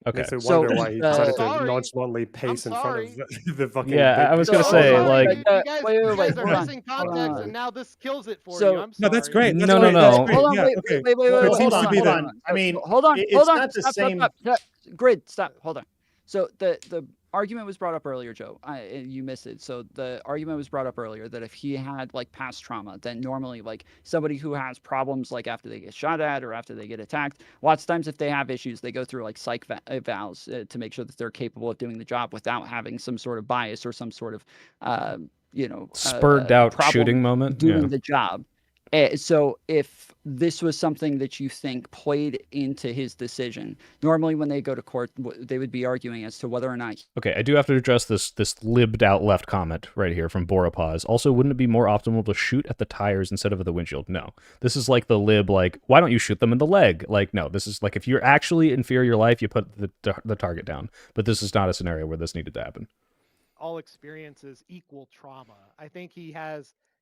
Okay. Makes me So, wonder why he decided to sorry. nonchalantly pace in front of the fucking. Yeah, I was big gonna So, say, hold on, like- you guys, wait, you guys are hold on, missing hold context, on. and now this kills it for So- you. I'm No, sorry. that's great. That's No, great. no. That's great. Hold on, Yeah, wait, okay. wait. Well, It hold seems to on, be hold the- on. I mean, hold on, it's hold on. not the Stop, same. stop. Grid, stop. Hold on. So the argument was brought up earlier, Joe. You missed it. So the argument was brought up earlier that if he had like past trauma, then normally like somebody who has problems like after they get shot at or after they get attacked, lots of times if they have issues, they go through like psych evals to make sure that they're capable of doing the job without having some sort of bias or some sort of spurred out problem shooting moment. doing Yeah. the job. So if this was something that you think played into his decision, normally when they go to court, they would be arguing as to whether or not. Okay, I do have to address this libbed out left comment right here from Borapaz. Also, wouldn't it be more optimal to shoot at the tires instead of at the windshield? No. This is like the lib, like, why don't you shoot them in the leg? Like, no, this is like if you're actually in fear of your life, you put the target down. But this is not a scenario where this needed to happen. All experiences equal trauma. I think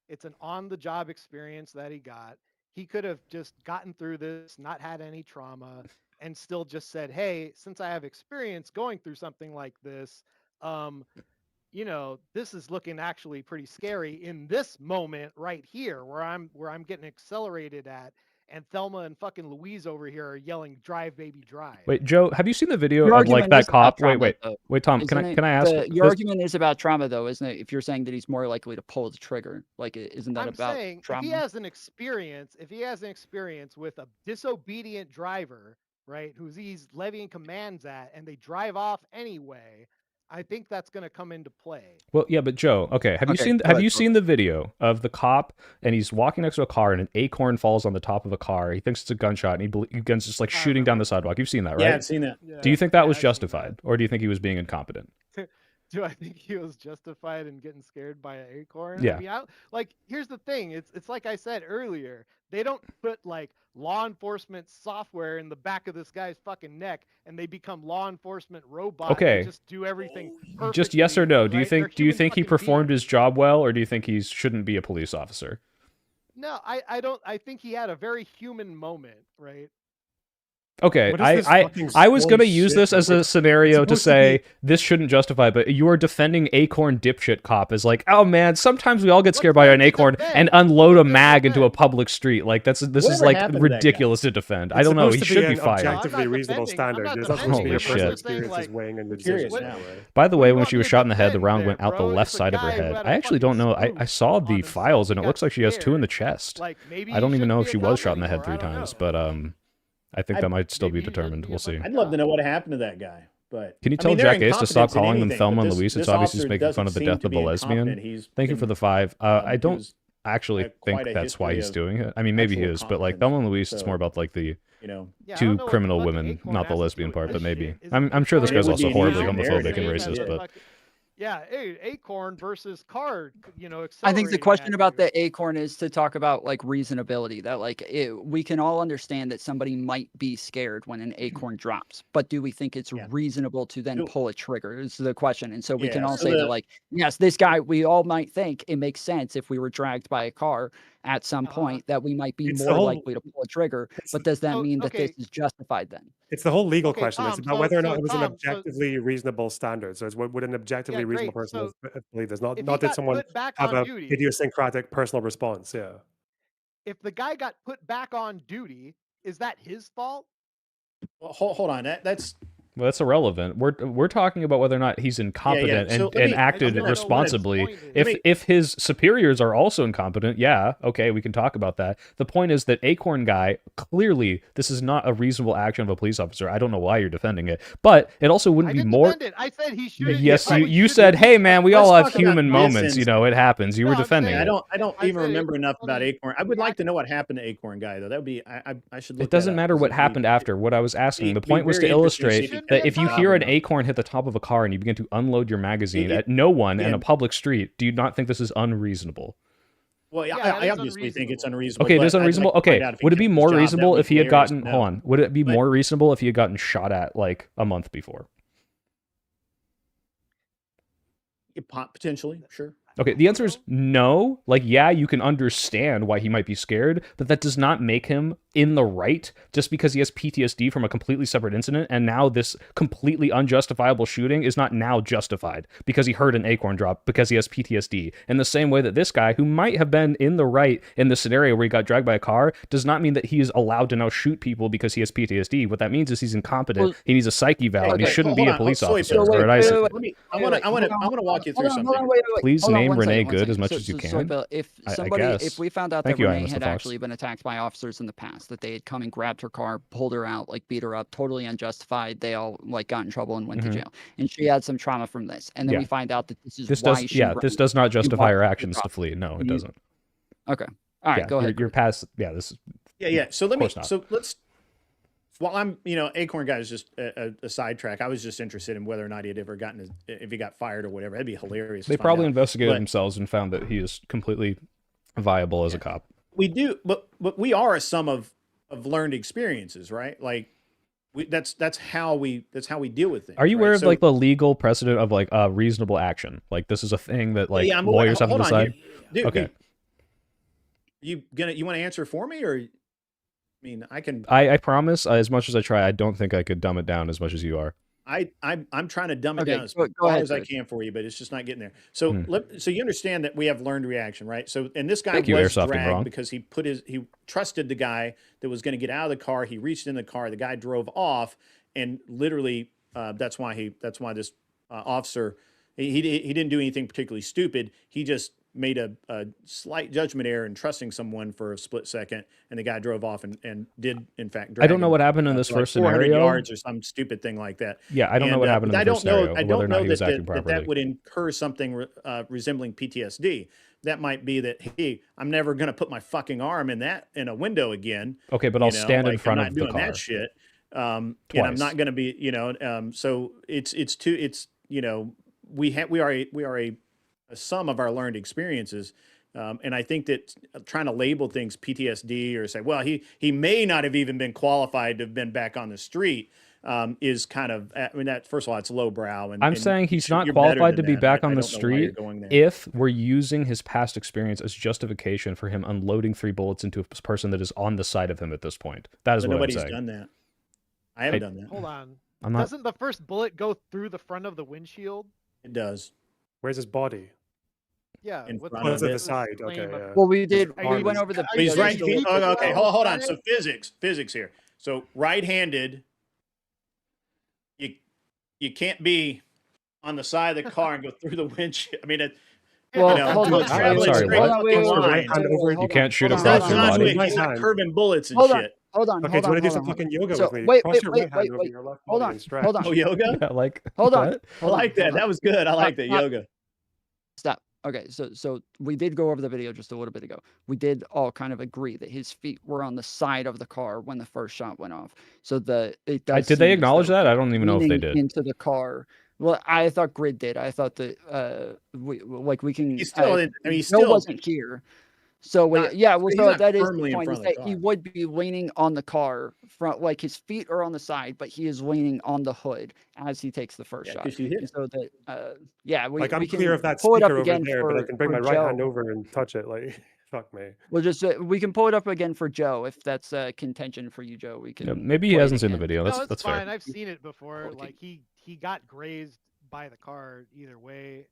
it's an on-the-job experience that he got. He could have just gotten through this, not had any trauma, and still just said, "Hey, since I have experience going through something like this, this is looking actually pretty scary in this moment right here, where I'm getting accelerated at, and Thelma and fucking Louise over here are yelling, 'Drive, baby, drive.'" Wait, Joe, have you seen the video Your of like argument that is about cop? Wait, trauma, though, Tom, can isn't I it? ask? Your this- argument is about trauma, though, isn't it? If you're saying that he's more likely to pull the trigger, like, isn't that I'm about saying trauma? if he has an experience with a disobedient driver, right, he's levying commands at, and they drive off anyway, I think that's going to come into play. Well, yeah, but Joe, okay, have you Okay, seen go have ahead, you go seen the video of the cop and he's walking next to a car and an acorn falls on the top of a car? He thinks it's a gunshot and he begins just like I shooting down remember. the sidewalk. You've seen that, Yeah, right? I've seen that. Do you think that Yeah, was I've seen that. justified, or do you think he was being incompetent? Do I think he was justified in getting scared by an acorn? Yeah. I mean, here's the thing. It's like I said earlier. They don't put like law enforcement software in the back of this guy's fucking neck, and they become law enforcement robots. Okay. They just do everything Just yes or no. perfectly, Do you right? think They're human he fucking performed beings. his job well, or do you think he shouldn't be a police officer? No, I don't. I think he had a very human moment, right? Okay, What is this I fucking was gonna squally use shit? this as a scenario to It's supposed to say this shouldn't justify, but you are defending acorn dipshit cop as like, oh man, sometimes we all get scared by an there to acorn defend? and unload a What's there to mag into a defend? public street. Like this is Whatever like happened to that guy? ridiculous to defend. I It's don't know. He supposed to should be an fired. No, I'm objectively not reasonable defending- I'm standard. not There's not supposed to be defending a him. personal I'm just saying, experience like, is weighing in the curious decision. now. anyway. By the What way, do you when want she me was to shot in the head, the defend round there, went out the bro? left It's a side of her guy who head. had a I actually fucking don't know. I spook saw on the his- files, and it got looks like she has 2 in the scared. chest. Like maybe I don't he even know if shouldn't she be a was cop shot in the head anymore. 3 I don't times, know. but I think that might still be Maybe he shouldn't determined. be a We'll see. fucking I'd love to cop. know what happened to that guy. But Can you I tell mean, they're Jack Ace to stop incompetent in calling them anything, Thelma but and this- Louise? It's this obviously just officer making fun doesn't of the seem death to of the be lesbian. incompetent. He's Thank you for been, the 5. I he don't was, actually think quite a that's why history he's of doing it. I mean, maybe he actual is, but like Thelma and Louise, it's so- more about like the you know, Yeah, I 2 don't know what the criminal fucking women, acorn not the has to do lesbian with part, this but maybe. shit. Is I'm sure this It guy's would also be an horribly easy homophobic and narrative. racist, Yeah, but fucking- yeah, hey, acorn versus car, I think the accelerating question at about you. the acorn is to talk about like reasonability. That like we can all understand that somebody might be scared when an acorn drops, but do we think it's Yeah. reasonable to then So- pull a trigger? Is the question. And so we can Yeah, all so say the- that like, yes, this guy. We all might think it makes sense if we were dragged by a car at some Uh-huh. point that we might be It's the more whole- likely to pull a trigger. it's- But does that So, mean that this okay. is justified then? It's the whole legal Okay, question. It's Tom, about so- whether or not so it was an Tom, so- objectively reasonable standard. So it's what would an objectively Yeah, reasonable great. person So believe this? Not if he not did got someone put back have on a duty, idiosyncratic personal response. Yeah. if the guy got put back on duty, is that his fault? well, hold on. That's Well, that's irrelevant. We're talking about whether or not he's incompetent So and, let and me- I acted don't know what his responsibly. point is. If his superiors are also incompetent, yeah, okay, we can talk about that. The point is that Acorn guy, clearly this is not a reasonable action of a police officer. I don't know why you're defending it, but it also I wouldn't be didn't more. defend it. I said he should. Yes, you said, hey man, we Let's all have talk about human this moments. You know, it happens. You No, were I'm defending saying- it. I don't I even said remember enough on about the- Acorn. I would like to know what happened to Acorn guy though. That would be I should look It doesn't that up, matter 'cause what it'd happened be- after. What I was asking, the be point was to very interesting to see illustrate if he that can if you solve hear it. an acorn hit the top of a car and you begin to unload your magazine It- at no one in a and- public street, do you not think this is unreasonable? Well, Yeah, I it is obviously think it's unreasonable. Okay, it but is I'd like unreasonable. to find Okay, out if he would it be kept his more job. That reasonable would if be he had hilarious to gotten? know. Hold on. Would it be But- more reasonable if he had gotten shot at like a month before? Potentially, sure. Okay, the answer is no. Like, yeah, you can understand why he might be scared, but that does not make him in the right just because he has PTSD from a completely separate incident, and now this completely unjustifiable shooting is not now justified because he heard an acorn drop because he has PTSD. In the same way that this guy, who might have been in the right in the scenario where he got dragged by a car, does not mean that he is allowed to now shoot people because he has PTSD. What that means is he's incompetent. Well, he needs a psych eval, and he okay, shouldn't hold be a on. police Oh, officer. so wait, Or I- Let me. I want to walk you through something. Please name Renee Good as much as you So, can. Bill, if I somebody, guess. if we found out Thank that you, Renee Mr. had Fox. actually been attacked by officers in the past, that they had come and grabbed her car, pulled her out, like beat her up, totally unjustified, they all like got in trouble and went Mhm. to jail, and she had some trauma from this, and then Yeah. we find out that this is This why does, she yeah, ran. this does not justify walked her into the actions to property. flee. No, it You- doesn't. Okay, all right, Yeah, go ahead. You're past. Yeah, this. Yeah. So let me. course not. So let's. Well, Acorn guy is just a sidetrack. I was just interested in whether or not he had ever if he got fired or whatever. That'd be hilarious. to They find probably out. investigated But- themselves and found that he is completely viable as a cop. We do, but we are a sum of learned experiences, right? Like, that's how we deal with things. Are you right? aware of So- like the legal precedent of like reasonable action? Like this is a thing that like Yeah, I'm aware. lawyers have to Hold on, decide. Dude, Okay. you want to answer for me, or? I mean, I can. I promise, as much as I try, I don't think I could dumb it down as much as you are. I'm trying to dumb it Okay, down as go far ahead, as I Greg. can for you, but it's just not getting there. So Hmm. so you understand that we have learned reaction, right? So and this guy Thank you, was Airsofting dragged Wrong. because he trusted the guy that was going to get out of the car. He reached in the car. The guy drove off, and literally that's why this officer he didn't do anything particularly stupid. He just made a slight judgment error in trusting someone for a split second, and the guy drove off and did in fact drag I don't know him, what happened in for this like first 400 scenario. yards or some stupid thing like that. Yeah, I don't know And, what happened but in the first scenario. I Whether don't or not know he was acting that properly. would incur something resembling PTSD. That might be that, hey, I'm never going to put my fucking arm in a window again. Okay, but I'll stand in front I'm of not the doing car. that shit. And I'm Twice. not going to be, so we are a sum of our learned experiences. And I think that trying to label things PTSD or say, well, he may not have even been qualified to have been back on the street is kind of, I mean, that first of all, it's lowbrow. And I'm and saying he's not you're better qualified than to be that. back I on the don't know why you're street going there. if we're using his past experience as justification for him unloading 3 bullets into a person that is on the side of him at this point. That is But what I'm nobody's saying. done that. I haven't done that. Hold on. I'm not. Doesn't the first bullet go through the front of the windshield? It does. Where's his body? Yeah. In what's front Oh, of it's at it. the side. claim Okay, of- yeah. Well, we did. Are We you- went over the. are But he's you right. sure? Okay, hold on. So physics here. So right-handed, you can't be on the side of the car and go through the windshield. I mean, Well, you know, hold doing on. traveling I'm sorry, straight what? fucking Wait, wait, wait, line. Right hand over. You can't shoot hold It's on, not across hold your on. John body. Wick. He's not Right hand. curving bullets and Hold on. shit. Hold on. Okay, hold do you want on, to do hold some on, fucking hold on. yoga So, with me? wait, Cross wait, your wait, right hand wait, over wait. your left Hold body on. and stretch. Hold on. Oh, yoga? Yeah, like Hold on. what? I Hold on, like that. hold on. That was good. I like that. Stop. Yoga. Stop. Okay, so we did go over the video just a little bit ago. We did all kind of agree that his feet were on the side of the car when the first shot went off. So it does. Did they seem as acknowledge though that? I don't even know if they leaning did. into the car. Well, I thought Grid did. I thought that we can. He's still in. I mean, he's Joe still. wasn't here. So Not- yeah, well, he's so not that is firmly the in point. Is front of that the he car. would be leaning on the car front, like his feet are on the side, but he is leaning on the hood as he takes the first Yeah, shot. 'cause you hit And it. so that yeah, we Like I'm we can clear of that pull it up speaker over again there, but I for- can bring for my right hand Joe. over and touch it. Like fuck me. We'll just we can pull it up again for Joe if that's contention for you, Joe. We can. Yeah, maybe he play it hasn't seen the again. video. No, That's it's fair. fine. I've seen it before. Okay. Like he got grazed by the car either way,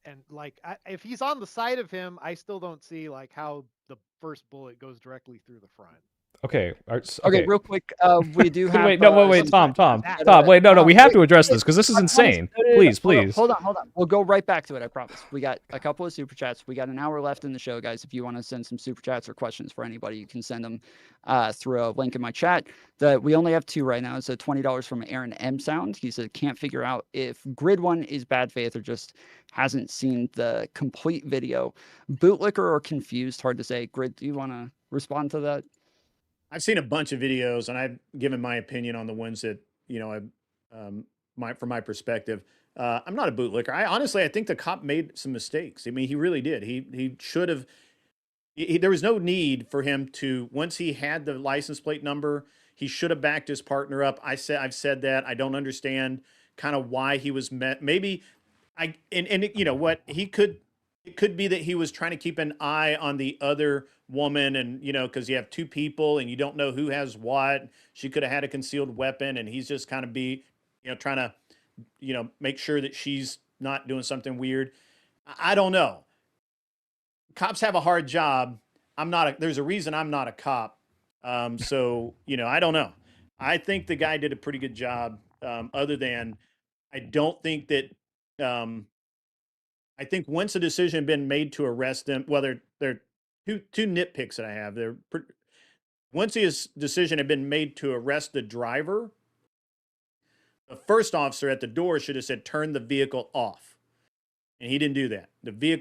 and like if he's on the side of him, I still don't see like how the first bullet goes directly through the front. Okay. Okay, real quick, we do have. Wait, no, wait, some- Tom, Yeah, wait, no, we have to wait, address wait, this because this is I promise. insane. No, Please, hold on, please. Hold on. We'll go right back to it. I promise. We got a couple of super chats. We got an hour left in the show, guys. If you want to send some super chats or questions for anybody, you can send them through a link in my chat. We only have 2 right now. It's a $20 from Aaron M Sound. He said can't figure out if Grid One is bad faith or just hasn't seen the complete video. Bootlicker or confused? Hard to say. Grid, do you want to respond to that? I've seen a bunch of videos and I've given my opinion on the ones that, from my perspective. I'm not a bootlicker. I think the cop made some mistakes. I mean, he really did. He should have, there was no need for him to, once he had the license plate number, he should have backed his partner up. I've said that. I don't understand kind of why he was met. Maybe it could be that he was trying to keep an eye on the other woman and, because you have 2 people and you don't know who has what. She could have had a concealed weapon and he's just kind of trying to, make sure that she's not doing something weird. I don't know. Cops have a hard job. There's a reason I'm not a cop. So, I don't know. I think the guy did a pretty good job. Other than, I don't think that, I think once a decision had been made to arrest them, well, there are two nitpicks that I have. Once his decision had been made to arrest the driver, the first officer at the door should have said, turn the vehicle off. And he didn't do that.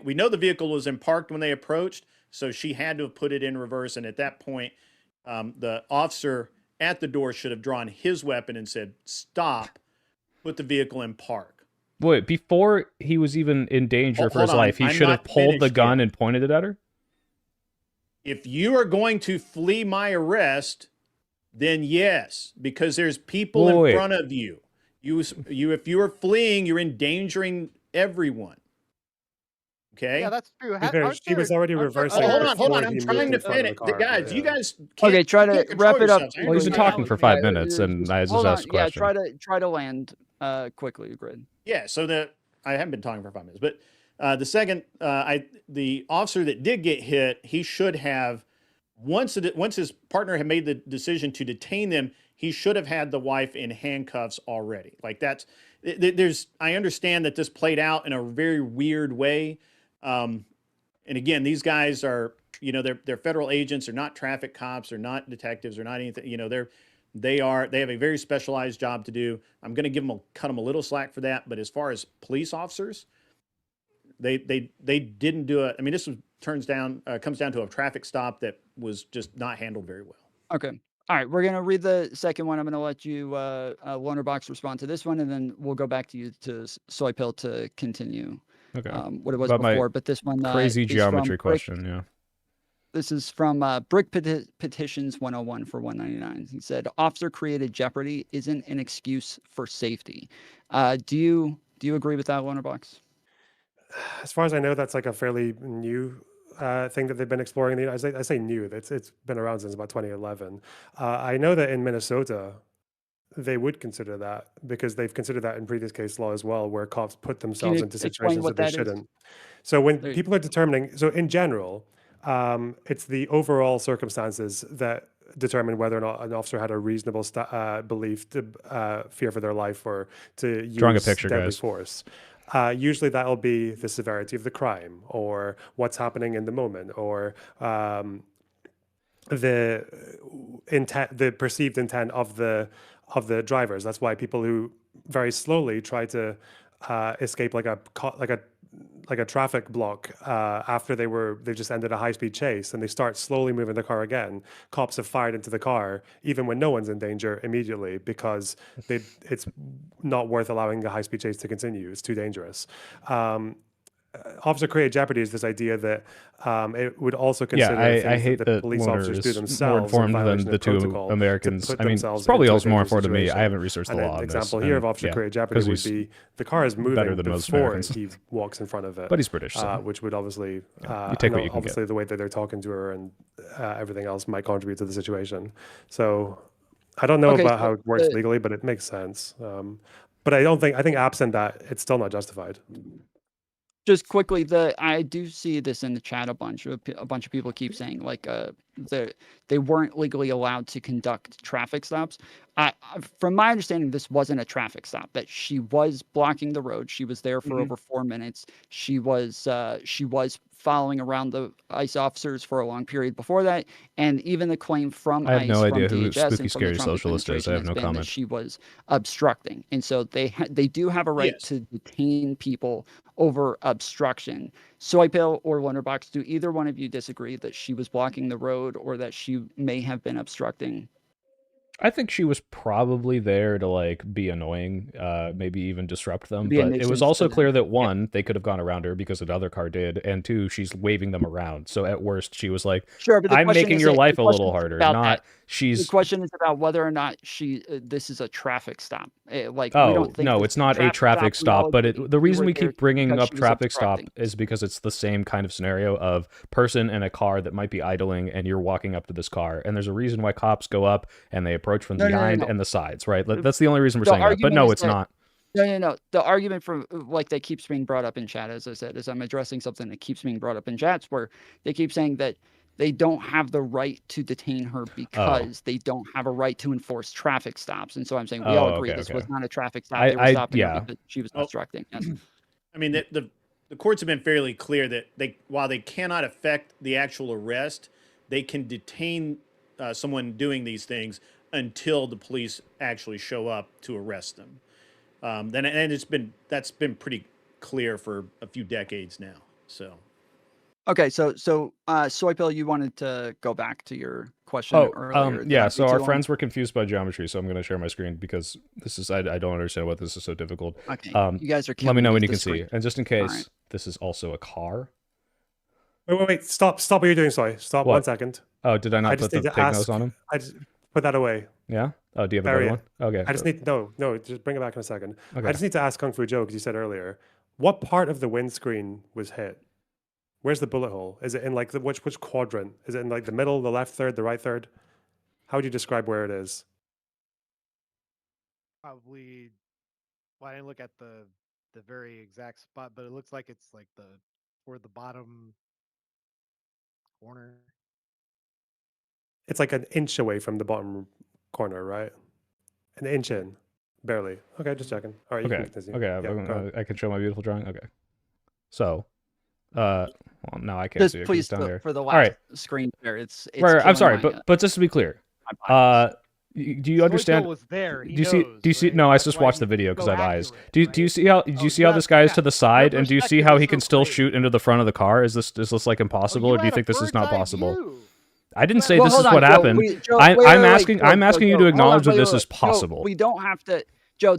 We know the vehicle was parked when they approached, so she had to have put it in reverse. And at that point, the officer at the door should have drawn his weapon and said, stop, put the vehicle in park. Wait, before he was even in danger for his life, he should have pulled the gun and pointed it at her? If you are going to flee my arrest, then yes, because there's people in front of you. If you are fleeing, you're endangering everyone. Okay? Yeah, that's true. She was already reversing. Hold on. I'm trying to finish. Guys, you guys can't. Okay, try to wrap it up. Well, he's been talking for 5 minutes, and I just asked a question. Yeah, try to land quickly, Grid. Yeah, so I haven't been talking for 5 minutes, but the second, the officer that did get hit, he should have, once his partner had made the decision to detain them, he should have had the wife in handcuffs already. Like I understand that this played out in a very weird way. And again, these guys are, they're federal agents. They're not traffic cops. They're not detectives. They're not anything. They have a very specialized job to do. I'm going to cut them a little slack for that. But as far as police officers, they didn't do it. I mean, this comes down to a traffic stop that was just not handled very well. Okay. All right. We're going to read the second one. I'm going to let you, Lonerbox, respond to this one, and then we'll go back to you to Soy Pill to continue. Okay. What it was before, but this one crazy geometry question. Yeah. This is from Brick Petitions 101 for 199. He said, "Officer created jeopardy isn't an excuse for safety." Do you agree with that, Lonerbox? As far as I know, that's like a fairly new thing that they've been exploring. I say new. It's been around since about 2011. I know that in Minnesota, they would consider that because they've considered that in previous case law as well, where cops put themselves into situations that they shouldn't. So when people are determining, so in general, it's the overall circumstances that determine whether or not an officer had a reasonable belief to fear for their life or to use drawing a picture, deadly guys. force. Usually that'll be the severity of the crime or what's happening in the moment or the intent, the perceived intent of the drivers. That's why people who very slowly try to escape like a traffic block after they just ended a high-speed chase and they start slowly moving the car again. Cops have fired into the car even when no one's in danger immediately because it's not worth allowing a high-speed chase to continue. It's too dangerous. Officer created jeopardy is this idea that it would also consider I hate that that police officers do is themselves more informed than the two Americans. I mean, it's probably also more informed than me. I haven't researched the law on An this. example here of officer created jeopardy would be the car is moving before he walks in front of it. But he's British, so. Which would obviously, you take what you can obviously get. The way that they're talking to her and everything else might contribute to the situation. So I don't know about how it works legally, but it makes sense. But I think absent that, it's still not justified. Just quickly, I do see this in the chat a bunch of people keep saying like they weren't legally allowed to conduct traffic stops. From my understanding, this wasn't a traffic stop. That she was blocking the road. She was there for over 4 minutes. She was following around the ICE officers for a long period before that. And even the claim from I have ICE, no from idea who DHS, Spooky and from the Scary Trump Socialist is. I administration have has no been that comment. she was obstructing, and so they do have a right Yes. to detain people over obstruction. Soypill or Wonderbox, do either one of you disagree that she was blocking the road or that she may have been obstructing? I think she was probably there to like be annoying, maybe even disrupt them. Be a But it was nuisance also to them. clear that one, they could have gone around her because another car did, and two, she's waving them around. So at worst, she was like, Sure, but the "I'm question making is your that- life the a little question is harder." about Not that. The she's. question is about whether or not this is a traffic stop. Like, we Oh don't think no, this it's is not a traffic We all stop. But agree the we reason were we there keep bringing because up she was traffic stop obstructing. is because it's the same kind of scenario of person in a car that might be idling, and you're walking up to this car, and there's a reason why cops go up and they approach from No, no, no, behind no. and the sides, right? That's the only reason we're The saying that. But argument no, is it's that- not. No. The argument from like that keeps being brought up in chat, as I said, is I'm addressing something that keeps being brought up in chats where they keep saying that they don't have the right to detain her because they don't have a right to enforce traffic stops. And so I'm saying we all Oh, agree okay, this okay. was not a traffic stop. I- They were I- stopping yeah. her because she was Oh. obstructing. Yes. I mean, the courts have been fairly clear that while they cannot affect the actual arrest, they can detain someone doing these things until the police actually show up to arrest them. That's been pretty clear for a few decades now. So Okay, so Soypill, you wanted to go back to your question earlier. Yeah. that So we our do on- friends were confused by geometry, so I'm going to share my screen because this is I don't understand why this is so difficult. Okay, Um, you guys are. Let me killing know when with you the can see. screen. And just in case, right. this is also a car. Wait. Stop what you're doing. Sorry. Stop What? 1 second. Oh, did I not I put just the need to pig nose ask. on him? I just put that away. Yeah. Oh, do you have a Bury better it. one? Okay. I just need no. Just bring it back in a second. Okay. I just need to ask Kung Fu Joe because you said earlier, what part of the windscreen was hit? Where's the bullet hole? Is it in like which quadrant? Is it in like the middle, the left third, the right third? How would you describe where it is? Probably. Well, I didn't look at the very exact spot, but it looks like it's like toward the bottom corner. It's like an inch away from the bottom corner, right? An inch in, barely. Okay, just checking. All right, you Okay. can continue. Okay. Yeah, go ahead. I can show my beautiful drawing. Okay. So, well, now I can't Just see it 'cause please it's down here. for the All last right. screen there. It's Right. I'm killing sorry, my, but just to be clear, my podcast. do you understand? Soypill was there. Do He you see? knows, Do you see? right? No, I That's just why watched the he's video because so I have eyes. accurate, Do you right? see how? Do you see how yeah, this guy is yeah. to the side, Your and do you see perspective how is he so can still great. shoot into the front of the car? Is this like Oh, impossible, you or do you had a think this is bird's not eye possible? view. I didn't say Well, this is hold on, what Joe. happened. Joe, I'm wait, asking. Joe, I'm asking you to Joe, hold on, acknowledge that wait, this wait, is Joe, possible. we don't have to. Joe,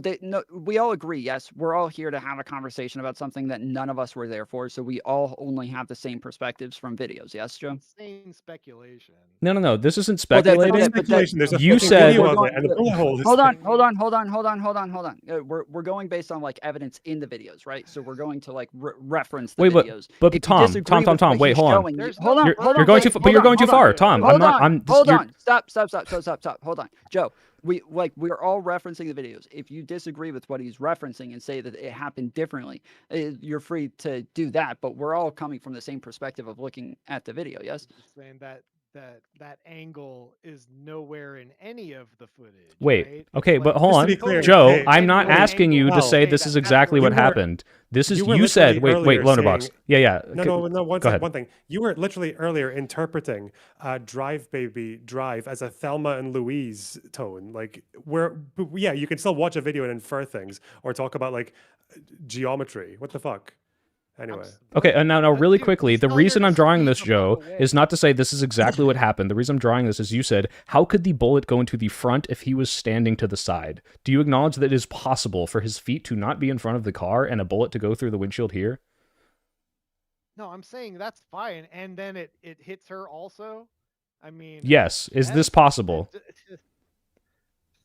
we all agree. Yes, we're all here to have a conversation about something that none of us were there for. So we all only have the same perspectives from videos. Yes, Joe. Insane speculation. No. This isn't Well, that- speculating. but that- Speculation, there's a You fucking said- video We're of going it, and the to- bullet hole is Hold on. We're going based on like evidence in the videos, right? So we're going to like reference the Wait, videos. but If you Tom, disagree Tom, with what wait, he's hold on. showing, There's hold no on, You're- hold You're on, going wait, too. But hold you're on, going too hold far, on. Tom. Hold on, I'm. hold you're- on. Stop. Hold on, Joe. We're all referencing the videos. If you disagree with what he's referencing and say that it happened differently, you're free to do that. But we're all coming from the same perspective of looking at the video. Yes. Just saying that angle is nowhere in any of the footage. Wait. right? Okay, It's but like- hold Just to on, be clear, Joe. hey, I'm not angle, asking you to angle. say Hey, this is that's exactly what you were- happened. This is you were you said. literally Wait, earlier Lonerbox. saying- Yeah. No, Go one second, ahead. one thing. You were literally earlier interpreting Drive Baby Drive as a Thelma and Louise tone. Like, yeah, you can still watch a video and infer things or talk about like geometry. What the fuck? Anyway. Okay, and now But really dude, quickly, he's the still here reason to I'm drawing speed this, the Joe, fuck away. is not to say this is exactly what happened. The reason I'm drawing this is you said, how could the bullet go into the front if he was standing to the side? Do you acknowledge that it is possible for his feet to not be in front of the car and a bullet to go through the windshield here? No, I'm saying that's fine, and then it hits her also. I mean, Yes. Is this yes, possible?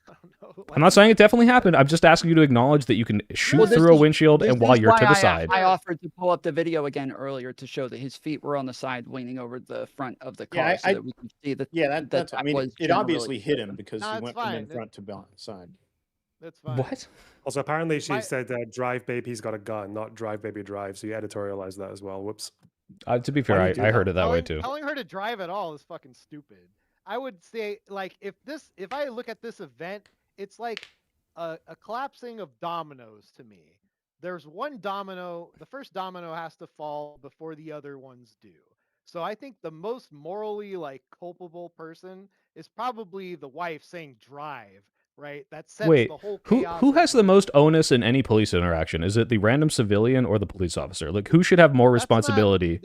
I don't know. I'm not saying it definitely happened. I'm just asking you to acknowledge that you can shoot Well, this through a is- windshield and while you're to the side. I offered to pull up the video again earlier to show that his feet were on the side, leaning over the front of the car, Yeah, so that we can see that. yeah, that's. I mean, was it obviously generally hit him because No, he it's went from in fine. front to behind side. That's fine. What? Also, apparently she My- said drive baby's got a gun, not drive baby drive. So you editorialized that as well. Whoops. To be fair, Why do I, you do I heard that? it that way telling, too. telling her to drive at all is fucking stupid. I would say, like, if I look at this event, it's like a collapsing of dominoes to me. There's one domino, the first domino has to fall before the other ones do. So I think the most morally like culpable person is probably the wife saying drive, right? That sets Wait, the whole who chaos who of has the the- most onus in any police interaction? Is it the random civilian or the police officer? Like, who should have more That's not- responsibility?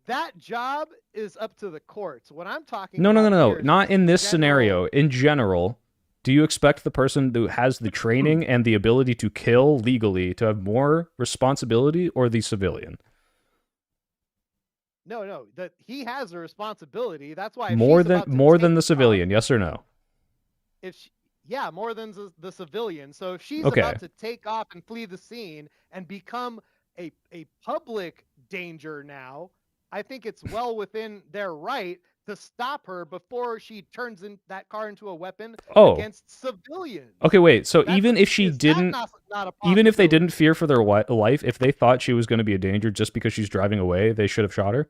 that job is up to the courts. What I'm talking No, about here is not just in this general- scenario. In general, do you expect the person who has the training and the ability to kill legally to have more responsibility, or the civilian? No, that he has a responsibility. That's why if More she's than about to more take than the off- civilian, yes or no? Yeah, more than the civilian. So if she's Okay. about to take off and flee the scene and become a public danger now, I think it's well within their right to stop her before she turns that car into a weapon Oh. against civilians. Okay, wait. So That's- even if she is that didn't, not a even if they possibility? didn't fear for their life, if they thought she was going to be a danger just because she's driving away, they should have shot her.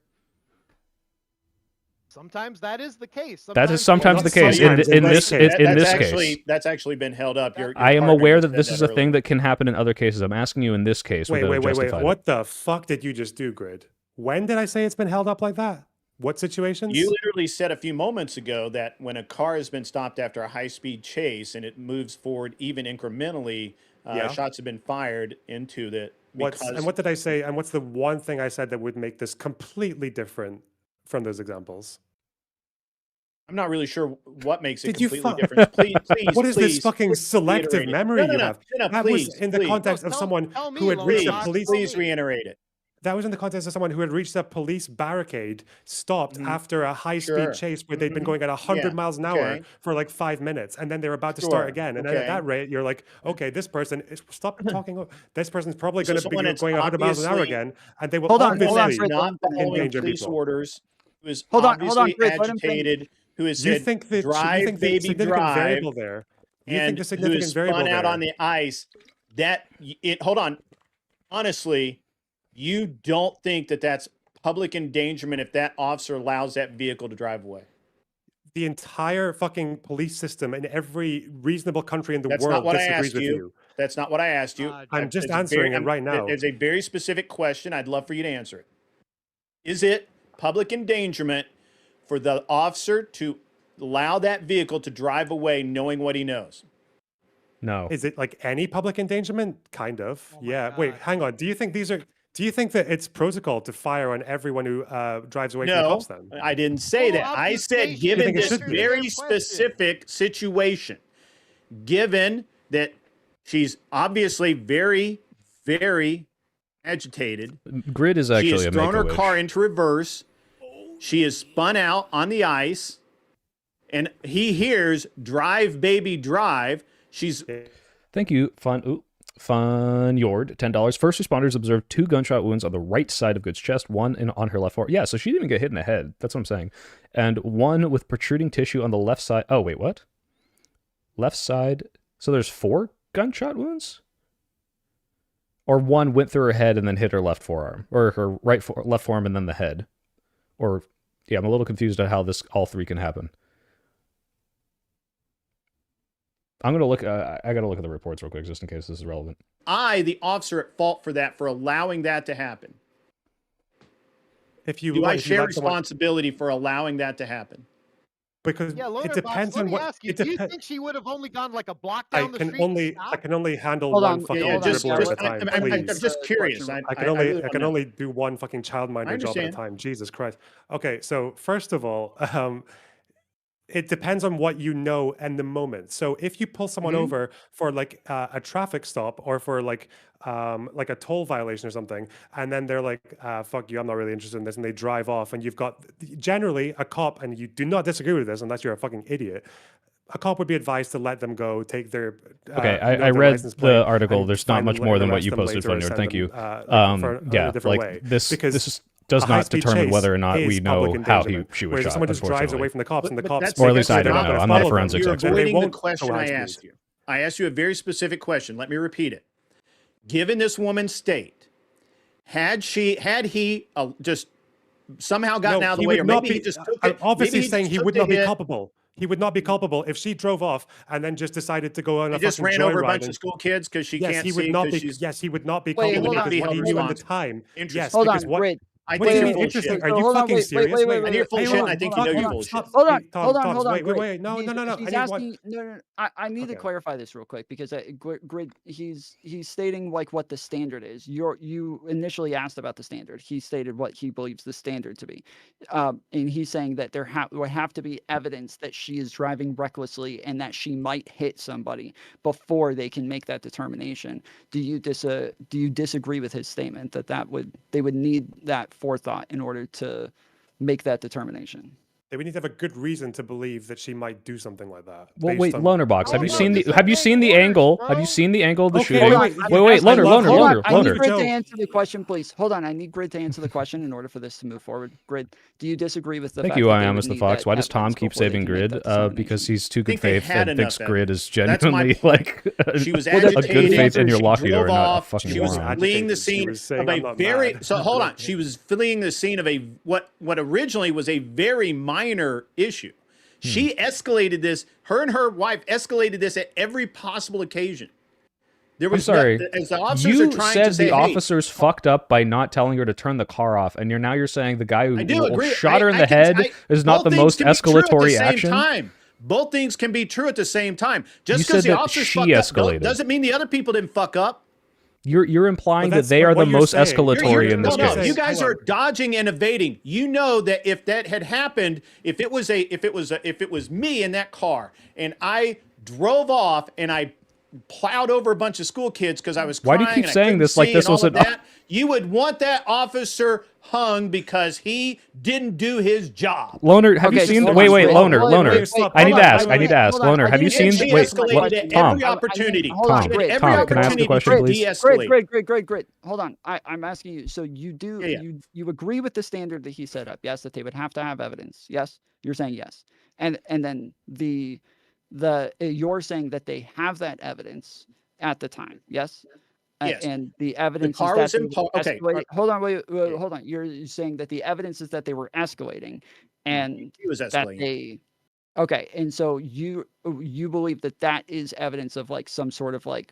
Sometimes that is the case. That is sometimes the case. Sometimes In in this this case. in this actually, case, that's actually been held up. Your I am partner aware just that this said is a thing earlier. that can happen in other cases. I'm asking you in this case Wait, whether wait, it wait, wait. justified it. What the fuck did you just do, Grid? When did I say it's been held up like that? What situations? You literally said a few moments ago that when a car has been stopped after a high-speed chase and it moves forward even incrementally, Yeah. shots have been fired into that. And what did I say? And what's the one thing I said that would make this completely different from those examples? I'm not really sure what makes it Did you completely fuck- different. Please, What is this please, fucking please selective reiterate it. memory No, you no, have? no, That please, was in the please. context No, of tell- someone tell me, who had reached a Logan, police. Please reiterate it. That was in the context of someone who had reached a police barricade, stopped after a high-speed Sure. chase where they'd been going at 100 Yeah, miles an hour okay. for like 5 minutes, and then they're about to start Sure, again. And then at okay. that rate, you're like, okay, this person is stop talking. This person's probably So going to be someone that's going 100 miles an hour obviously- again, and they will Hold on, obviously hold on, Who's Fred, not following endanger police people. orders, who is Hold on, obviously Grid, let him finish. agitated, who has You said, think that drive, you think the baby, significant drive, variable there? You think and the who significant is variable spun out there? on the ice, hold on. Honestly, you don't think that that's public endangerment if that officer allows that vehicle to drive away? The entire fucking police system in every reasonable country in the That's world not what I disagrees asked with you. you. That's not what I asked you. I'm just It's a answering it right now. It's a very specific question. I'd love for you to answer it. Is it public endangerment for the officer to allow that vehicle to drive away knowing what he knows? No. Is it like any public endangerment? Kind of. Oh my Yeah. Wait, God. hang on. Do you think that it's protocol to fire on everyone who drives away from the No, cops then? I didn't say Total that. I said, obfuscation. given think it this should be? very Their question. specific situation, given that she's obviously very, very agitated, Grid is she actually has a thrown her Make-A-Wish. car into reverse. She is spun out on the ice, and he hears "Drive, baby, drive." She's Thank you, Fun Yord, $10. First responders observed 2 gunshot wounds on the right side of Good's chest, one on her left forearm. Yeah, so she didn't even get hit in the head. That's what I'm saying. And one with protruding tissue on the left side. Oh, wait, what? Left side. So there's 4 gunshot wounds? Or one went through her head and then hit her left forearm, or her left forearm and then the head. Or yeah, I'm a little confused on how all 3 can happen. I'm gonna look. I gotta look at the reports real quick, just in case this is relevant. the officer, at fault for that, for allowing that to happen? If you Do I if you share let someone- responsibility for allowing that to happen? because Yeah, it Loner Box, depends let on me what ask you, it do you depends. think she would have only gone like a block I down the can street? only and I can only handle Hold one on, fucking hold on, dribbler just- at a time, I'm please. just curious. I can really only wanna know. only do one fucking childminder job at a understand. time. Jesus Christ. Okay, so first of all, it depends on what you know and the moment. So if you pull someone Mhm. over for like a traffic stop or for like a toll violation or something, and then they're like, "Fuck you, I'm not really interested in this," and they drive off, and you've got generally a cop, and you do not disagree with this unless you're a fucking idiot. A cop would be advised to let them go, take their Okay, note I their read license the plate, article. and There's not find much them more later, than what arrest you them posted, later, and Funyard. send Thank them, you. in a different way. This Because this does a not high-speed determine chase whether or not we is know public how endangerment. she was Whereas if shot. someone just drives Unfortunately. away from the cops and the But cops, that's Or at least I they're don't not know. gonna I'm not a follow them, forensics You're expert. then they avoiding the won't go question high I speed. asked you. I asked you a very specific question. Let me repeat it. Given this woman's state, had he just somehow gotten No, out of he the way, would or not maybe be. he just took I'm it. obviously maybe saying he just would took not the be hit culpable. He would not be culpable if she drove off and then just decided to go on a and just fucking ran over a joyride bunch and- of school kids because she Yes, can't he would see not because be. she's. Yes, he would not be Wait, He would culpable not hold be because what held he knew in the responsible. time. Interesting. Yes, Hold because on, what? Grid. I What think do you you're mean full of interesting? shit. Are So you hold on, fucking wait, serious? wait. I think you're full of Hey, shit, hold and I on, think hold you know on, you're hold full on, of shit. stop. Hold on, Tom, hold on, Tom, hold on. wait, Grid. no, He's I need one. asking. No. I need to clarify this real quick because Grid. He's stating like what the standard is. You initially asked about the standard. He stated what he believes the standard to be, and he's saying that there would have to be evidence that she is driving recklessly and that she might hit somebody before they can make that determination. Do you disagree with his statement that they would need that forethought in order to make that determination? They would need to have a good reason to believe that she might do something like that. Well, based wait, on Loner Box. Have what you we seen know. the Have you seen the angle? Have you seen the angle of the Okay, shooting? wait, Wait, I love Loner, Hold on. I Loner. need Grid Joe. to answer the question, please. Hold on. I need Grid to answer the question in order for this to move forward. Grid, do you disagree with the Thank fact you, that I they am would as the need Fox. that Why does Tom evidence keep before they saving can make Grid? that determination? Because he's too good think they faith had and thinks enough Grid is That's my genuinely point. like She was a good agitated. faith in your She Lockheed drove or not a off. fucking She was moron. fleeing the agitated. She scene was saying, of "I'm a not very. mad." So hold on. She was fleeing the scene of a what originally was a very minor issue. She escalated this. Her and her wife escalated this at every possible occasion. There I'm was sorry. as the officers You are trying said to say, the hey, officers fucked up by not telling her to turn the car off, and you're saying the guy I do who agree. shot her in the can- head is not both the things most can be true at the escalatory same action. time. Both things can be true at the same time. You Just said because the that officers she fucked up escalated. doesn't mean the other people didn't fuck up. You're implying Well, that they that's are the what you're most saying. escalatory in this no, case. you guys Hold are dodging and evading. You know that if that had happened, if it was me in that car and I drove off and I plowed over a bunch of school kids because I was Why crying do you keep and I saying couldn't this like see this and all was of an- that, you would want that officer hung because he didn't do his job. Loner, have you Okay, seen? hold Wait, on, wait, wait, Loner, wait, Loner. wait, Stop. I need hold to on, ask. I need to ask. hold on. Loner, I have you didn't seen? answer She my Wait, question. escalated at Tom. every opportunity. Hold on, She had Grid. every Tom, can I ask the opportunity question, to please? de-escalate. Grid. Hold on. I'm asking you. So you do Yeah. you agree with the standard that he set up? Yes, that they would have to have evidence. Yes, you're saying yes. And then you're saying that they have that evidence at the time. Yes. Yes. And the evidence car is was that in they Paul. were Okay. escalating. Hold on, wait, hold on. You're saying that the evidence is that they were escalating, and He was that escalating. they. Okay, and so you believe that is evidence of like some sort of like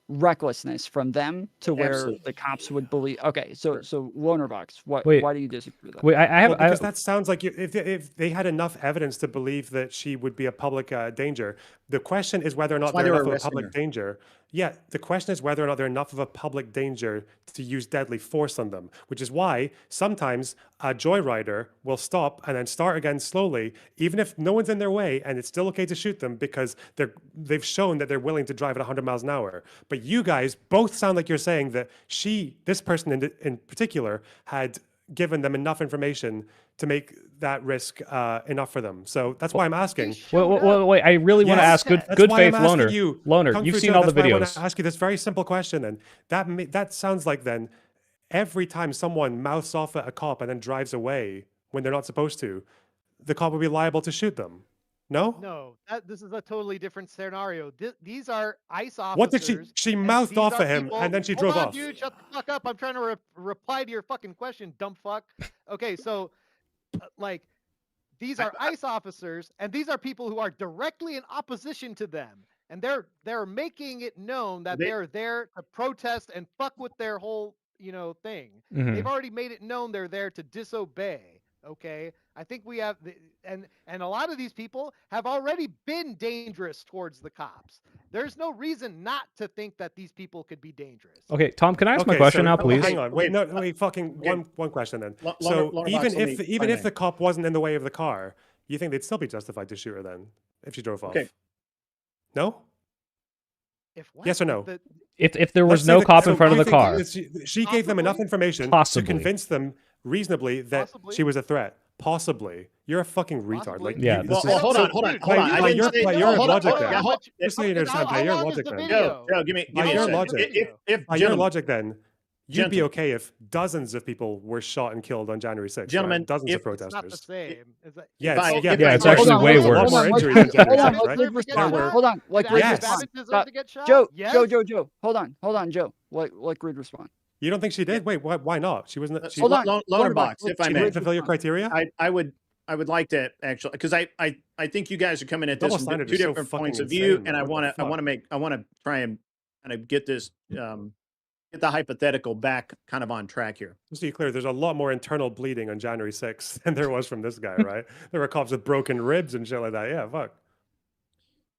recklessness from them to where Absolutely. the cops would believe. Okay, so Loner Box, why do you disagree with that? Wait, I have. Well, because that sounds like if they had enough evidence to believe that she would be a public danger. The question is whether or not why they're they were enough of a arresting public her. danger. Yeah, the question is whether or not they're enough of a public danger to use deadly force on them, which is why sometimes a joyrider will stop and then start again slowly, even if no one's in their way, and it's still okay to shoot them because they've shown that they're willing to drive at 100 miles an hour. But you guys both sound like you're saying that this person in particular, had given them enough information to make that risk enough for them. So that's why I'm asking. Wait, I really want to ask good why faith I'm asking Loner. you, Loner, Kung you've Fu seen Joe, all the that's why I want videos. to ask you this very simple question, and that sounds like then every time someone mouths off at a cop and then drives away when they're not supposed to, the cop will be liable to shoot them. No? No, this is a totally different scenario. These are ICE officers. What did she and mouthed these off are at him people- and then she Hold drove on, off? dude, shut the fuck up. I'm trying to reply to your fucking question, dumb fuck. Okay, so like these are ICE officers, and these are people who are directly in opposition to them, and they're making it known that they're there to protest and fuck with their whole thing. Mhm. They've already made it known they're there to disobey. Okay, I think we have, and a lot of these people have already been dangerous towards the cops. There's no reason not to think that these people could be dangerous. Okay, Tom, can I ask my Okay, question so- now, please? Hang on. Wait, fucking Okay. one question then. Lo- So Loner even Box, let me- even if I if may. the cop wasn't in the way of the car, you think they'd still be justified to shoot her then if she drove off? Okay. No? If what? Yes or no? If there Let's was say no the- cop so in front of you the think car, that she gave them enough Possibly. information Possibly. to convince them reasonably that Possibly. she was a threat. Possibly. You're a fucking retard. Possibly. Like, Yeah, you- this Well, is- hold on. I By didn't your- say- by your hold on, logic hold on, then. hold on. Just so you understand, by How your long is logic the then. video? Joe, give me By a your second. logic. If By your gentlemen, logic then, You'd be Gentlemen. okay if dozens of people were shot and killed on January 6th. Gentlemen, right? Dozens of if- It's not the protesters. same. Is that, Yeah, If it's, I- yeah, if but I- it's Hold actually on, way hold on, worse. More hold on, injuries hold on January on, 6th, let's right? forget There that. were, Hold on. Let Did Grid Ashley Yes. respond. Babbitt deserve to get shot? Joe, Yes. Joe. Hold on, Joe. Let Grid respond. you don't think she did? Wait, why not? She wasn't. She, Hold on. Loner box, if I she may. didn't fulfill your criteria. I would like to actually, because I think you guys are coming at this Double from standard two is so different points fucking of view, insane, and man. I What the want to try and kind of get this get the hypothetical back kind of on track here. Just to be clear, there's a lot more internal bleeding on January 6th than there was from this guy, right? There were cops with broken ribs and shit like that. Yeah, fuck.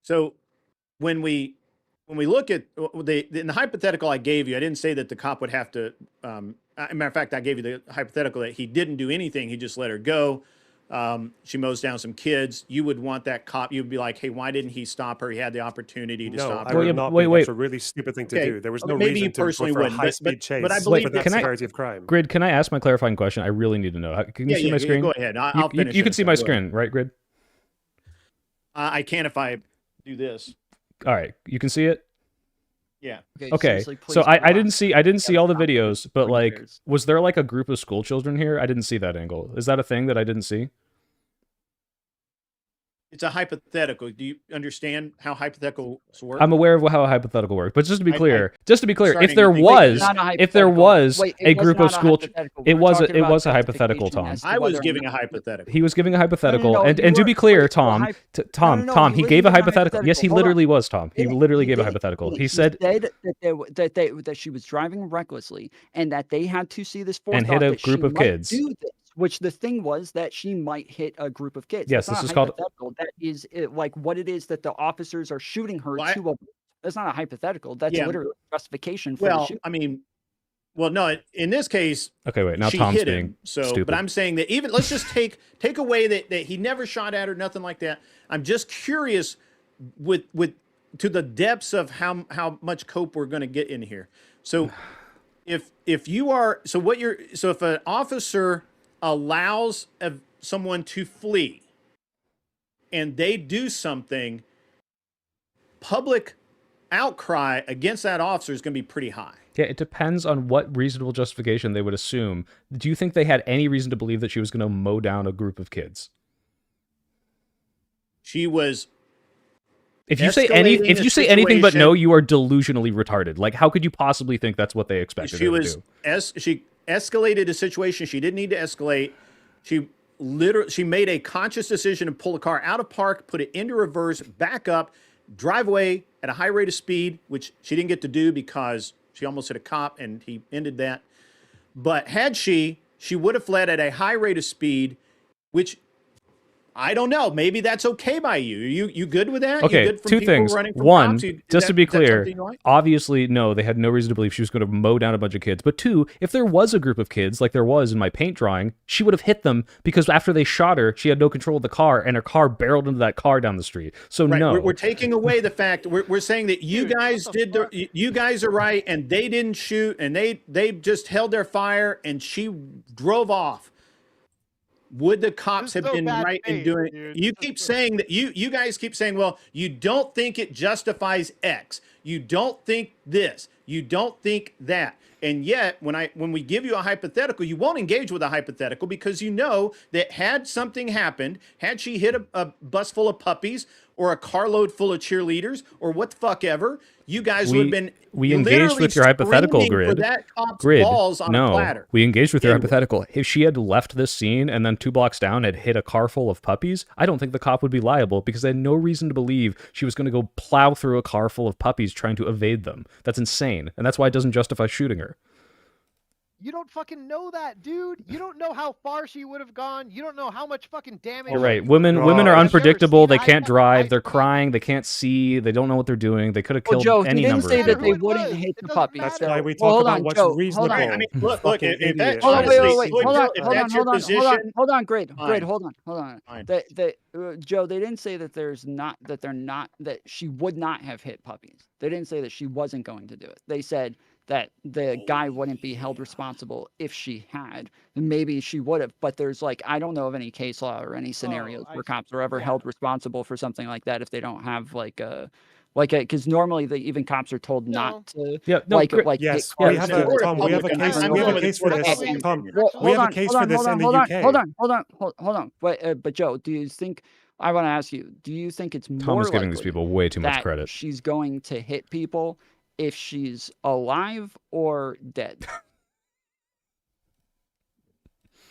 So when we look at in the hypothetical I gave you, I didn't say that the cop would have to. Matter of fact, I gave you the hypothetical that he didn't do anything; he just let her go. She mows down some kids. You would want that cop. You'd be like, "Hey, why didn't he stop her? He had the opportunity to No, stop I her." would yeah, not. wait, That's wait. a really stupid thing to Okay, do. There was no maybe you reason to go personally for a wouldn't, high-speed chase but I believe for that Can I- severity of crime. Grid, can I ask my clarifying question? I really need to know. Can you see my screen? Go ahead. I'll You finish. can it. see my Go ahead. screen, right, Grid? I can if I do this. All right, you can see it. Yeah. Okay, seriously, so please I relax. didn't see all the Gotta stop videos, but when like, there's- was there like a group of school children here? I didn't see that angle. Is that a thing that I didn't see? It's a hypothetical. Do you understand how hypotheticals work? I'm aware of how a hypothetical works, but just to be I- clear, starting if there to think was, Not a if there hypothetical. was Wait, a it was group not of a school, hypothetical. it We're was talking it about was a hypothetical, justification Tom. as to I was whether or giving a not- hypothetical. He was giving a hypothetical, no, and you to were- be clear, wait, Tom, well, Tom, no, Tom, he he wasn't gave a giving a hypothetical. Yes, he hypothetical. Hold on. literally was, Tom. He literally gave a did- hypothetical. He He said that she was driving recklessly and that they had to see this And forethought hit a that group she of might kids. do this, which the thing was that she might hit a group of kids. Yes, That's this not is called- hypothetical. That is like what it is that the officers are shooting her Well, I- to. That's not a hypothetical. That's Yeah. literally justification for the Well, shoot. I mean, no. In this case, Okay, wait. Now she Tom's hit being him. So, stupid. but I'm saying that even let's just take away that he never shot at her, nothing like that. I'm just curious with to the depths of how much cope we're going to get in here. So, if you are if an officer allows someone to flee and they do something, public outcry against that officer is going to be pretty high. Yeah, it depends on what reasonable justification they would assume. Do you think they had any reason to believe that she was going to mow down a group of kids? She was. If you say anything but no, you are delusionally retarded. Like, how could you possibly think that's what they expected She her was to do? she escalated a situation she didn't need to escalate. She made a conscious decision to pull the car out of park, put it into reverse, back up, drive away at a high rate of speed, which she didn't get to do because she almost hit a cop and he ended that. But had she would have fled at a high rate of speed, which I don't know. Maybe that's okay by you. You good with that? You Okay, good from two people things. running from One, cops? Is just to that- be is that clear, something you like? obviously, no, they had no reason to believe she was going to mow down a bunch of kids. But two, if there was a group of kids, like there was in my paint drawing, she would have hit them because after they shot her, she had no control of the car, and her car barreled into that car down the street. So Right. no. We're taking away the fact we're saying that you Dude, guys what the did fuck? you guys are right and they didn't shoot and they just held their fire and she drove off. Would the cops This is have so been bad right in faith, doing dude. You This is keep so- saying that you guys keep saying, well, you don't think it justifies X. You don't think this. You don't think that. And yet, when we give you a hypothetical, you won't engage with a hypothetical because you know that had something happened, had she hit a bus full of puppies or a carload full of cheerleaders or what the fuck ever, you guys would have been we engaged literally with your hypothetical, screaming for Grid. that cop's Grid, balls on a no, platter. we engaged with your Anyway. hypothetical. If she had left this scene and then 2 blocks down had hit a car full of puppies, I don't think the cop would be liable because they had no reason to believe she was going to go plow through a car full of puppies trying to evade them. That's insane, and that's why it doesn't justify shooting her. You don't fucking know that, dude. You don't know how far she would have gone. You don't know how much fucking damage. You're she right. could Women have women done. are Have you ever unpredictable. seen They a can't hypo- drive. They're hypo- crying. They can't see. They don't know what they're doing. They could have Well, killed Joe, any he didn't number say of that people. they wouldn't does. hit It the doesn't puppies. matter. That's why we Well, talk hold about on, what's Joe, hold reasonable. on. Right, I mean, look, Fucking if that's idiot. Hold on, wait, honestly, wait, look, hold Joe, on, if hold on, that's your hold on, hold on, position, hold on, Grid, fine. hold on. Fine. Joe, they didn't say that she would not have hit puppies. They didn't say that she wasn't going to do it. They said that the guy wouldn't be held responsible if she had. Maybe she would have, but there's I don't know of any case law or any scenarios I where see. cops are ever Yeah. held responsible for something like that if they don't have Like, because normally even cops are told No. not to. Yeah, no, like, great. like hit Yes, cars we have with a it. Tom. We have a case. I'm We have going a with case the for court this. opinion. Tom, Well, we have a case for this in the UK. Hold on. But Joe, do you think? I want to ask you. Do you think it's Tom more is giving these likely people way too much that credit. she's going to hit people if she's alive or dead?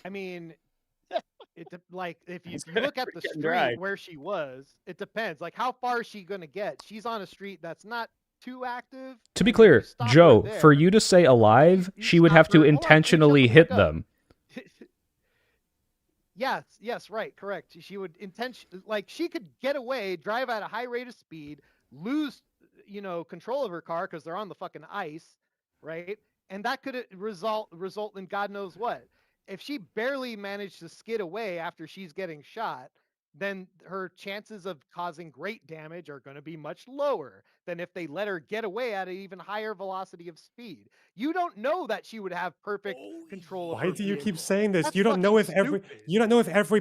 I mean, like if you It's gonna look at the freaking street drive. where she was, it depends. Like how far is she gonna get? She's on a street that's not too active. To be and if you clear, stop her Joe, there- for you to say alive, you she would stop have to her- hold on, let me shut intentionally the hit fuck up. them. Yes, right, correct. She would like she could get away, drive at a high rate of speed, lose, control of her car because they're on the fucking ice, right? And that could result in God knows what. If she barely managed to skid away after she's getting shot, then her chances of causing great damage are going to be much lower than if they let her get away at an even higher velocity of speed. You don't know that she would have perfect control of Why her do you keep vehicle. saying this? That's You don't know if fucking every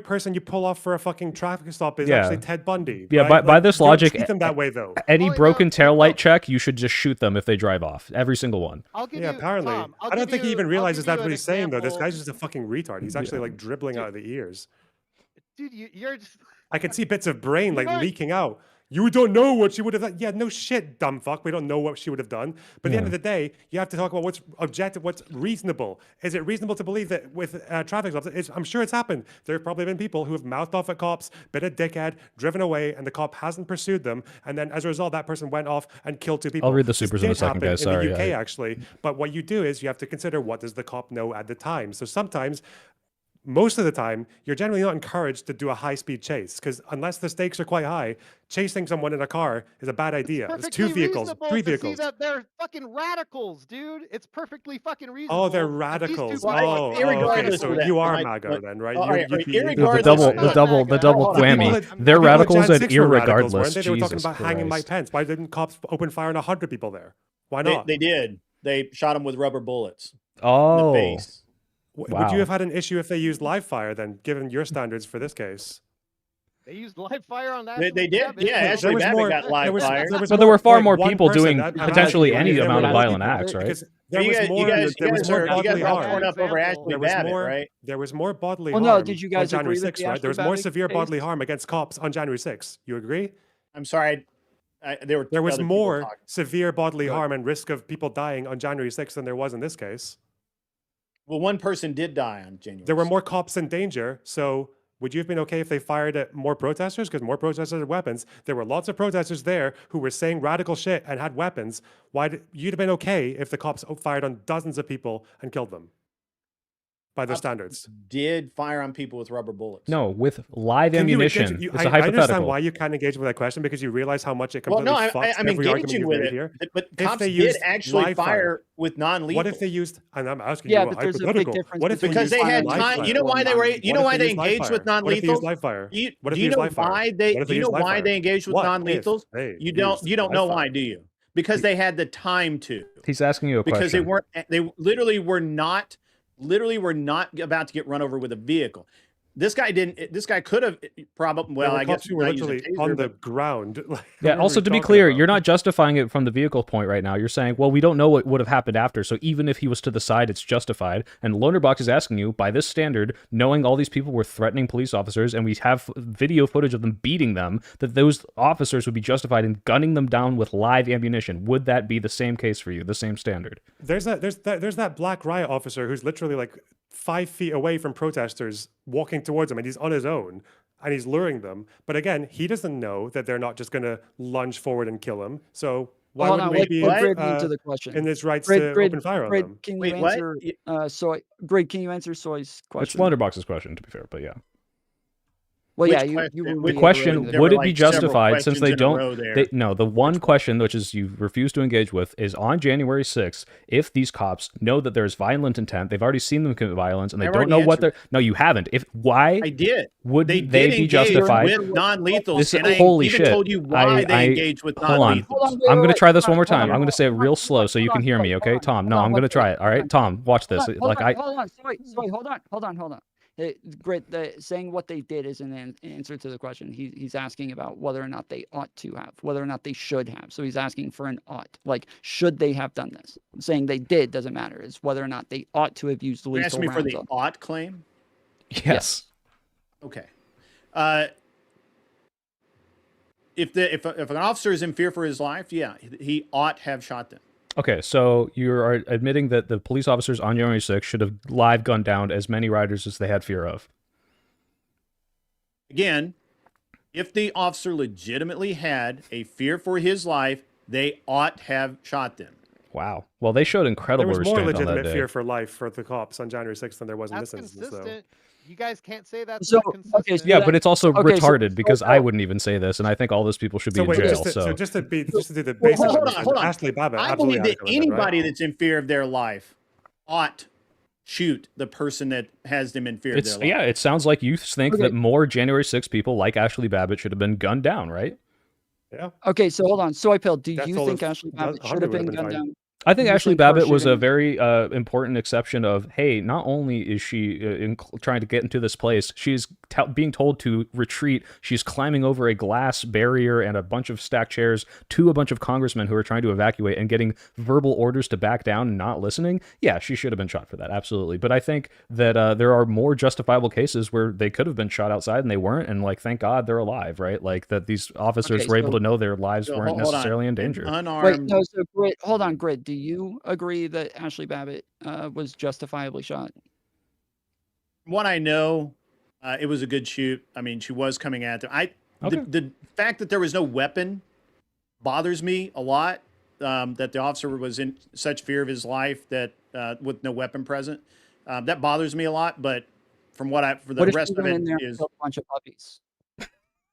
stupid. person you pull off for a fucking traffic stop is Yeah. actually Ted Bundy. Yeah, right? by this don't logic, treat them that way though. Any Oh, broken no, tail no. light check, you should just shoot them if they drive off. Every single one. I'll give Yeah, you, apparently. Tom, I'll I don't give think he you- even I'll realizes give that's you what an he's saying though. This example. guy's just a fucking retard. He's actually like dribbling out of the ears. Dude, you're just I can see bits of brain like know what? leaking out. You don't know what she would have done. Yeah, no shit, dumb fuck. We don't know what she would have done. But at the end of the day, you have to talk about what's objective, what's reasonable. Is it reasonable to believe that with traffic stops, I'm sure it's happened. There have probably been people who have mouthed off at cops, been a dickhead, driven away, and the cop hasn't pursued them. And then as a result, that person went off and killed two people. I'll read the This supers in a did second, happen guys. in the Sorry, UK, I- actually. But what you do is you have to consider what does the cop know at the time. So sometimes most of the time, you're generally not encouraged to do a high-speed chase because unless the stakes are quite high, chasing someone in a car is a bad idea. It's two perfectly vehicles, reasonable three to see vehicles. that they're fucking radicals, dude. It's perfectly fucking reasonable. Oh, they're that these two radicals. people Well, are Oh, fucking okay. irregardless So of that, you are like, MAGA but- then, right? all right, You- right, you- The irregardless double, of the that- double, the double Hold on. whammy. People Their at- people at radicals Jan and 6 were radicals, irregardless. weren't they? They were talking Jesus about hanging Mike Christ. Pence. Why didn't cops open fire on 100 people there? Why They, not? they did. They shot him with rubber bullets in Oh, the face. Would wow. you have had an issue if they used live fire then, given your standards for this case? They used live fire on that. They did. Yeah, Ashley Babbitt got live fire. But there were far more one people person doing that had potentially live any fire. amount of There were violent people- acts, right? because there You was guys, more, you guys, there you was guys more are bodily all harm. torn up over Ashley There was Babbitt, more, right? there was more bodily Well, harm no, did you guys on January agree with 6th, the right? Ashley There was more Babbitt severe case? bodily harm against cops on January 6th. You agree? I'm sorry. There There was other people more talking. severe bodily Good. harm and risk of people dying on January 6th than there was in this case. Well, one person did die on January. There were 6th. more cops in danger, so would you have been okay if they fired at more protesters? Because more protesters had weapons. There were lots of protesters there who were saying radical shit and had weapons. You'd have been okay if the cops fired on dozens of people and killed them by their Cops standards. Did fire on people with rubber bullets. No, with live Can you ammunition. engage- It's I a understand hypothetical. why you can't engage with that question because you realize how much it Well, completely no, fucks I'm every argument engaging you've with made it. here. But If cops they did used actually live fire with non-lethal. What if they used? And I'm asking Yeah, you a but there's a big hypothetical. difference What if because they they had used live time. fire? You know why they were. You know What why if they used live engaged with fire? What if they used non-lethals? live fire? What if Do they you used know live fire? why What they? if Do you used know live why fire? they engaged with What if non-lethals? they You don't. used You don't live know fire? why, do you? Because they had the time to. He's asking you a Because question. they weren't. They literally were not. Literally were not about to get run over with a vehicle. This guy didn't. This guy could have probably. Well, There were I guess cops who were not use a literally taser, on the but- ground. Like, Yeah, what are also we to be talking clear, about? you're not justifying it from the vehicle point right now. You're saying, well, we don't know what would have happened after, so even if he was to the side, it's justified. And Lonerbox is asking you, by this standard, knowing all these people were threatening police officers and we have video footage of them beating them, that those officers would be justified in gunning them down with live ammunition. Would that be the same case for you, the same standard? There's that black riot officer who's literally like 5 feet away from protesters walking towards him, and he's on his own and he's luring them. But again, he doesn't know that they're not just going to lunge forward and kill him. So why Hold wouldn't on, we let be Grid answer the question. in his rights Grid, to open fire on Grid, them? can you Wait, what? answer Grid, can you answer Soy's It's question? Lonerbox's question, to be fair, but yeah. Well, Which yeah, you question? were The The reiterating question, There would were it be like several justified since they questions in a row don't... there. No, the one question, which is you refuse to engage with, is on January 6th, if these cops know that there's violent intent, they've already seen them commit violence, and they I've don't know already what they're... answered. No, you haven't. Why I did. would They they did be engage justified? with non-lethals, This- and I holy even shit. told you why they I- engaged with hold on. non-lethals. I'm going to try this one more time. I'm going to say it real slow so you can hear me, okay? Tom, no, I'm going to try it. All right, Tom, watch this. Hold Like on, I... hold on, Soy, hold on. Grit, saying what they did is an answer to the question. He's asking about whether or not they ought to have, whether or not they should have. So he's asking for an ought. Like, should they have done this? Saying they did doesn't matter. It's whether or not they ought to have used You're lethal asking me for rounds the on. ought claim? Yes. Okay. If an officer is in fear for his life, yeah, he ought have shot them. Okay, so you are admitting that the police officers on January 6th should have live gunned down as many riders as they had fear of. Again, if the officer legitimately had a fear for his life, they ought have shot them. Wow. Well, they showed There incredible was more restraint on that legitimate day. fear for life for the cops on January 6th than there was in That's this instance, though. consistent. You guys can't say that's So, not okay, consistent. so Yeah, that- but it's also okay, so- retarded because I wouldn't even say this, and I think all those people should be So in wait, jail. just to do the basic Hold on, understanding, hold on. Ashley Babbitt I absolutely believe had that to have been, right? anybody that's in fear of their life ought shoot the person that has them in fear of their life. Yeah, it sounds like you think Okay. that more January 6 people like Ashley Babbitt should have been gunned down, right? Yeah. Okay, so hold on. Soy Pill, do That's you all think if Ashley Hunter Babbitt should have would been have been gunned fine. down? I think You Ashley think her Babbitt was a shooting- very important exception of, hey, not only is she trying to get into this place, she's being told to retreat. She's climbing over a glass barrier and a bunch of stacked chairs to a bunch of congressmen who are trying to evacuate and getting verbal orders to back down and not listening. Yeah, she should have been shot for that, absolutely. But I think that there are more justifiable cases where they could have been shot outside and they weren't, and like, thank God they're alive, right? Like that these officers Okay, were able so- to know their lives So, weren't hold on. necessarily in An danger. Wait, unarmed. no, so Grit, hold on, Grit. Do you agree that Ashley Babbitt was justifiably shot? From what I know, it was a good shoot. I mean, she was coming at them. Okay. The fact that there was no weapon bothers me a lot. That the officer was in such fear of his life that with no weapon present, that bothers me a lot. But from what for the What if rest she of went it in there and is, killed a bunch of puppies?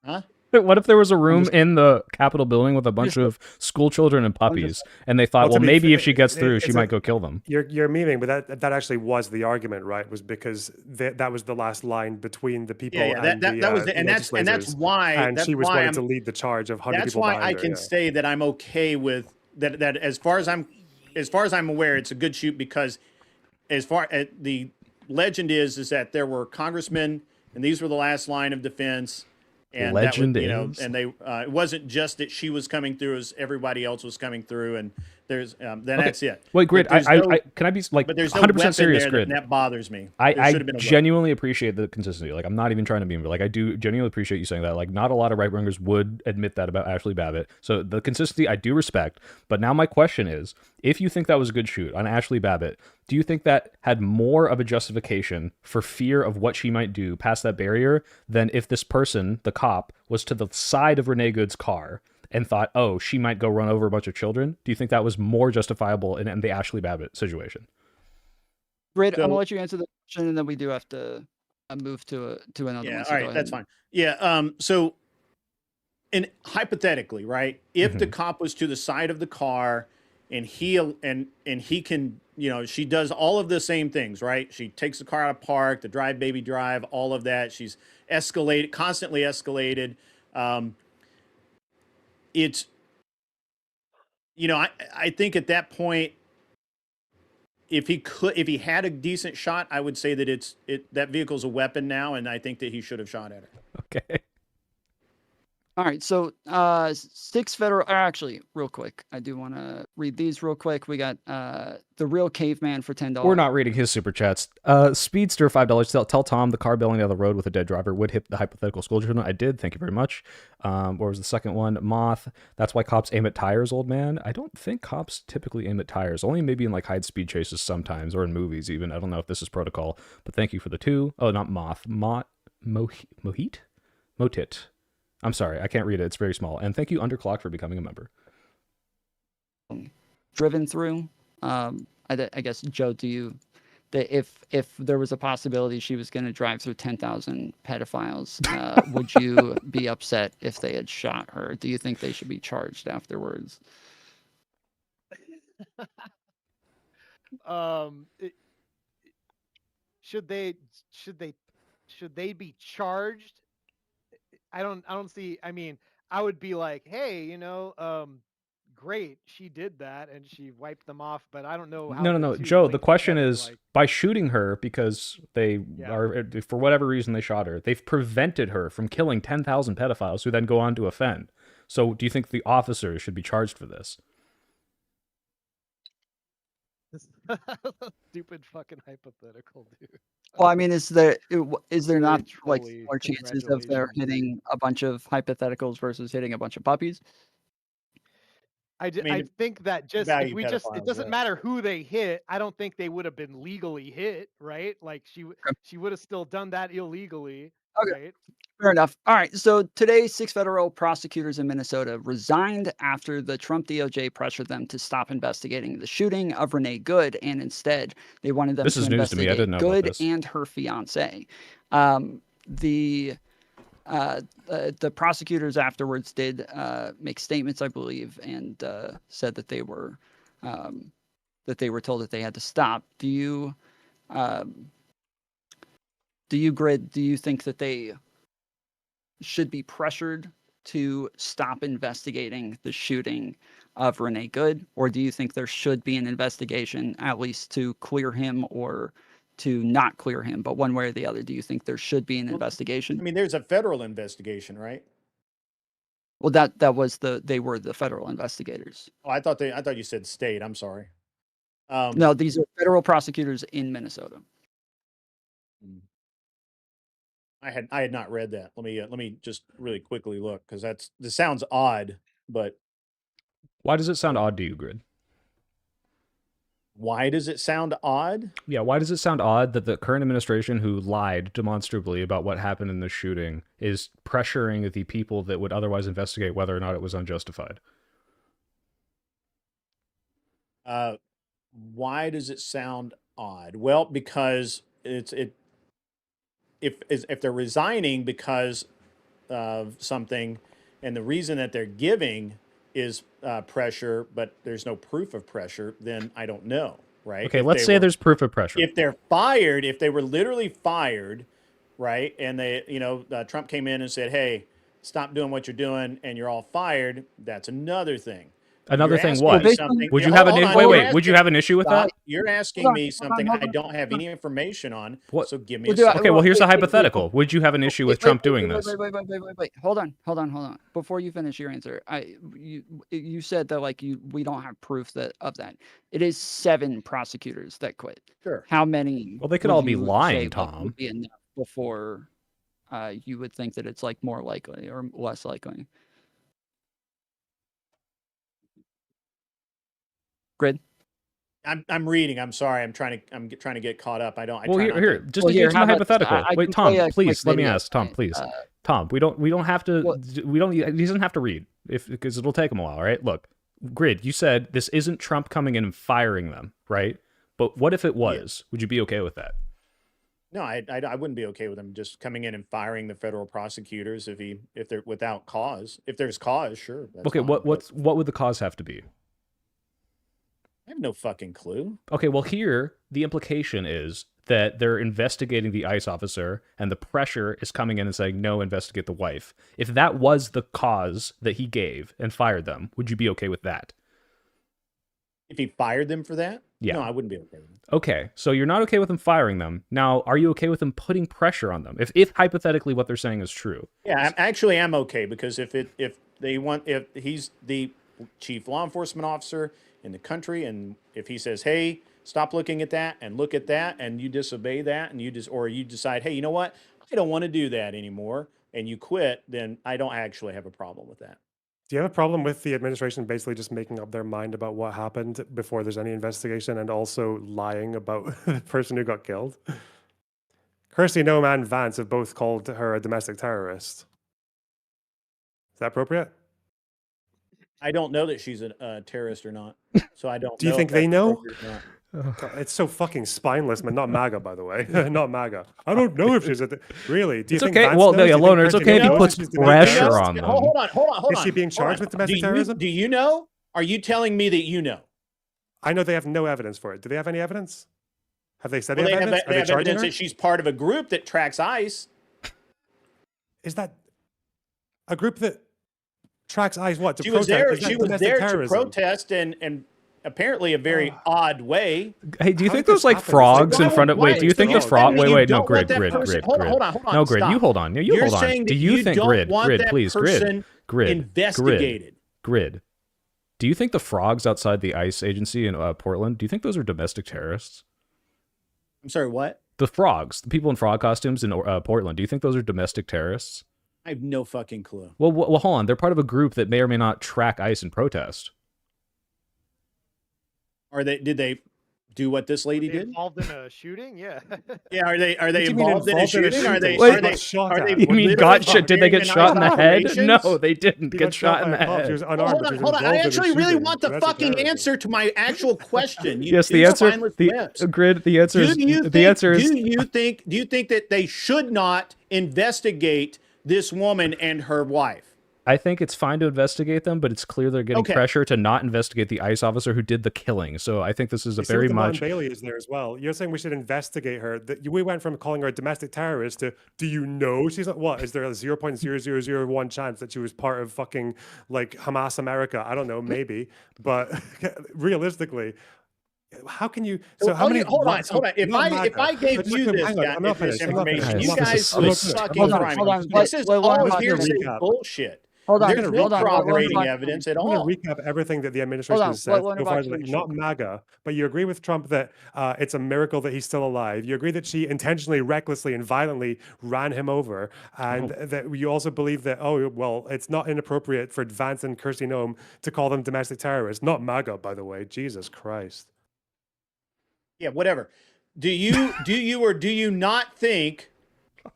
huh? What if there was a room just- in the Capitol building with a bunch of school children and puppies, and they thought, Well, well, to be maybe fair, if she gets through, it's she a- might go kill them? You're memeing, but that actually was the argument, right? Was because that was the last line between the people Yeah, and that was the, and that's legislators. why And that's she was why going I'm, to lead the charge of 100 that's people why behind I her, can yeah. say that I'm okay with that. That as far as I'm aware, it's a good shoot because as far as the legend is that there were congressmen and these were the last line of defense. And Legend that was, is? and they it wasn't just that she was coming through as everybody else was coming through, and there's then that's it. Wait, Grid, But there's can I be like but there's no 100% weapon serious, there, Grid? and that bothers me. I There should have been a weapon. genuinely appreciate the consistency. Like, I'm not even trying to be, but like, I do genuinely appreciate you saying that. Like, not a lot of right wingers would admit that about Ashley Babbitt. So the consistency I do respect. But now my question is, if you think that was a good shoot on Ashley Babbitt, do you think that had more of a justification for fear of what she might do past that barrier than if this person, the cop, was to the side of Renee Good's car and thought, oh, she might go run over a bunch of children? Do you think that was more justifiable in the Ashley Babbitt situation? Grit, I'm So- gonna let you answer the question, and then we do have to move to another Yeah, one. so all go right, ahead that's and- fine. Yeah, so and hypothetically, right? If the Mhm. cop was to the side of the car and he can, she does all of the same things, right? She takes the car out of park, the drive baby drive, all of that. She's constantly escalated. It's I think at that point, if he had a decent shot, I would say that that vehicle's a weapon now, and I think that he should have shot at her. Okay. All right, so 6 federal. Actually, real quick, I do want to read these real quick. We got the Real Caveman for $10. We're not reading his super chats. Speedster, $5. Tell Tom the car bailing down the road with a dead driver would hit the hypothetical school children. I did. Thank you very much. What was the second one? Moth. That's why cops aim at tires, old man. I don't think cops typically aim at tires. Only maybe in like high speed chases sometimes, or in movies even. I don't know if this is protocol. But thank you for the 2. Oh, not Moth. Mohit. I'm sorry, I can't read it. It's very small. And thank you, Underclock, for becoming a member. Driven through. I guess, Joe, if there was a possibility she was going to drive through 10,000 pedophiles, would you be upset if they had shot her? Do you think they should be charged afterwards? Should they be charged? I don't see. I mean, I would be like, hey, great, she did that and she wiped them off, but I don't know how. No. the two Joe, the link question together, is, like, by shooting her because they Yeah. are, for whatever reason they shot her, they've prevented her from killing 10,000 pedophiles who then go on to offend. So do you think the officers should be charged for this? stupid fucking hypothetical, dude. Well, I mean, is there Very not like trolly. more chances of there Congratulations, dude. hitting a bunch of hypotheticals versus hitting a bunch of puppies? I mean, think that just if value we just it pedophiles, doesn't yeah. matter who they hit. I don't think they would have been legally hit, right? Like she would have still done that illegally, Okay. right? Fair enough. All right. So today, 6 federal prosecutors in Minnesota resigned after the Trump DOJ pressured them to stop investigating the shooting of Renee Good, and instead they wanted them This to is news to me. I investigate didn't know about Good this. and her fiance. The prosecutors afterwards did make statements, I believe, and said that they were told that they had to stop. Do you Grid? Do you think that they should be pressured to stop investigating the shooting of Renee Good, or do you think there should be an investigation at least to clear him or to not clear him, but one way or the other? Do you think there should be an Well, investigation? I mean, there's a federal investigation, right? Well, that was they were the federal investigators. Oh, I thought you said state. I'm sorry. No, these are federal prosecutors in Minnesota. I had not read that. Let me just really quickly look, because this sounds odd, but Why does it sound odd to you, Grid? why does it sound odd? Yeah, why does it sound odd that the current administration, who lied demonstrably about what happened in the shooting, is pressuring the people that would otherwise investigate whether or not it was unjustified? Why does it sound odd? Well, because if they're resigning because of something, and the reason that they're giving is pressure, but there's no proof of pressure, then I don't know, right? Okay, If let's they say were- there's proof of pressure. If they're fired, if they were literally fired, right, and they, Trump came in and said, "Hey, stop doing what you're doing, and you're all fired," that's another thing. Another You're thing asking what? me something- Would you Hold have on, an hold on, wait, you're wait, would you asking- have an issue with that? You're asking Hold on, me hold on, something hold I on, don't have hold any information on. What? So give me We'll a do it. second. Okay, well, here's a Wait, wait, wait, hypothetical. Would you have an issue with Trump doing this? Wait. Hold on. Before you finish your answer, you said that we don't have proof of that. It is 7 prosecutors that quit. Sure. How many? Well, they could would all be you lying, say, Tom. would be enough before you would think that it's more likely or less likely? Grid. I'm reading. I'm sorry. I'm trying to get caught up. I don't. I Well, try here, not here, to- just Well, to here, get to how my about this? hypothetical. I Wait, can Tom, play a quick please let me video, ask. Tom, right? please. Tom, we don't have to. What? We don't. He doesn't have to read because it'll take him a while. All right. Look, Grid. You said this isn't Trump coming in and firing them, right? But what if it was? Would you be okay with that? No, I wouldn't be okay with him just coming in and firing the federal prosecutors if they're without cause. If there's cause, sure. That's Okay. fine, What but would the cause have to be? I have no fucking clue. Okay, well, here, the implication is that they're investigating the ICE officer, and the pressure is coming in and saying, no, investigate the wife. If that was the cause that he gave and fired them, would you be okay with that? If he fired them for that, Yeah. no, I wouldn't be okay with it. Okay, so you're not okay with him firing them. Now, are you okay with him putting pressure on them? If hypothetically what they're saying is true. Yeah, I'm okay, because if he's the chief law enforcement officer in the country, and if he says, "Hey, stop looking at that and look at that," and you disobey that, and you decide, "Hey, you know what? I don't want to do that anymore," and you quit, then I don't actually have a problem with that. Do you have a problem with the administration basically just making up their mind about what happened before there's any investigation, and also lying about the person who got killed? Kirsty Noem and Vance have both called her a domestic terrorist. Is that appropriate? I don't know that she's a terrorist or not, so I don't. Do you know think if they that's know? appropriate or not. God, it's so fucking spineless, man. Not MAGA, by the way. Not MAGA. I don't know if she's really. Do you It's think okay. Vance Well, knows? no, Do you yeah, think Loner, it's Kirsty okay if he knows puts she's domestic pressure terrorist? on them. Hold on. Is she being charged with domestic terrorism? Do you know? Are you telling me that you know? I know they have no evidence for it. Do they have any evidence? Have they said Well, they have they evidence? have Are they charging evidence her? that she's part of a group that tracks ICE. Is that a group that tracks ICE what to She protest? was there. Is that She was domestic there terrorism? to protest and apparently a very odd way. Hey, do you How think did those this like happen? It's like, frogs why in front of? would- Wait, why- do you so think you're the frog? saying that Wait, you wait, no, don't grid, want that grid, person- grid, hold on, grid. hold on, hold on, No, grid, stop. you hold on. You You're hold on. saying Do that you you think don't grid, want grid, that please, person grid, investigated. grid? Do you think the frogs outside the ICE agency in Portland? Do you think those are domestic terrorists? I'm sorry, what? The frogs, the people in frog costumes in Portland. Do you think those are domestic terrorists? I have no fucking clue. Well, hold on. They're part of a group that may or may not track ICE and protest. Are they? Did they do what this lady They did? involved in a shooting? Yeah. Yeah. Are they What do you mean involved in a involved in a shooting? Are they? shooting? Are they? Got shot Are they? at. You mean literally got shit? Did they get carrying shot in the out head? operations? No, they didn't He get got shot in by the a cop. She head. was unarmed, Hold but on, she was hold on. I involved in a actually really shooting. want the Domestic fucking terrorism. answer to my actual question. You Yes, the two answer. spineless The webs. grid. The answer is. Do you The think, answer is. do you think that they should not investigate this woman and her wife? I think it's fine to investigate them, but it's clear they're getting Okay. pressure to not investigate the ICE officer who did the killing. So I think this is a You see very what the Martin much. Bailey is there as well. You're saying we should investigate her. We went from calling her a domestic terrorist to, do you know she's not? What is there a 0.0001 chance that she was part of fucking like Hamas America? I don't know, maybe, but realistically. How can you? So how many? Hold on, so hold on. If not I MAGA, gave but you look, this, hang on, I'm not this finished, I'm not information, finished, you I'm not guys finished. would I'm not suck finished. in Hold on, priming. wait, This is wait, all wait, hearsay recap. bullshit. Hold on, There's gonna no hold on. corroborating What- evidence at I'm going all. to recap everything that the administration on, has said what so far. about Like, you, not Sean? MAGA, but you agree with Trump that it's a miracle that he's still alive. You agree that she intentionally, recklessly, and violently ran him over, and that you also believe that it's not inappropriate for Vance and Kirsty Noem to call them domestic terrorists. Not MAGA, by the way. Jesus Christ. Yeah, whatever. Do you or do you not think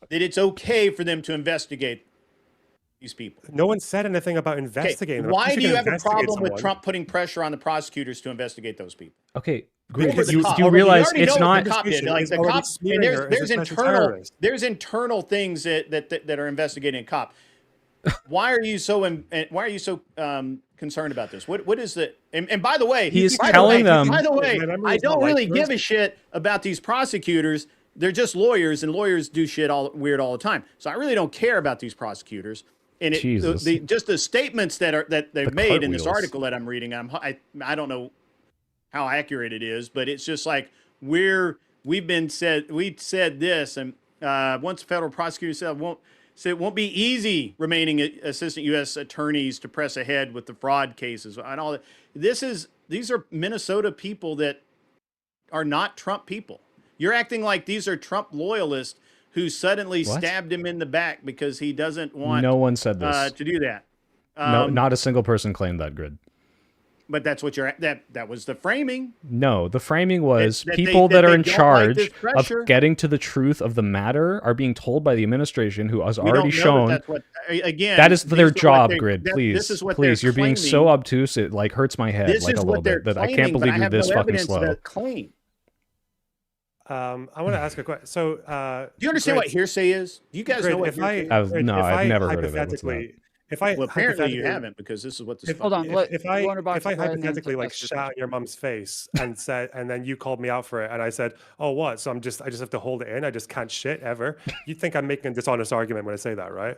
that it's okay for them to investigate these people? No one said anything about Okay, investigating them. Of why course do can you have a investigate problem with someone. Trump putting pressure on the prosecutors to investigate those people? Okay, Over grid. the You cop. do you Already- realize already it's know what not? the cop did. Like is the already cop, and smearing her as a special terrorist. there's internal things that are investigating a cop. Why are you so concerned about this? What is the and by the way, He's by the telling way- them- By the way, My memory I is not don't like really yours. give a shit about these prosecutors. They're just lawyers, and lawyers do shit all weird all the time. So I really don't care about these prosecutors. And Jesus. just the statements that they've The made in this cartwheels. article that I'm reading, I don't know how accurate it is, but it's just like we said this, and once a federal prosecutor said it won't be easy remaining assistant U.S. attorneys to press ahead with the fraud cases and all that. These are Minnesota people that are not Trump people. You're acting like these are Trump loyalists who suddenly What? stabbed him in the back because he doesn't want No one said this. to do that. No, not a single person claimed that, grid. But that's what that was the framing. No, the framing was that people they that are in don't like charge this pressure. of getting to the truth of the matter are being told by the administration, who has We already don't know shown that's what again. that is these their are what job. they- Grid, that- please, This is what please. they're You're being so claiming. obtuse. It like hurts my head This like is a what little they're bit. That I claiming, can't but believe I you're have this no fucking evidence slow. to claim. I want to ask a question. So, Do you understand what hearsay is? Do you guys know what hearsay is? I've never heard of it. What's that? hypothetically, if I Well, apparently you hypothetically- haven't because this is what this. Hold on, fucking let- if I Wonderbox, if I go ahead and hypothetically like ask your shot in question. your mom's face and then you called me out for it and I said, oh what? So I just have to hold it in. I just can't shit ever. You think I'm making a dishonest argument when I say that, right?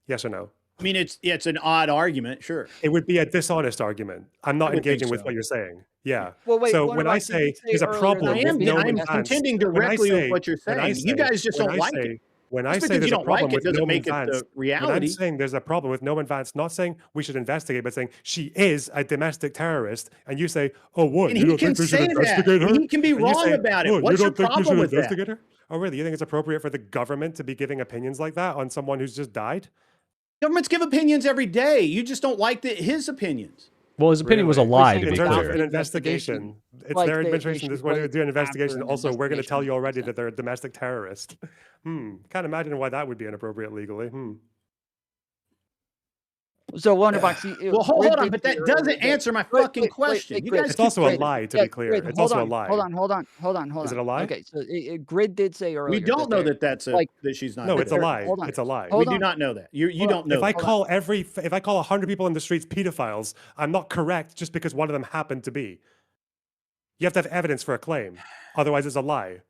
Yes or no? I mean, it's an odd argument, sure. It would be a dishonest argument. I'm not I would think engaging with so. what you're saying. Yeah. Well, wait, so Wonderbox, when I you say did say there's a earlier problem that I with am no I'm Vance, contending when I directly say- with what you're when I saying. You say- guys just when don't I like say- it. When I Just say because there's you a don't problem like it with doesn't Norman make it Vance, the when I'm reality. saying there's a problem with Norman Vance, not saying we should investigate, but saying she is a domestic terrorist, and you say, oh what? And you he don't can think we should say that. investigate her? And he can be And you wrong say, about it. "Oh, What's you your don't think we problem should with that? investigate her? Oh really? You think it's appropriate for the government to be giving opinions like that on someone who's just died? Governments give opinions every day. You just don't like his opinions. Well, his opinion was a Really? lie, Pushing to In be terms clear. of an investigation, it's Like their they administration should that's going to wait do an after investigation. an Also, we're going to tell you already investigation that they're a domestic terrorist. Can't imagine why that would be inappropriate legally. So Wonderbox, Well, hold on, but that doesn't answer my fucking question. You guys It's keep also a saying- lie, to be clear. It's hold also a on, lie. Hold on. Is it a lie? Okay, so Grid did say earlier. We don't know that that's like- that she's not. No, there. it's a lie. Hold on. It's a lie. We Hold do on. not know that. You Hold on. don't know. If I that. call 100 people in the streets pedophiles, I'm not correct just because one of them happened to be. You have to have evidence for a claim. Otherwise, it's a lie.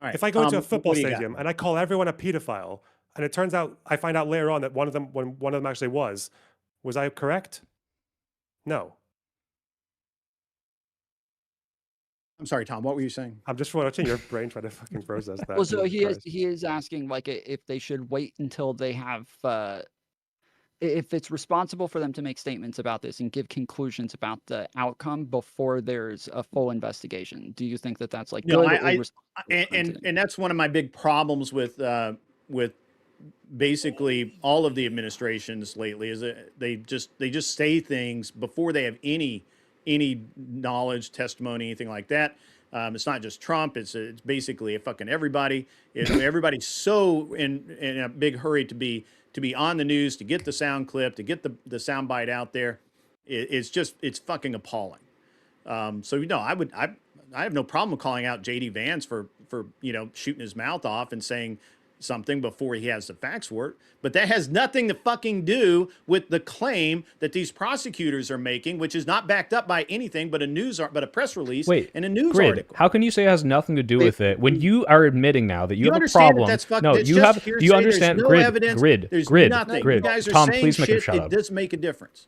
All right, If I go into a Tom, football what do you got? stadium and I call everyone a pedophile, and it turns out I find out later on that one of them actually was I correct? No. I'm sorry, Tom. What were you saying? I'm just watching your brain try to fucking process that. Well, so Jesus Christ. he is asking like if they should wait until they have if it's responsible for them to make statements about this and give conclusions about the outcome before there's a full investigation. Do you think that that's like No, good or I responsible for them to do? and that's one of my big problems with basically all of the administrations lately is that they just say things before they have any knowledge, testimony, anything like that. It's not just Trump. It's basically fucking everybody. Everybody's so in a big hurry to be on the news, to get the sound clip, to get the sound bite out there. It's fucking appalling. So I have no problem calling out JD Vance for shooting his mouth off and saying something before he has the facts for it. But that has nothing to fucking do with the claim that these prosecutors are making, which is not backed up by anything but a press release and a news Grid, article. how can you say it has nothing to do with it when you are admitting now that you have a understand problem? that that's No, it's you just have. Do hearsay, you understand? there's no Grid, evidence, grid, there's grid, nothing. grid. You guys are Tom, saying please make him shit, shut it up. does make a difference.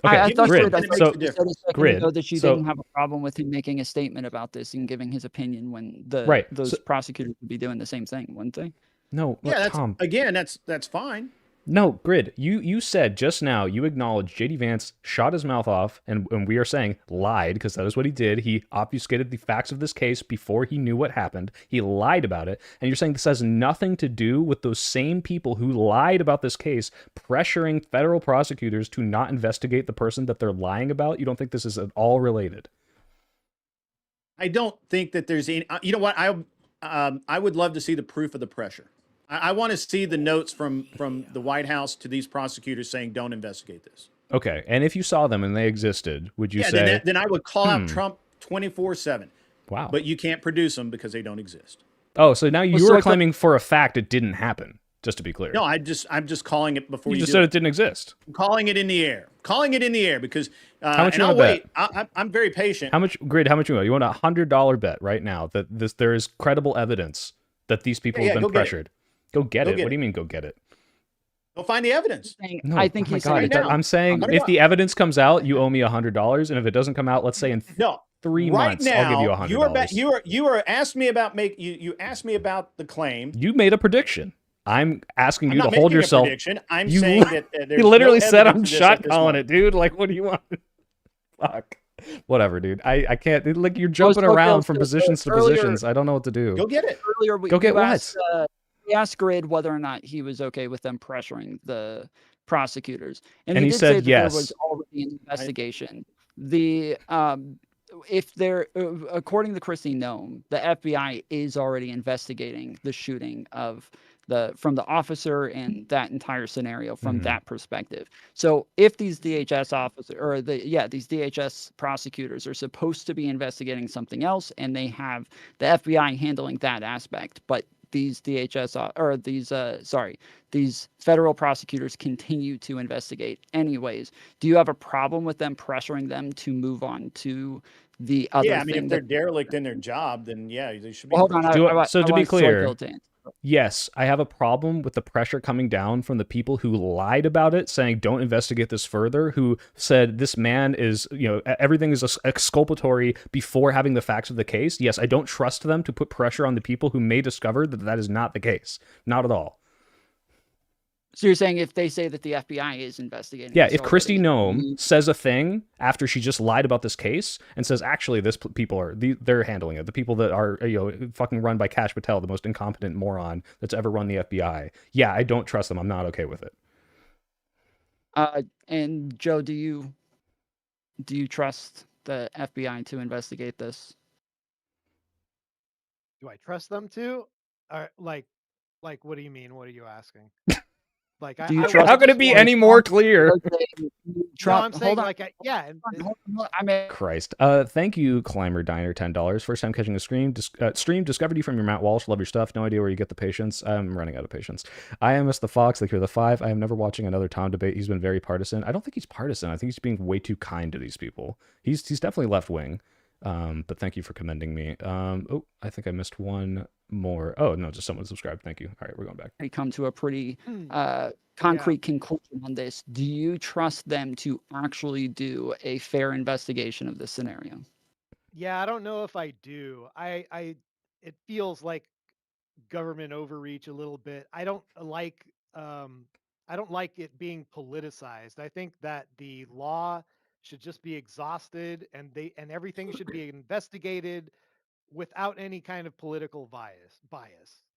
Okay, I thought Grid. you So, said a second Grid. ago that you So, didn't have a problem with him making a statement about this and giving his opinion when Right, those so- prosecutors would be doing the same thing, wouldn't they? no, Yeah, that's Tom. again, that's fine. No, Grid, you said just now, you acknowledged JD Vance shot his mouth off, and we are saying lied, because that is what he did. He obfuscated the facts of this case before he knew what happened. He lied about it, and you're saying this has nothing to do with those same people who lied about this case pressuring federal prosecutors to not investigate the person that they're lying about? You don't think this is at all related? I don't think that there's any. You know what? I would love to see the proof of the pressure. I want to see the notes from the White House to these prosecutors saying, "Don't investigate this." Okay, and if you saw them and they existed, would you say? Then I would call out Trump 24/7. Wow. But you can't produce them because they don't exist. Oh, so now you so are I thought- claiming for a fact it didn't happen. Just to be clear. No, I'm just calling it before you you just do said it. it didn't exist. I'm calling it in the air. Calling it in the air because How much and you I'll wanna bet? wait. I'm very patient. How much, Grid? How much you want? You want a $100 bet right now that there is credible evidence that these people Yeah, have go been get it. pressured. Go get Go it. get What do it. you mean? Go get it. Go find the evidence. No, I think oh my he's God, saying right now. I'm saying I'm if gonna- the evidence comes out, you owe me $100, and if it doesn't come out, let's say in No. 3 Right months, now, I'll give you $100. you are asked me about you asked me about the claim. You made a prediction. I'm asking I'm you not to hold making a yourself. prediction. I'm You- saying that there's He literally no said I'm evidence of this shot at this calling moment. it, dude. Like, what do you want? Fuck. Whatever, dude. I can't. Like, you're jumping so around Phil, from so positions to earlier- positions. I don't know what to do. Go get it. Earlier, Go get you what? asked, we asked Grid whether or not he was okay with them pressuring the prosecutors, and he he did said say that yes. there was already an investigation. If there, according to Christine Nome, the FBI is already investigating the shooting of from the officer and that entire scenario from that perspective. So if these DHS these DHS prosecutors are supposed to be investigating something else, and they have the FBI handling that aspect, but these these federal prosecutors continue to investigate anyways. Do you have a problem with them pressuring them to move on to the other Yeah, I mean, thing if they're derelict in their job, then yeah, they should be. Well, hold on. So to be want clear, Bill to answer. yes, I have a problem with the pressure coming down from the people who lied about it, saying don't investigate this further, who said this man is, everything is exculpatory before having the facts of the case. Yes, I don't trust them to put pressure on the people who may discover that that is not the case. Not at all. So you're saying if they say that the FBI is investigating? Yeah, this if Christy already, Nome says a thing after she just lied about this case and says, actually, they're handling it. The people that are, fucking run by Kash Patel, the most incompetent moron that's ever run the FBI. Yeah, I don't trust them. I'm not okay with it. And Joe, do you trust the FBI to investigate this? Do I trust them to? Or like, what do you mean? What are you asking? Like, Do you I trust- How could it be any more clear? No, I'm saying like, yeah. and- I mean, Christ. Thank you, Climber Diner, $10. First time catching a stream. Discovered you from your Matt Walsh. Love your stuff. No idea where you get the patience. I'm running out of patience. IMS the Fox, like you're the 5. I am never watching another Tom debate. He's been very partisan. I don't think he's partisan. I think he's being way too kind to these people. He's definitely left wing. But thank you for commending me. Oh, I think I missed one. more. Oh no, just someone subscribed. Thank you. All right, we're going back. They come to a pretty Yeah. concrete conclusion on this. Do you trust them to actually do a fair investigation of this scenario? Yeah, I don't know if I do. It feels like government overreach a little bit. I don't like it being politicized. I think that the law should just be exhausted and everything should be investigated without any kind of political bias.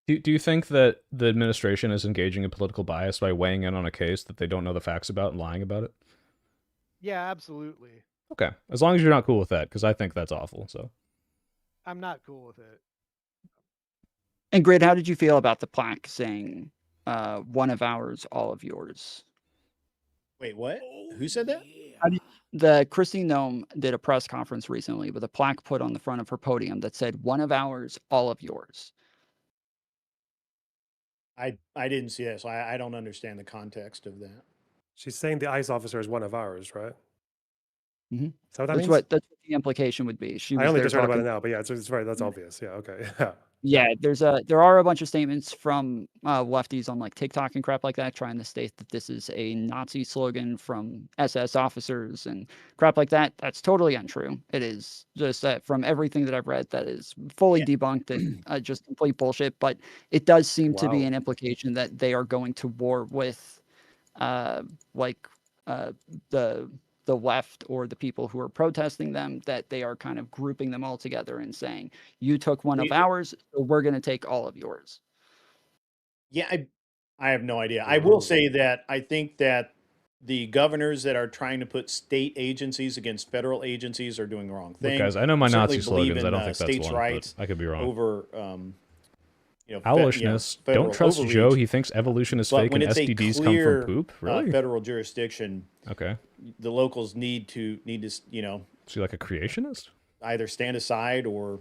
Do you think that the administration is engaging in political bias by weighing in on a case that they don't know the facts about and lying about it? Yeah, absolutely. Okay, as long as you're not cool with that, because I think that's awful. So I'm not cool with it. And Grid, how did you feel about the plaque saying one of ours, all of yours? Wait, what? Who said that? The Christine Nome did a press conference recently with a plaque put on the front of her podium that said one of ours, all of yours. I didn't see that, so I don't understand the context of that. She's saying the ICE officer is one of ours, right? Mm-hmm. Is that what that That's means? that's what the implication would be. She was I only there just heard about talking- it now, but yeah, it's right. That's obvious. Yeah, okay. Yeah. Yeah, there are a bunch of statements from lefties on like TikTok and crap like that trying to state that this is a Nazi slogan from SS officers and crap like that. That's totally untrue. It is just that from everything that I've read, that is fully debunked and just complete bullshit. But it does seem to be Wow. an implication that they are going to war with the left or the people who are protesting them, that they are kind of grouping them all together and saying, you took one of ours, so we're going to take all of yours. Yeah, I have no idea. I will say that I think that the governors that are trying to put state agencies against federal agencies are doing the wrong Look, thing. guys, I know my certainly Nazi believe slogans. I in, don't think that's states' one, rights but I could be wrong. over Abolitionists, federal don't trust overreach. Joe. He thinks evolution is But fake when and it's a STDs come clear, from poop. Really? federal jurisdiction, Okay. the locals need to Is he like a creationist? either stand aside or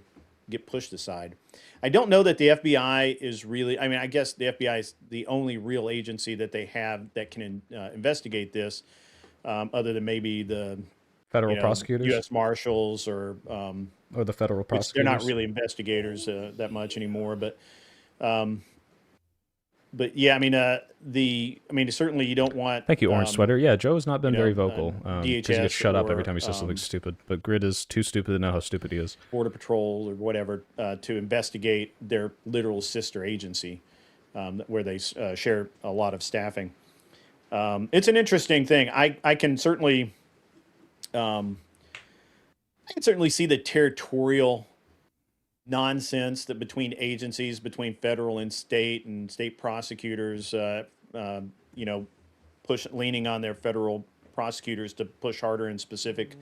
get pushed aside. I don't know that the FBI is really. I mean, I guess the FBI is the only real agency that they have that can investigate this, other than maybe the Federal prosecutors? U.S. Marshals, or the federal which prosecutors? they're not really investigators that much anymore. But yeah, I mean, certainly you don't want. Thank you, Orange Sweater. Yeah, Joe has not been very vocal because he DHS gets shut up every or, time he says something stupid. But Grid is too stupid to know how stupid he is. Border Patrol or whatever to investigate their literal sister agency, where they share a lot of staffing. It's an interesting thing. I can certainly see the territorial nonsense that between agencies, between federal and state prosecutors, leaning on their federal prosecutors to push harder in specific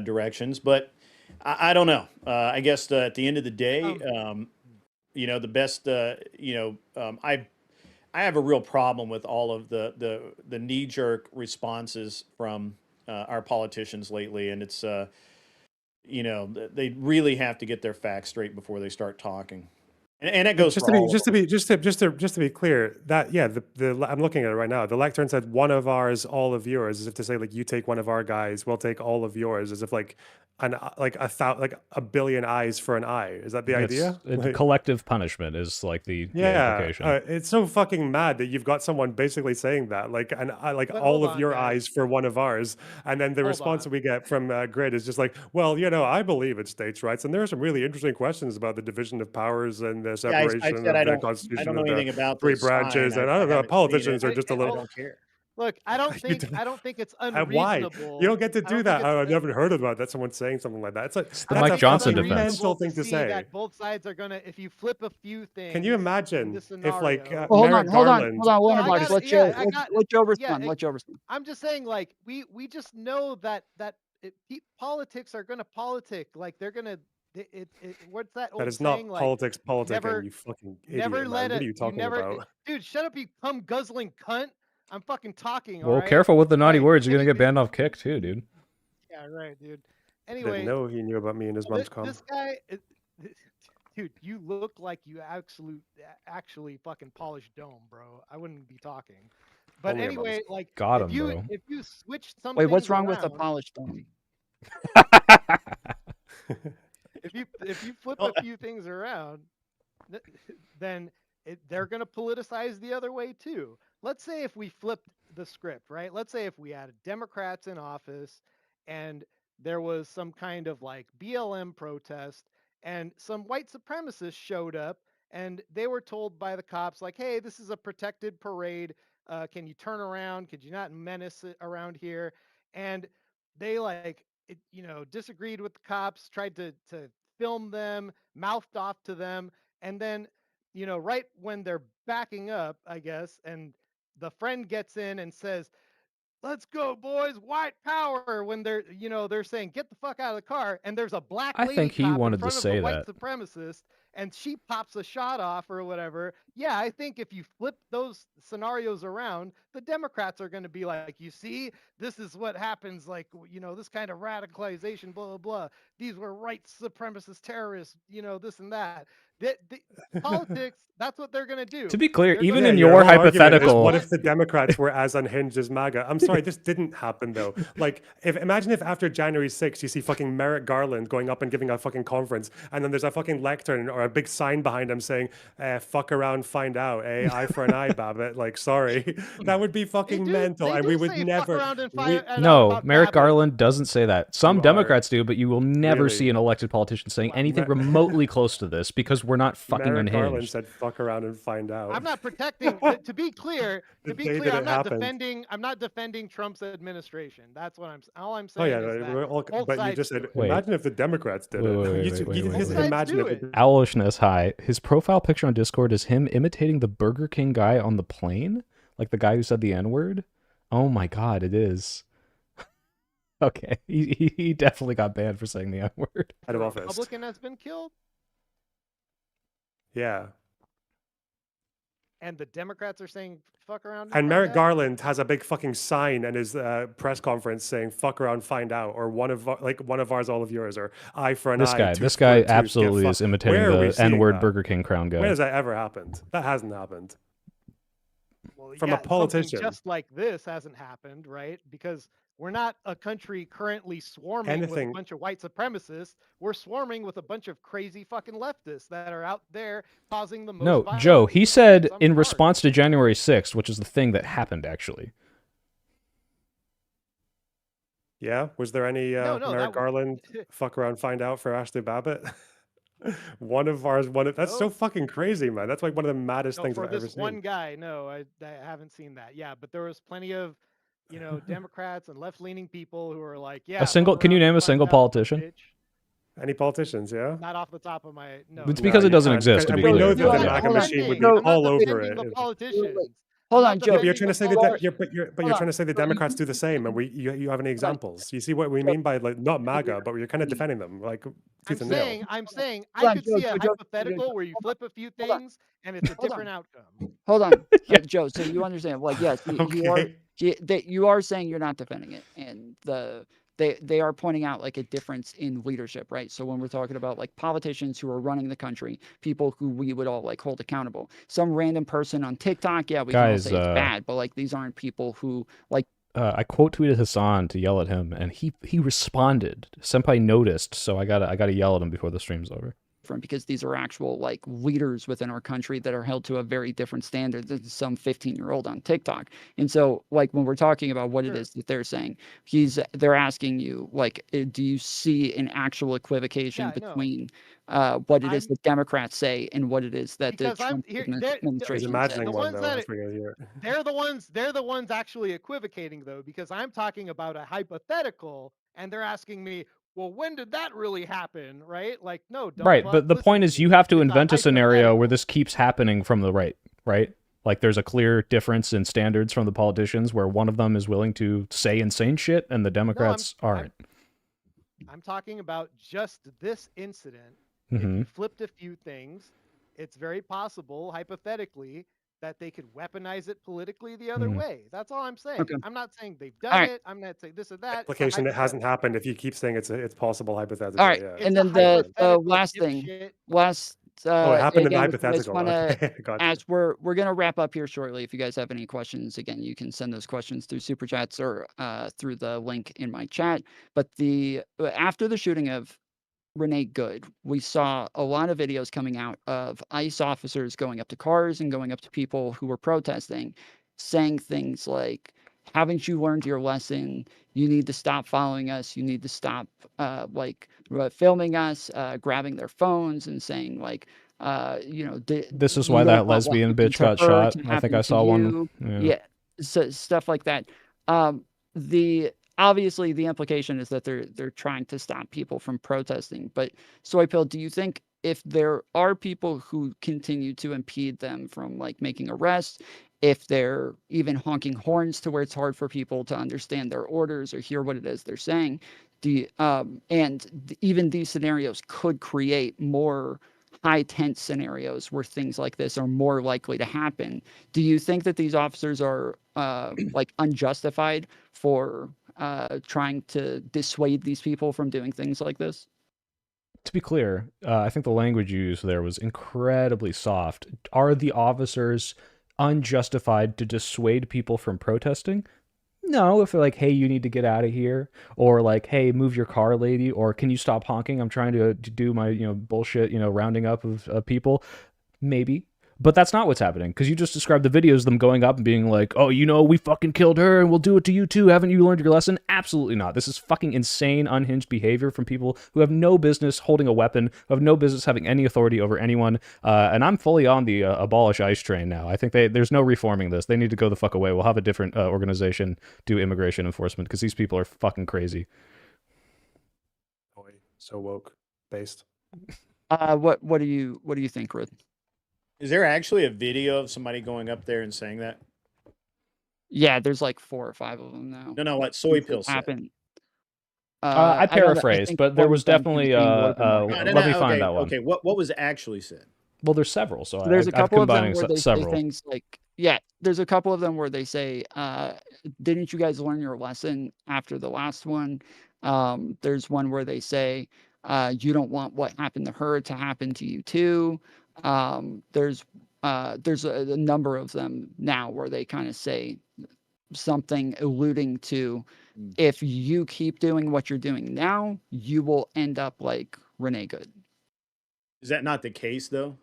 directions. But I don't know. I guess at the end of the day, the best, I have a real problem with all of the knee-jerk responses from our politicians lately, and it's they really have to get their facts straight before they start talking, and it goes just for all of to them. be clear, that I'm looking at it right now. The lectern said one of ours, all of yours, as if to say like you take one of our guys, we'll take all of yours, as if like a billion eyes for an eye. Is that the idea? Collective punishment is like the implication. It's so fucking mad that you've got someone basically saying that, But all hold of on, your guys. eyes for one of ours, and then the Hold response on. that we get from Grid is just like, well, I believe it's states' rights, and there are some really interesting questions about the division of powers and the I separation said of I the don't Constitution know of anything the about three the sign. branches, and I don't know. haven't seen Politicians it. are just a I little. don't care. Look, I don't You think it's Why? unreasonable. You don't get to I do don't think that. it's I've never heard about that. Someone saying something like that. It's like the that's Mike a Johnson fucking defense. mental thing to see say. that both sides are gonna, if you flip a few things. Can you imagine this if like scenario- Well, Merrick hold on. Garland? Warner I Marks, got it. Yeah, I got- let Joe yeah, respond. it- Let Joe respond. I'm just saying, like we just know that politics are gonna politic. Like they're gonna. What's that old That is not saying? Like, politics, never- you fucking idiot, never man. let What it. are you talking about? Dude, shut up, you cum guzzling cunt. I'm fucking talking. Well, all right? careful with the naughty Right, words. You're gonna get anything- banned off Kick too, dude. Yeah, right, dude. Didn't Anyway, know he knew about me and his mom's cum. this guy, dude, you look like you actually fucking polished dome, bro. I wouldn't be talking. But Only a anyway, like Got if him, you bro. if you switch some Wait, what's things wrong with the around- polished dome? if you flip a few things around, then they're going to politicize the other way too. Let's say if we flipped the script, right? Let's say if we had Democrats in office and there was some kind of like BLM protest and some white supremacists showed up and they were told by the cops like, hey, this is a protected parade. Can you turn around? Could you not menace it around here? And they disagreed with the cops, tried to film them, mouthed off to them, and then right when they're backing up, I guess, and the friend gets in and says, let's go, boys, white power, when they're saying, get the fuck out of the car, and there's a black I lady think he cop in wanted to front of say the white that. supremacist, and she pops a shot off or whatever. Yeah, I think if you flip those scenarios around, the Democrats are going to be like, you see, this is what happens, like, this kind of radicalization, blah, blah, blah. These were white supremacist terrorists, this and that. Politics, that's what they're going to do. To be clear, They're even gonna in your your whole argument is, hypothetical, what if the Democrats were as unhinged as MAGA? I'm sorry, this didn't happen though. Like, imagine if after January 6th you see fucking Merrick Garland going up and giving a fucking conference, and then there's a fucking lectern or a big sign behind him saying, "Fuck around, find out, eh? Eye for an eye, Babbitt." Like, sorry, that would be fucking mental, and we would say, never. Fuck around and we- find out no, about Merrick Babbitt. Garland doesn't say that. Some You are. Democrats do, but you will never see Really? an elected politician saying Well, anything Mer- remotely close to this because we're not fucking Merrick Garland unhinged. said, "Fuck around and find out." I'm not protecting. To be clear, The day that I'm it not happened. defending. I'm not defending Trump's administration. That's what all I'm Oh saying. yeah, is no, that we're all, both but you sides just do said, it. Wait. imagine if the Democrats did it. Wait, You wait, just wait, just wait. imagine Both if sides do it. Owlishness high. His profile picture on Discord is him imitating the Burger King guy on the plane, like the guy who said the N-word. Oh my god, it is. Okay, he definitely got banned for saying the N-word. out of A office. Republican has been killed, Yeah. and the Democrats are saying fuck around. And find Merrick out? Garland has a big fucking sign in his press conference saying "fuck around, find out," or one of ours, all of yours, or eye for an This eye. guy, tooth this for guy a tooth, absolutely get is fucked. imitating Where are we the seeing N-word that? Burger King crown guy. When has that ever happened? That hasn't happened. Well, from a yeah, something politician. just like this hasn't happened, right? Because we're not a country currently swarming with Anything- a bunch of white supremacists. We're swarming with a bunch of crazy fucking leftists that are out there causing the most No, violence Joe, in he the said streets. I'm in sorry. response to January 6th, which is the thing that happened actually. Yeah, was there any No, Merrick that- Garland fuck around, find out for Ashley Babbitt? One of ours, that's so No. fucking crazy, man. That's like one of the maddest No, things for I've ever this seen. one guy, no, I haven't seen that. Yeah, but there was plenty of, Democrats and left-leaning people who are like, yeah. single- fuck can you around name and a find single out, politician? bitch. Any politicians, yeah? Not off the top of my no. It's because No, it doesn't you can't, exist, to and be we know clear. that the No, MAGA hold on. machine would be No, I'm not all over defending it. the politicians. Hold I'm on, not Joe. But you're defending trying to the say that Hold you're on. trying to say the Democrats do the same, and you have any examples? You see what we mean by like not MAGA, but you're kind of defending them like tooth and nail. I'm saying Hold I on, could Joe, see a Joe, hypothetical where you flip a few hold on. things and it's a Hold on. different outcome. Hold on, Yeah. Joe. So you understand? Like, yes, Okay. you are saying you're not defending it, and they are pointing out like a difference in leadership, right? So when we're talking about like politicians who are running the country, people who we would all like hold accountable, some random person on TikTok, yeah, we can all Guys, say it's bad, but like these aren't people who like. I quote tweeted Hassan to yell at him, and he responded. Senpai noticed, so I gotta yell at him before the stream's over. Because these are actual like leaders within our country that are held to a very different standard than some 15-year-old on TikTok. And so like when we're talking about what it is that they're saying, they're asking you like, do you see an actual equivocation Yeah, I know. between what it is that Democrats say and what it is that the Because I'm Trump here- I was administration imagining says? The one ones though. that That's what I hear. they're the ones actually equivocating though, because I'm talking about a hypothetical and they're asking me, well, when did that really happen? Right? Like, no, don't Right, fuck but the listen point to is me. you have to It's invent a scenario hypothetical. where this keeps happening from the right? Like there's a clear difference in standards from the politicians where one of them is willing to say insane shit and the Democrats aren't. I'm talking about just this incident. If Mhm. you flipped a few things, it's very possible, hypothetically, that they could weaponize it politically the other Mhm. way. That's all I'm saying. Okay. I'm not saying they've done All right. it. I'm not saying this or that. It's a Application that hasn't hypothetical. happened. If you keep saying it's possible hypothetically. All right, Yeah. It's and a then the hypothetical, last thing, dipshit. Oh, it happened in the again, if you guys hypothetical. wanna- Okay, gotcha. as we're gonna wrap up here shortly, if you guys have any questions, again, you can send those questions through super chats or through the link in my chat. But after the shooting of Renee Good. We saw a lot of videos coming out of ICE officers going up to cars and going up to people who were protesting, saying things like, haven't you learned your lesson? You need to stop following us. You need to stop filming us, grabbing their phones and saying like, This is you why don't that want what lesbian happened bitch to got her shot. to I think happen I to saw one. you. Yeah. Yeah, so stuff like that. The obviously the implication is that they're trying to stop people from protesting. But Soypill, do you think if there are people who continue to impede them from like making arrests, if they're even honking horns to where it's hard for people to understand their orders or hear what it is they're saying, even these scenarios could create more high tense scenarios where things like this are more likely to happen. Do you think that these officers are unjustified for trying to dissuade these people from doing things like this? To be clear, I think the language you used there was incredibly soft. Are the officers unjustified to dissuade people from protesting? No, if they're like, hey, you need to get out of here, or like, hey, move your car, lady, or can you stop honking? I'm trying to do my, bullshit, rounding up of people. Maybe. But that's not what's happening, because you just described the videos of them going up and being like, oh, we fucking killed her and we'll do it to you too. Haven't you learned your lesson? Absolutely not. This is fucking insane, unhinged behavior from people who have no business holding a weapon, who have no business having any authority over anyone. And I'm fully on the abolish ICE train now. I think there's no reforming this. They need to go the fuck away. We'll have a different organization do immigration enforcement, because these people are fucking crazy. So woke based. What do you think, Ruth? Is there actually a video of somebody going up there and saying that? Yeah, there's like 4 or 5 of them now. No, what Soypill said. Happened. I paraphrased, but there was definitely let me find that one. Okay, what was actually said? Well, there's several, so there's a couple of them where they several. say things like, there's a couple of them where they say, didn't you guys learn your lesson after the last one? There's one where they say, you don't want what happened to her to happen to you too. There's a number of them now where they kind of say something alluding to, if you keep doing what you're doing now, you will end up like Renee Good. Is that not the case though?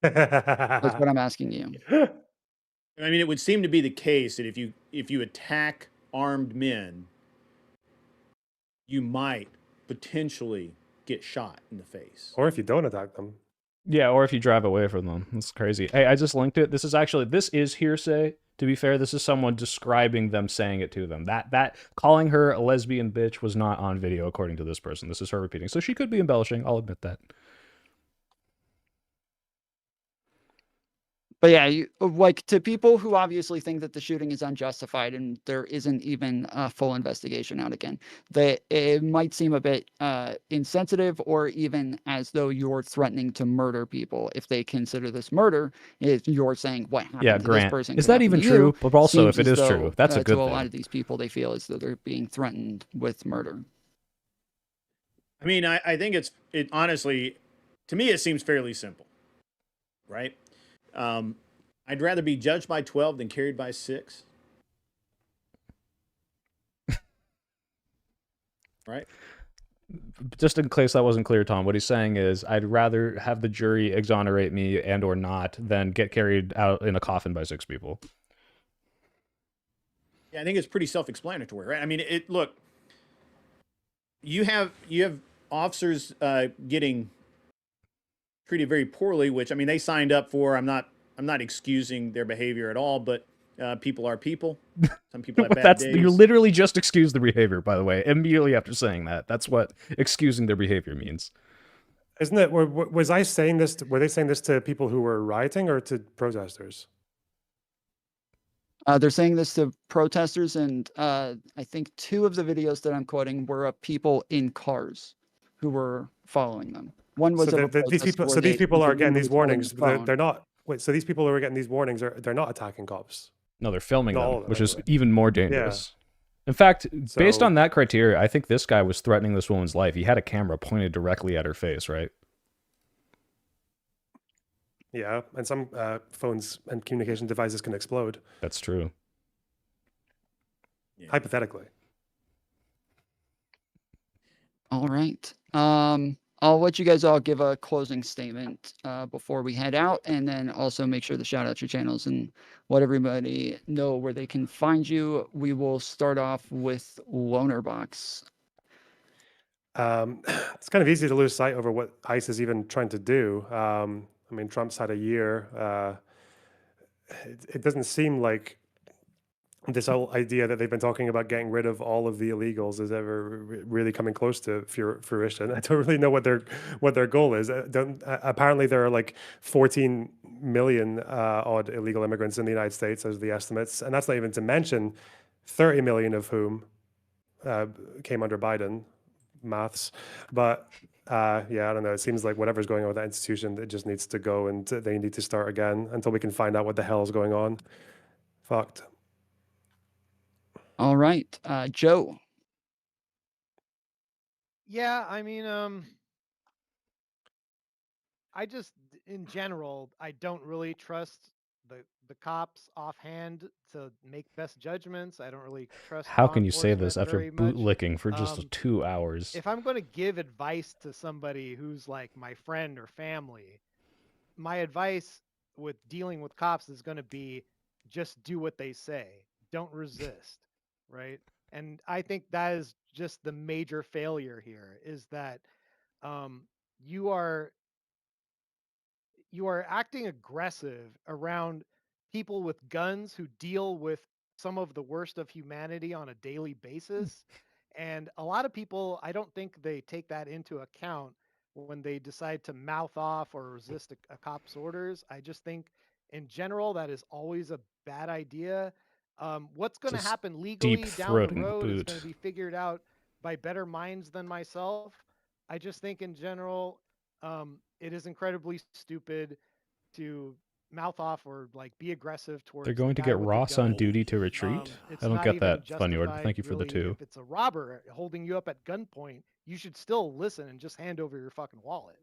That's what I'm asking you. I mean, it would seem to be the case that if you attack armed men, you might potentially get shot in the face. Or if you don't attack them. Yeah, or if you drive away from them. That's crazy. Hey, I just linked it. This is hearsay. To be fair, this is someone describing them saying it to them. That calling her a lesbian bitch was not on video, according to this person. This is her repeating. So she could be embellishing. I'll admit that. But yeah, to people who obviously think that the shooting is unjustified and there isn't even a full investigation out again, it might seem a bit insensitive, or even as though you're threatening to murder people if they consider this murder. If you're saying what happened to this person, is that even true? But also, if it is true, that's a good thing. To a lot of these people, they feel as though they're being threatened with murder. I mean, I think it honestly, to me, it seems fairly simple, right? I'd rather be judged by 12 than carried by 6. Right? Just in case that wasn't clear, Tom, what he's saying is I'd rather have the jury exonerate me and or not than get carried out in a coffin by 6 people. Yeah, I think it's pretty self-explanatory, right? I mean, look, you have officers getting treated very poorly, which, I mean, they signed up for. I'm not excusing their behavior at all, but people are people. Some people have bad days. You literally just excused the behavior, by the way, immediately after saying that. That's what excusing their behavior means. Isn't it? Was I saying this? Were they saying this to people who were rioting or to protesters? They're saying this to protesters, and I think 2 of the videos that I'm quoting were of people in cars who were following them. One was these people are getting these warnings. They're not. Wait, so these people who are getting these warnings they're not attacking cops? No, they're filming them, which is anyway. even more dangerous. Yeah. In fact, based on that criteria, I think this guy was threatening this woman's life. He had a camera pointed directly at her face, right? Yeah, and some phones and communication devices can explode. That's true. Yeah. Hypothetically. All right. I'll let you guys all give a closing statement before we head out, and then also make sure to shout out your channels and let everybody know where they can find you. We will start off with Lonerbox. It's kind of easy to lose sight over what ICE is even trying to do. I mean, Trump's had a year. It doesn't seem like this whole idea that they've been talking about getting rid of all of the illegals is ever really coming close to fruition. I don't really know what their goal is. Apparently, there are like 14 million odd illegal immigrants in the United States, as the estimates, and that's not even to mention 30 million of whom came under Biden maths. But yeah, I don't know. It seems like whatever's going on with that institution, it just needs to go, and they need to start again until we can find out what the hell is going on. Fucked. All right, Joe. Yeah, I mean, I just, in general, I don't really trust the cops offhand to make best judgments. I don't really trust. How law can you say enforcement this after very much. bootlicking for just 2 hours? If I'm going to give advice to somebody who's like my friend or family, my advice with dealing with cops is going to be just do what they say. Don't resist, right? And I think that is just the major failure here, is that you are acting aggressive around people with guns who deal with some of the worst of humanity on a daily basis. And a lot of people, I don't think they take that into account when they decide to mouth off or resist a cop's orders. I just think in general, that is always a bad idea. What's going to Just happen legally down the deep-throating the road is boot. going to be figured out by better minds than myself. I just think in general, it is incredibly stupid to mouth off or like be aggressive towards. They're going to get Ross on duty to retreat? It's I don't not get even that, Funyord. justified, Thank you for the really. 2. If it's a robber holding you up at gunpoint, you should still listen and just hand over your fucking wallet.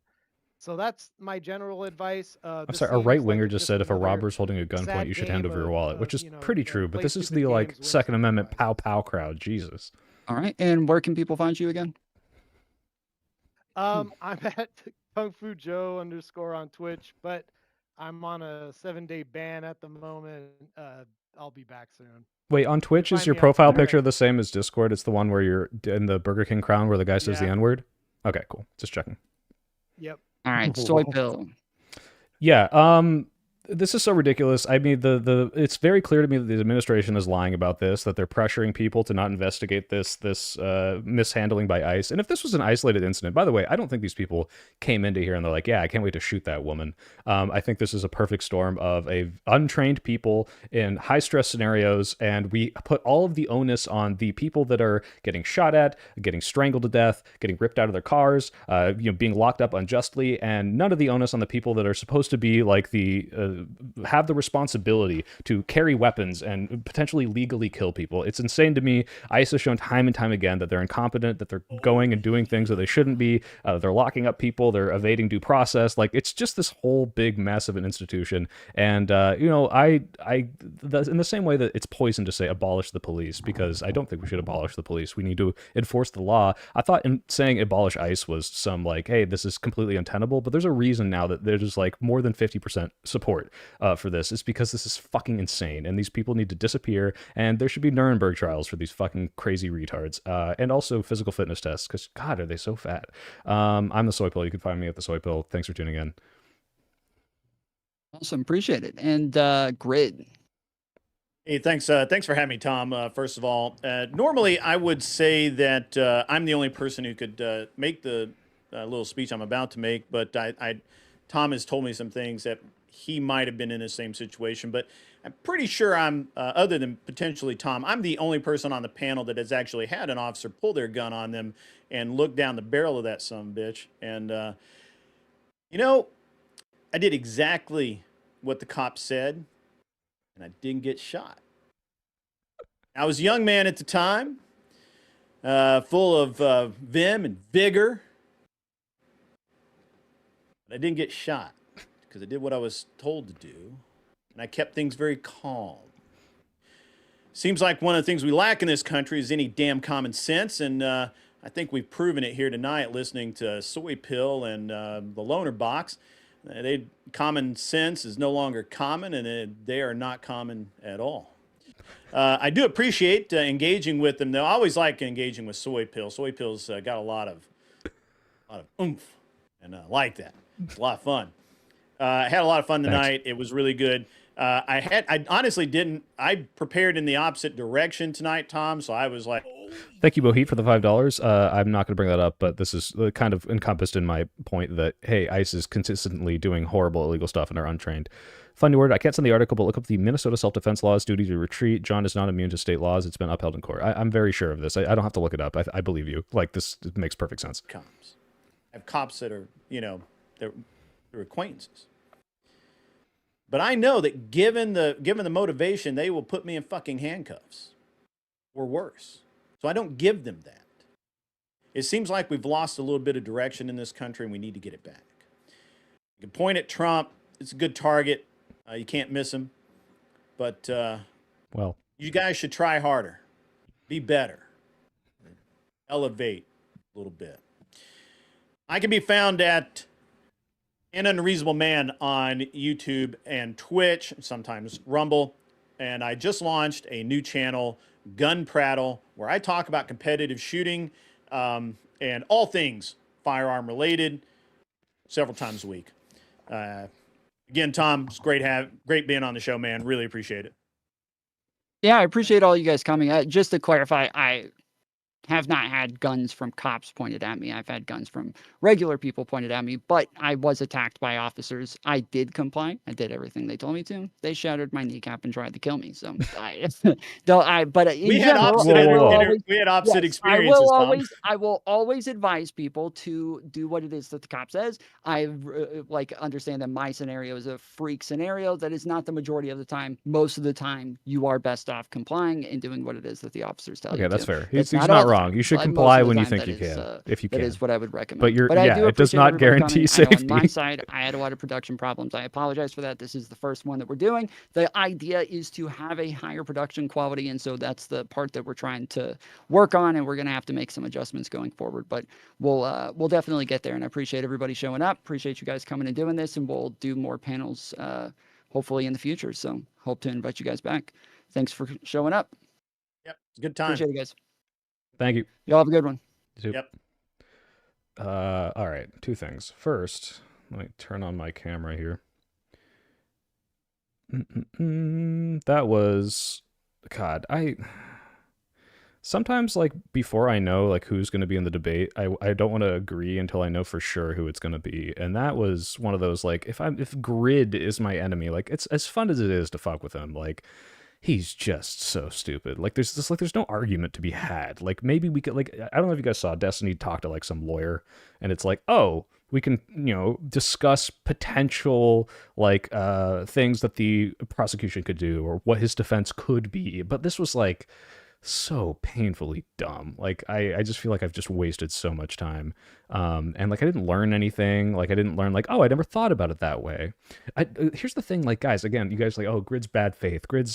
So that's my general advice. I'm This sorry, a seems right like winger it's just said if a another robber's holding a gunpoint, sad you should hand game over your of- wallet, of, which is you know, pretty you know, true. But play this is stupid the like games, win Second stupid Amendment prizes. pow pow crowd. Jesus. All right, and where can people find you again? I'm at Kung Fu Joe _ on Twitch, but I'm on a 7-day ban at the moment. I'll be back soon. Wait, on Twitch find is your me on profile Twitter picture the same as Discord? It's the one where you're in the Burger King crown where the guy says the Yeah. N-word? Okay, cool. Just checking. Yep. All right, Soy What? Pill. Yeah, this is so ridiculous. I mean, it's very clear to me that the administration is lying about this, that they're pressuring people to not investigate this mishandling by ICE. And if this was an isolated incident, by the way, I don't think these people came into here and they're like, yeah, I can't wait to shoot that woman. I think this is a perfect storm of untrained people in high stress scenarios, and we put all of the onus on the people that are getting shot at, getting strangled to death, getting ripped out of their cars, being locked up unjustly, and none of the onus on the people that are supposed to be like have the responsibility to carry weapons and potentially legally kill people. It's insane to me. ICE has shown time and time again that they're incompetent, that they're going and doing things that they shouldn't be. They're locking up people. They're evading due process. Like, it's just this whole big mess of an institution. And, in the same way that it's poison to say abolish the police, because I don't think we should abolish the police. We need to enforce the law. I thought in saying abolish ICE was some like, hey, this is completely untenable, but there's a reason now that there's like more than 50% support for this. It's because this is fucking insane, and these people need to disappear, and there should be Nuremberg trials for these fucking crazy retards, and also physical fitness tests, because God, are they so fat. I'm the Soy Pill. You can find me at the Soy Pill. Thanks for tuning in. Awesome, appreciate it. And Grid. Hey, thanks for having me, Tom. First of all, normally I would say that I'm the only person who could make the little speech I'm about to make, but Tom has told me some things that he might have been in the same situation, but I'm pretty sure I'm, other than potentially Tom, I'm the only person on the panel that has actually had an officer pull their gun on them and look down the barrel of that son of a bitch. And, I did exactly what the cop said, and I didn't get shot. I was a young man at the time, full of vim and vigor. But I didn't get shot because I did what I was told to do, and I kept things very calm. Seems like one of the things we lack in this country is any damn common sense, and I think we've proven it here tonight listening to Soy Pill and the Loner Box. Common sense is no longer common, and they are not common at all. I do appreciate engaging with them, though. I always like engaging with Soy Pill. Soy Pill's got a lot of oomph, and I like that. It's a lot of fun. I had a lot of fun tonight. Thanks. It was really good. I honestly didn't. I prepared in the opposite direction tonight, Tom. So I was like, thank you, Boheat, for the $5. I'm not going to bring that up, but this is kind of encompassed in my point that, hey, ICE is consistently doing horrible illegal stuff and are untrained. Funny word, I can't send the article, but look up the Minnesota self-defense laws, duty to retreat. John is not immune to state laws. It's been upheld in court. I'm very sure of this. I don't have to look it up. I believe you. Like, this makes perfect sense. I have cops that are, they're acquaintances. But I know that given the motivation, they will put me in fucking handcuffs or worse. So I don't give them that. It seems like we've lost a little bit of direction in this country, and we need to get it back. You can point at Trump. It's a good target. You can't miss him. But, well, you guys should try harder. Be better. Elevate a little bit. I can be found at An Unreasonable Man on YouTube and Twitch, sometimes Rumble. And I just launched a new channel, Gun Prattle, where I talk about competitive shooting and all things firearm related several times a week. Again, Tom, it's great being on the show, man. Really appreciate it. Yeah, I appreciate all you guys coming. Just to clarify, I have not had guns from cops pointed at me. I've had guns from regular people pointed at me, but I was attacked by officers. I did comply. I did everything they told me to. They shattered my kneecap and tried to kill me. So we had opposite experiences. I will always advise people to do what it is that the cop says. I understand that my scenario is a freak scenario. That is not the majority of the time. Most of the time, you are best off complying and doing what it is that the officers tell you. Okay, that's to. fair. He's not wrong. You should comply when you think you can, if you can. That is what I would recommend. But it does not guarantee safety. On my side, I had a lot of production problems. I apologize for that. This is the first one that we're doing. The idea is to have a higher production quality, and so that's the part that we're trying to work on, and we're going to have to make some adjustments going forward. But we'll definitely get there, and I appreciate everybody showing up. Appreciate you guys coming and doing this, and we'll do more panels hopefully in the future. So hope to invite you guys back. Thanks for showing up. Yep, good time. Appreciate it, guys. Thank you. Y'all have a good one. Yep. All right, two things. First, let me turn on my camera here. That was, God, sometimes, like, before I know, like, who's going to be in the debate, I don't want to agree until I know for sure who it's going to be. And that was one of those, like, if Grid is my enemy, like, it's as fun as it is to fuck with him, like, he's just so stupid. Like, there's no argument to be had. Like, maybe we could, like, I don't know if you guys saw Destiny talk to, like, some lawyer, and it's like, oh, we can, discuss potential, like, things that the prosecution could do or what his defense could be. But this was, like, so painfully dumb. Like, I just feel like I've just wasted so much time. And, like, I didn't learn anything. Like, I didn't learn, like, oh, I never thought about it that way. Here's the thing, like, guys, again, you guys like, oh, Grid's bad faith. Grid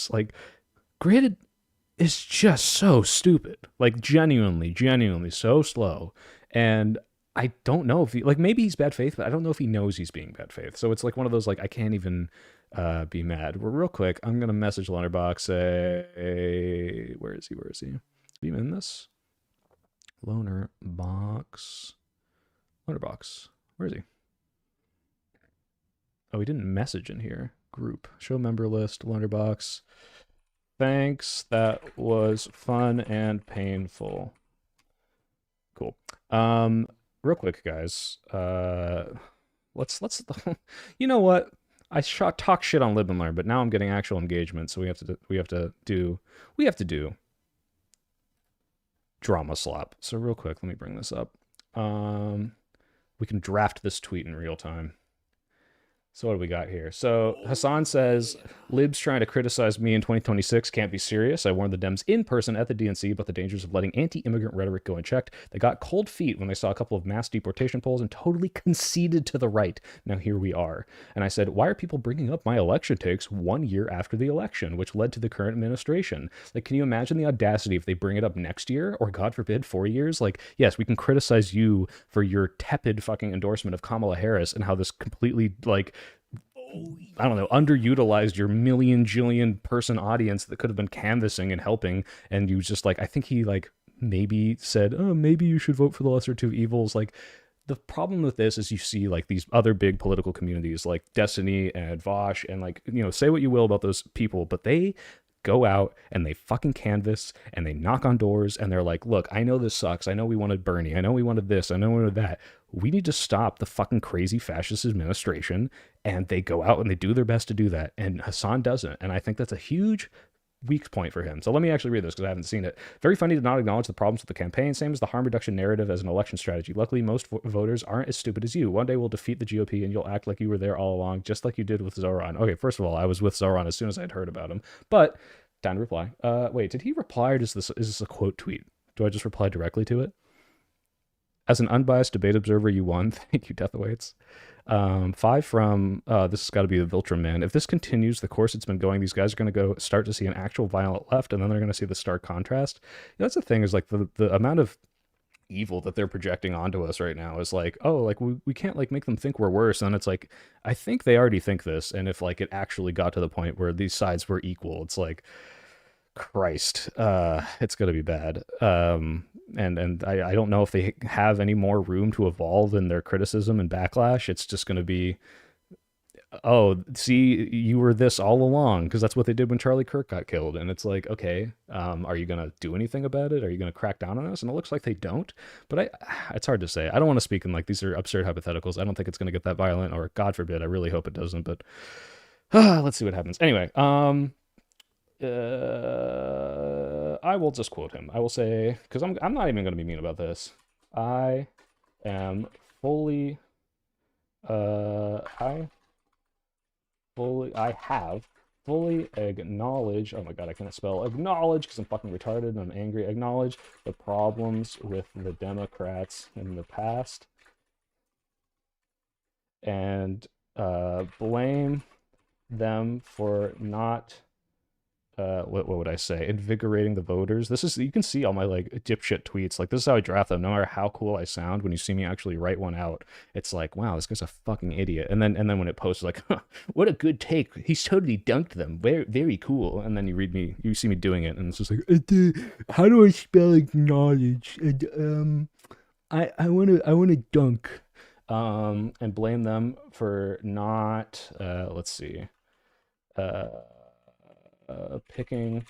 is just so stupid. Like, genuinely so slow. And I don't know if maybe he's bad faith, but I don't know if he knows he's being bad faith. So it's like one of those, like, I can't even be mad. Well, real quick, I'm gonna message Lonerbox, say, where is he? Are you in this? Lonerbox, where is he? Oh, he didn't message in here. Group, show member list, Lonerbox. Thanks, that was fun and painful. Cool. Real quick, guys, let's you know what? I talk shit on Live and Learn, but now I'm getting actual engagement, so we have to do drama slop. So real quick, let me bring this up. We can draft this tweet in real time. So what do we got here? So Hassan says, Libs trying to criticize me in 2026 can't be serious. I warned the Dems in person at the DNC about the dangers of letting anti-immigrant rhetoric go unchecked. They got cold feet when they saw a couple of mass deportation polls and totally conceded to the right. Now here we are. And I said, why are people bringing up my election takes 1 year after the election, which led to the current administration? Like, can you imagine the audacity if they bring it up next year or, God forbid, 4 years? Like, yes, we can criticize you for your tepid fucking endorsement of Kamala Harris and how this completely, like, I don't know, underutilized your million jillion person audience that could have been canvassing and helping. And you just like, I think he like maybe said, oh, maybe you should vote for the lesser two evils. Like, the problem with this is you see like these other big political communities like Destiny and Vosh and like, you know, say what you will about those people, but they go out and they fucking canvass and they knock on doors and they're like, look, I know this sucks. I know we wanted Bernie. I know we wanted this. I know we wanted that. We need to stop the fucking crazy fascist administration. And they go out and they do their best to do that. And Hassan doesn't. And I think that's a huge weak point for him. So let me actually read this because I haven't seen it. Very funny to not acknowledge the problems with the campaign, same as the harm reduction narrative as an election strategy. Luckily, most voters aren't as stupid as you. One day we'll defeat the GOP and you'll act like you were there all along, just like you did with Zoran. Okay, first of all, I was with Zoran as soon as I'd heard about him. But, time to reply. Wait, did he reply or is this a quote tweet? Do I just reply directly to it? As an unbiased debate observer, you won. Thank you, Death Awaits. 5 from, this has got to be the Viltrum man. If this continues the course it's been going, these guys are going to go start to see an actual violent left, and then they're going to see the stark contrast. You know, that's the thing, is like the amount of evil that they're projecting onto us right now is like, oh, like we can't like make them think we're worse. And then it's like, I think they already think this. And if like it actually got to the point where these sides were equal, it's like, Christ, it's gonna be bad. And I don't know if they have any more room to evolve in their criticism and backlash. It's just gonna be, oh, see, you were this all along, because that's what they did when Charlie Kirk got killed. And it's like, okay, are you gonna do anything about it? Are you gonna crack down on us? And it looks like they don't. But it's hard to say. I don't want to speak in like these are absurd hypotheticals. I don't think it's gonna get that violent, or God forbid, I really hope it doesn't. But let's see what happens. Anyway, I will just quote him. I will say, because I'm not even going to be mean about this. I am fully, I have fully acknowledged, oh my god, I can't spell acknowledge because I'm fucking retarded and I'm angry, acknowledge the problems with the Democrats in the past and blame them for not what would I say? Invigorating the voters. This is, you can see all my like dipshit tweets. Like, this is how I draft them. No matter how cool I sound, when you see me actually write one out, it's like, wow, this guy's a fucking idiot. And then when it posts, like, huh, what a good take. He's totally dunked them. Very, very cool. And then you see me doing it, and it's just like, how do I spell acknowledge? And I wanna dunk. And blame them for not let's see. Picking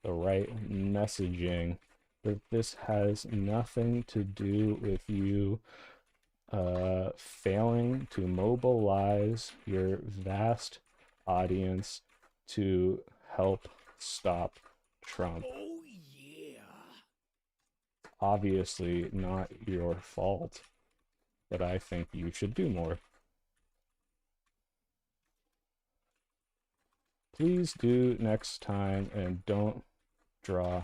the right messaging, but this has nothing to do with you failing to mobilize your vast audience to help stop Trump. Oh yeah. Obviously not your fault, but I think you should do more. Please do next time and don't draw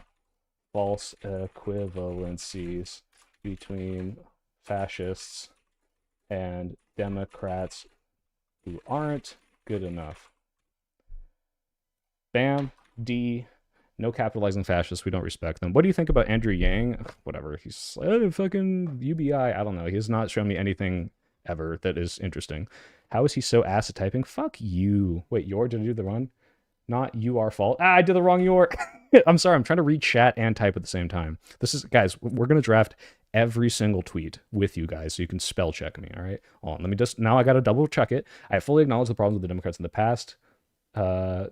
false equivalencies between fascists and Democrats who aren't good enough. Bam, D, no capitalizing fascists. We don't respect them. What do you think about Andrew Yang? Whatever. He's fucking UBI. I don't know. He has not shown me anything ever that is interesting. How is he so ass at typing? Fuck you. Wait, did I do the wrong? Not you are fault. I did the wrong your. I'm sorry. I'm trying to read chat and type at the same time. This is, guys, we're going to draft every single tweet with you guys so you can spell check me. All right. Hold on. Let me just, now I got to double check it. I fully acknowledge the problems with the Democrats in the past and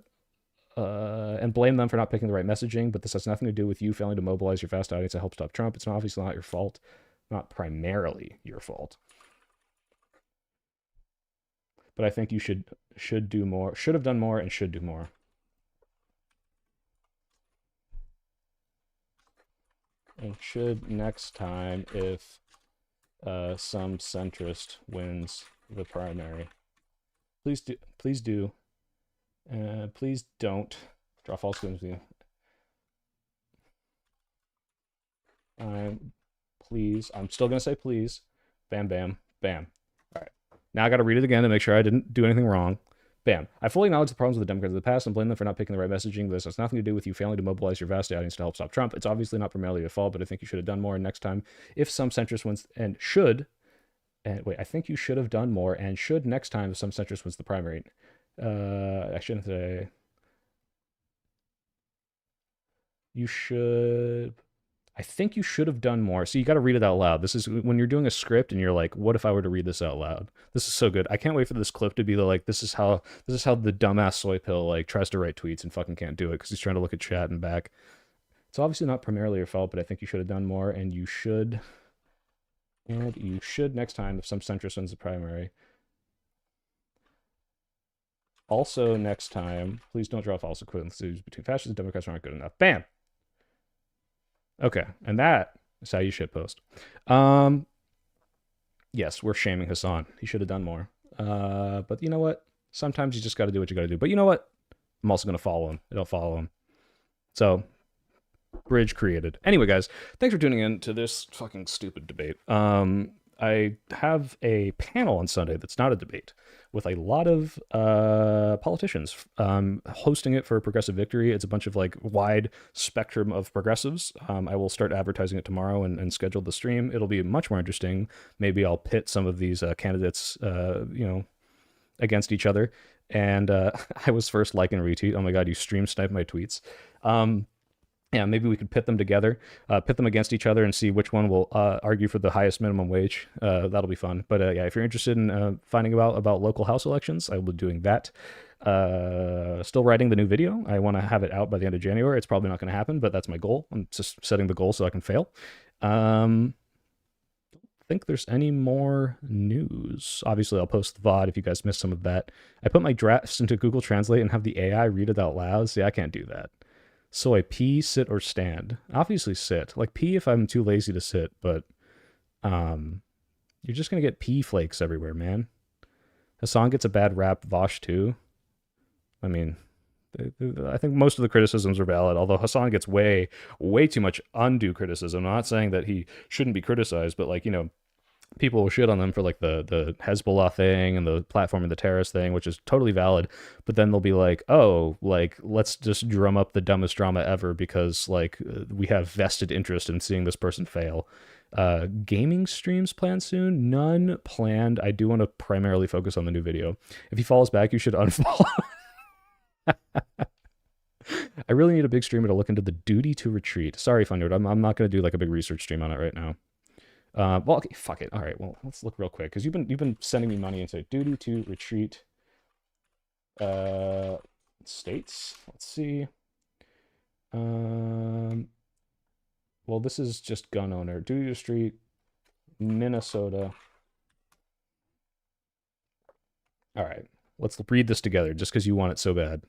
blame them for not picking the right messaging, but this has nothing to do with you failing to mobilize your vast audience to help stop Trump. It's obviously not your fault, not primarily your fault. But I think you should do more, should have done more, and should do more. And should next time if some centrist wins the primary. Please do. Please do. Please don't draw false claims with you. Please. I'm still gonna say please. Bam, bam, bam. All right. Now I got to read it again to make sure I didn't do anything wrong. Bam. I fully acknowledge the problems with the Democrats of the past and blame them for not picking the right messaging. This has nothing to do with you failing to mobilize your vast audience to help stop Trump. It's obviously not primarily your fault, but I think you should have done more. And next time, if some centrist wins and should, and wait, I think you should have done more and should next time if some centrist wins the primary. I shouldn't say. You should. I think you should have done more. So you got to read it out loud. This is when you're doing a script and you're like, what if I were to read this out loud? This is so good. I can't wait for this clip to be like, this is how the dumbass soy pill like tries to write tweets and fucking can't do it because he's trying to look at chat and back. It's obviously not primarily your fault, but I think you should have done more, and you should next time if some centrist wins the primary. Also, next time, please don't draw false equivalencies between fascists and Democrats aren't good enough. Bam. Okay, and that is how you shitpost. Yes, we're shaming Hassan. He should have done more. But you know what? Sometimes you just got to do what you got to do. But you know what? I'm also going to follow him. It'll follow him. So, bridge created. Anyway, guys, thanks for tuning in to this fucking stupid debate. I have a panel on Sunday that's not a debate with a lot of politicians hosting it for Progressive Victory. It's a bunch of like wide spectrum of progressives. I will start advertising it tomorrow and schedule the stream. It'll be much more interesting. Maybe I'll pit some of these candidates, against each other. And I was first like and retweet. Oh my God, you stream snipe my tweets. Yeah, maybe we could pit them together, pit them against each other and see which one will argue for the highest minimum wage. That'll be fun. But yeah, if you're interested in finding about local House elections, I will be doing that. Still writing the new video. I want to have it out by the end of January. It's probably not going to happen, but that's my goal. I'm just setting the goal so I can fail. Don't think there's any more news. Obviously, I'll post the VOD if you guys missed some of that. I put my drafts into Google Translate and have the AI read it out loud. See, I can't do that. So I pee, sit, or stand. Obviously sit. Like pee if I'm too lazy to sit, but you're just gonna get pee flakes everywhere, man. Hassan gets a bad rap, Vosh too. I mean, I think most of the criticisms are valid, although Hassan gets way too much undue criticism. I'm not saying that he shouldn't be criticized, but like, people will shit on them for like the Hezbollah thing and the platform and the terrorist thing, which is totally valid. But then they'll be like, oh, like, let's just drum up the dumbest drama ever because like we have vested interest in seeing this person fail. Gaming streams planned soon? None planned. I do want to primarily focus on the new video. If he falls back, you should unfollow. I really need a big streamer to look into the duty to retreat. Sorry, Fundude. I'm not going to do like a big research stream on it right now. Well, okay, fuck it. All right, well, let's look real quick because you've been sending me money into duty to retreat. States. Let's see. Well, this is just gun owner. Duty to retreat, Minnesota. All right, let's read this together just because you want it so bad.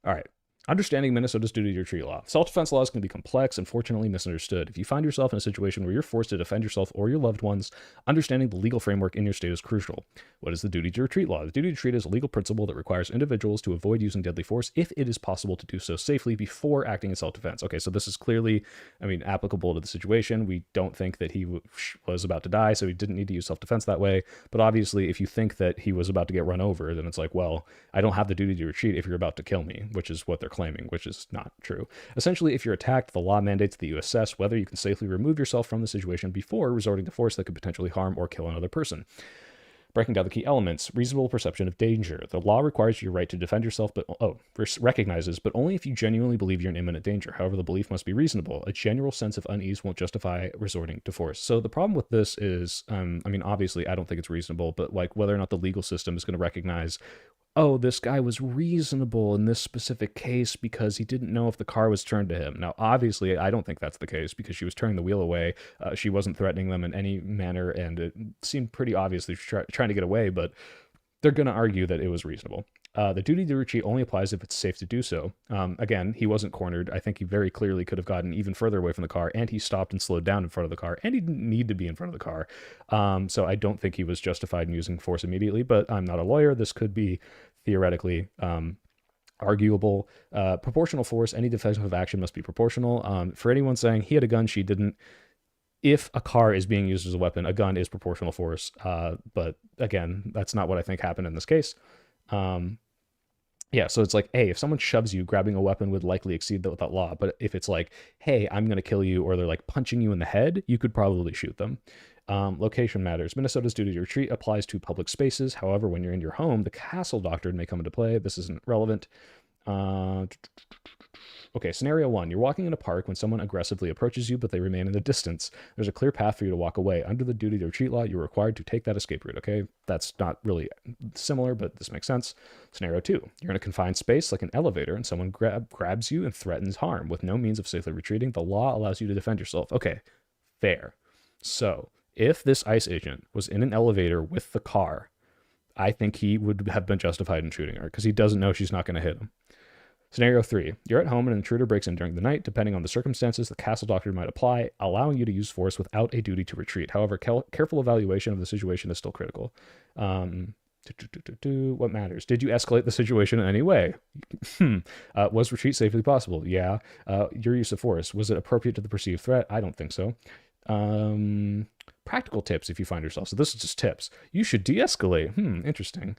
All right. Understanding Minnesota's duty to retreat law. Self-defense laws can be complex and fortunately misunderstood. If you find yourself in a situation where you're forced to defend yourself or your loved ones, understanding the legal framework in your state is crucial. What is the duty to retreat law? The duty to retreat is a legal principle that requires individuals to avoid using deadly force if it is possible to do so safely before acting in self-defense. Okay, so this is clearly, applicable to the situation. We don't think that he was about to die, so he didn't need to use self-defense that way. But obviously, if you think that he was about to get run over, then it's like, well, I don't have the duty to retreat if you're about to kill me, which is what they're claiming, which is not true. Essentially, if you're attacked, the law mandates that you assess whether you can safely remove yourself from the situation before resorting to force that could potentially harm or kill another person. Breaking down the key elements, reasonable perception of danger. The law requires your right to defend yourself, but recognizes, but only if you genuinely believe you're in imminent danger. However, the belief must be reasonable. A general sense of unease won't justify resorting to force. So the problem with this is, obviously, I don't think it's reasonable, but like whether or not the legal system is going to recognize, oh, this guy was reasonable in this specific case because he didn't know if the car was turned to him. Now, obviously, I don't think that's the case because she was turning the wheel away. She wasn't threatening them in any manner, and it seemed pretty obvious that she was trying to get away, but they're going to argue that it was reasonable. The duty to retreat only applies if it's safe to do so. Again, he wasn't cornered. I think he very clearly could have gotten even further away from the car, and he stopped and slowed down in front of the car, and he didn't need to be in front of the car. So I don't think he was justified in using force immediately, but I'm not a lawyer. This could be theoretically arguable. Proportional force, any defensive action must be proportional. For anyone saying he had a gun, she didn't, if a car is being used as a weapon, a gun is proportional force. But again, that's not what I think happened in this case. Yeah, so it's like, hey, if someone shoves you, grabbing a weapon would likely exceed that law. But if it's like, hey, I'm going to kill you, or they're like punching you in the head, you could probably shoot them. Location matters. Minnesota's duty to retreat applies to public spaces. However, when you're in your home, the castle doctrine may come into play. This isn't relevant. Okay, scenario 1. You're walking in a park when someone aggressively approaches you, but they remain in the distance. There's a clear path for you to walk away. Under the duty to retreat law, you're required to take that escape route, okay? That's not really similar, but this makes sense. Scenario 2. You're in a confined space like an elevator, and someone grabs you and threatens harm. With no means of safely retreating, the law allows you to defend yourself. Okay, fair. So, if this ICE agent was in an elevator with the car, I think he would have been justified in shooting her, because he doesn't know she's not going to hit him. Scenario 3. You're at home and an intruder breaks in during the night. Depending on the circumstances, the castle doctrine might apply, allowing you to use force without a duty to retreat. However, careful evaluation of the situation is still critical. What matters? Did you escalate the situation in any way? Was retreat safely possible? Yeah. Your use of force, was it appropriate to the perceived threat? I don't think so. Practical tips if you find yourself. So this is just tips. You should de-escalate. Interesting.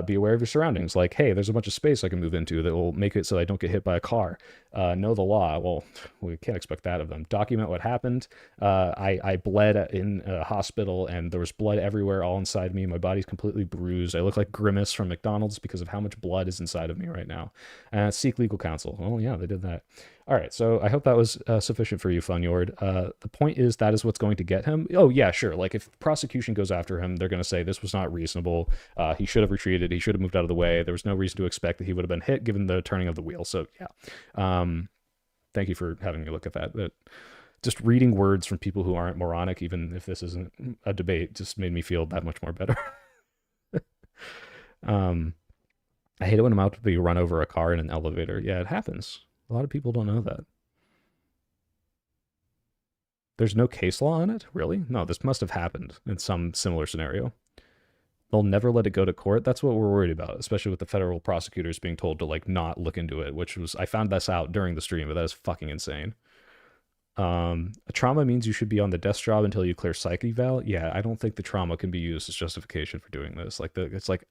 Be aware of your surroundings. Like, hey, there's a bunch of space I can move into that will make it so I don't get hit by a car. Know the law. Well, we can't expect that of them. Document what happened. I bled in a hospital and there was blood everywhere, all inside me. My body's completely bruised. I look like Grimace from McDonald's because of how much blood is inside of me right now. Seek legal counsel. Oh yeah, they did that. All right, so I hope that was sufficient for you, Funyord. The point is that is what's going to get him. Oh, yeah, sure. Like, if prosecution goes after him, they're going to say this was not reasonable. He should have retreated. He should have moved out of the way. There was no reason to expect that he would have been hit given the turning of the wheel. So, yeah. Thank you for having me look at that. Just reading words from people who aren't moronic, even if this isn't a debate, just made me feel that much more better. I hate it when I'm out to be run over a car in an elevator. Yeah, it happens. A lot of people don't know that. There's no case law on it? Really? No, this must have happened in some similar scenario. They'll never let it go to court. That's what we're worried about, especially with the federal prosecutors being told to, like, not look into it, which was, I found this out during the stream, but that is fucking insane. A trauma means you should be on the desk job until you clear psych eval. Yeah, I don't think the trauma can be used as justification for doing this. Like, it's like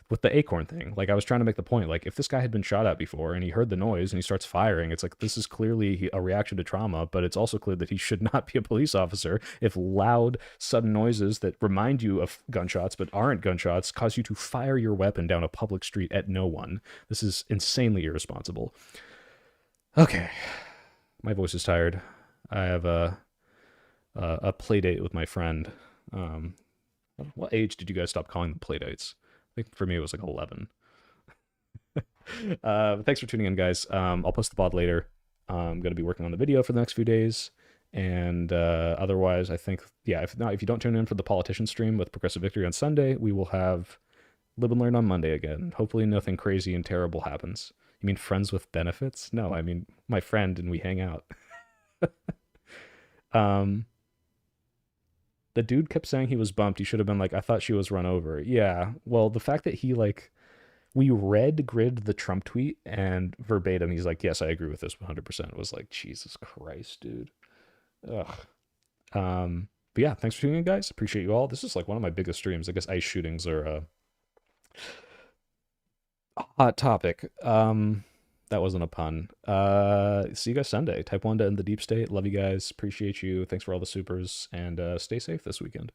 with the acorn thing. Like, I was trying to make the point, like, if this guy had been shot at before and he heard the noise and he starts firing, it's like, this is clearly a reaction to trauma, but it's also clear that he should not be a police officer if loud, sudden noises that remind you of gunshots but aren't gunshots cause you to fire your weapon down a public street at no one. This is insanely irresponsible. Okay. My voice is tired. I have a play date with my friend. What age did you guys stop calling them play dates? I think for me it was like 11. Thanks for tuning in, guys. I'll post the VOD later. I'm going to be working on the video for the next few days. And otherwise, I think, yeah, if you don't tune in for the politician stream with Progressive Victory on Sunday, we will have Live and Learn on Monday again. Hopefully nothing crazy and terrible happens. You mean friends with benefits? No, I mean my friend and we hang out. The dude kept saying he was bumped. He should have been like, I thought she was run over. Yeah, well, the fact that he, like, we grid the Trump tweet and verbatim he's like, yes, I agree with this 100%. It was like, Jesus Christ, dude. Ugh. But yeah, thanks for tuning in, guys. Appreciate you all. This is like one of my biggest streams. I guess ice shootings are a hot topic. That wasn't a pun. See you guys Sunday. Type 1 to end the deep state. Love you guys. Appreciate you. Thanks for all the supers. And stay safe this weekend.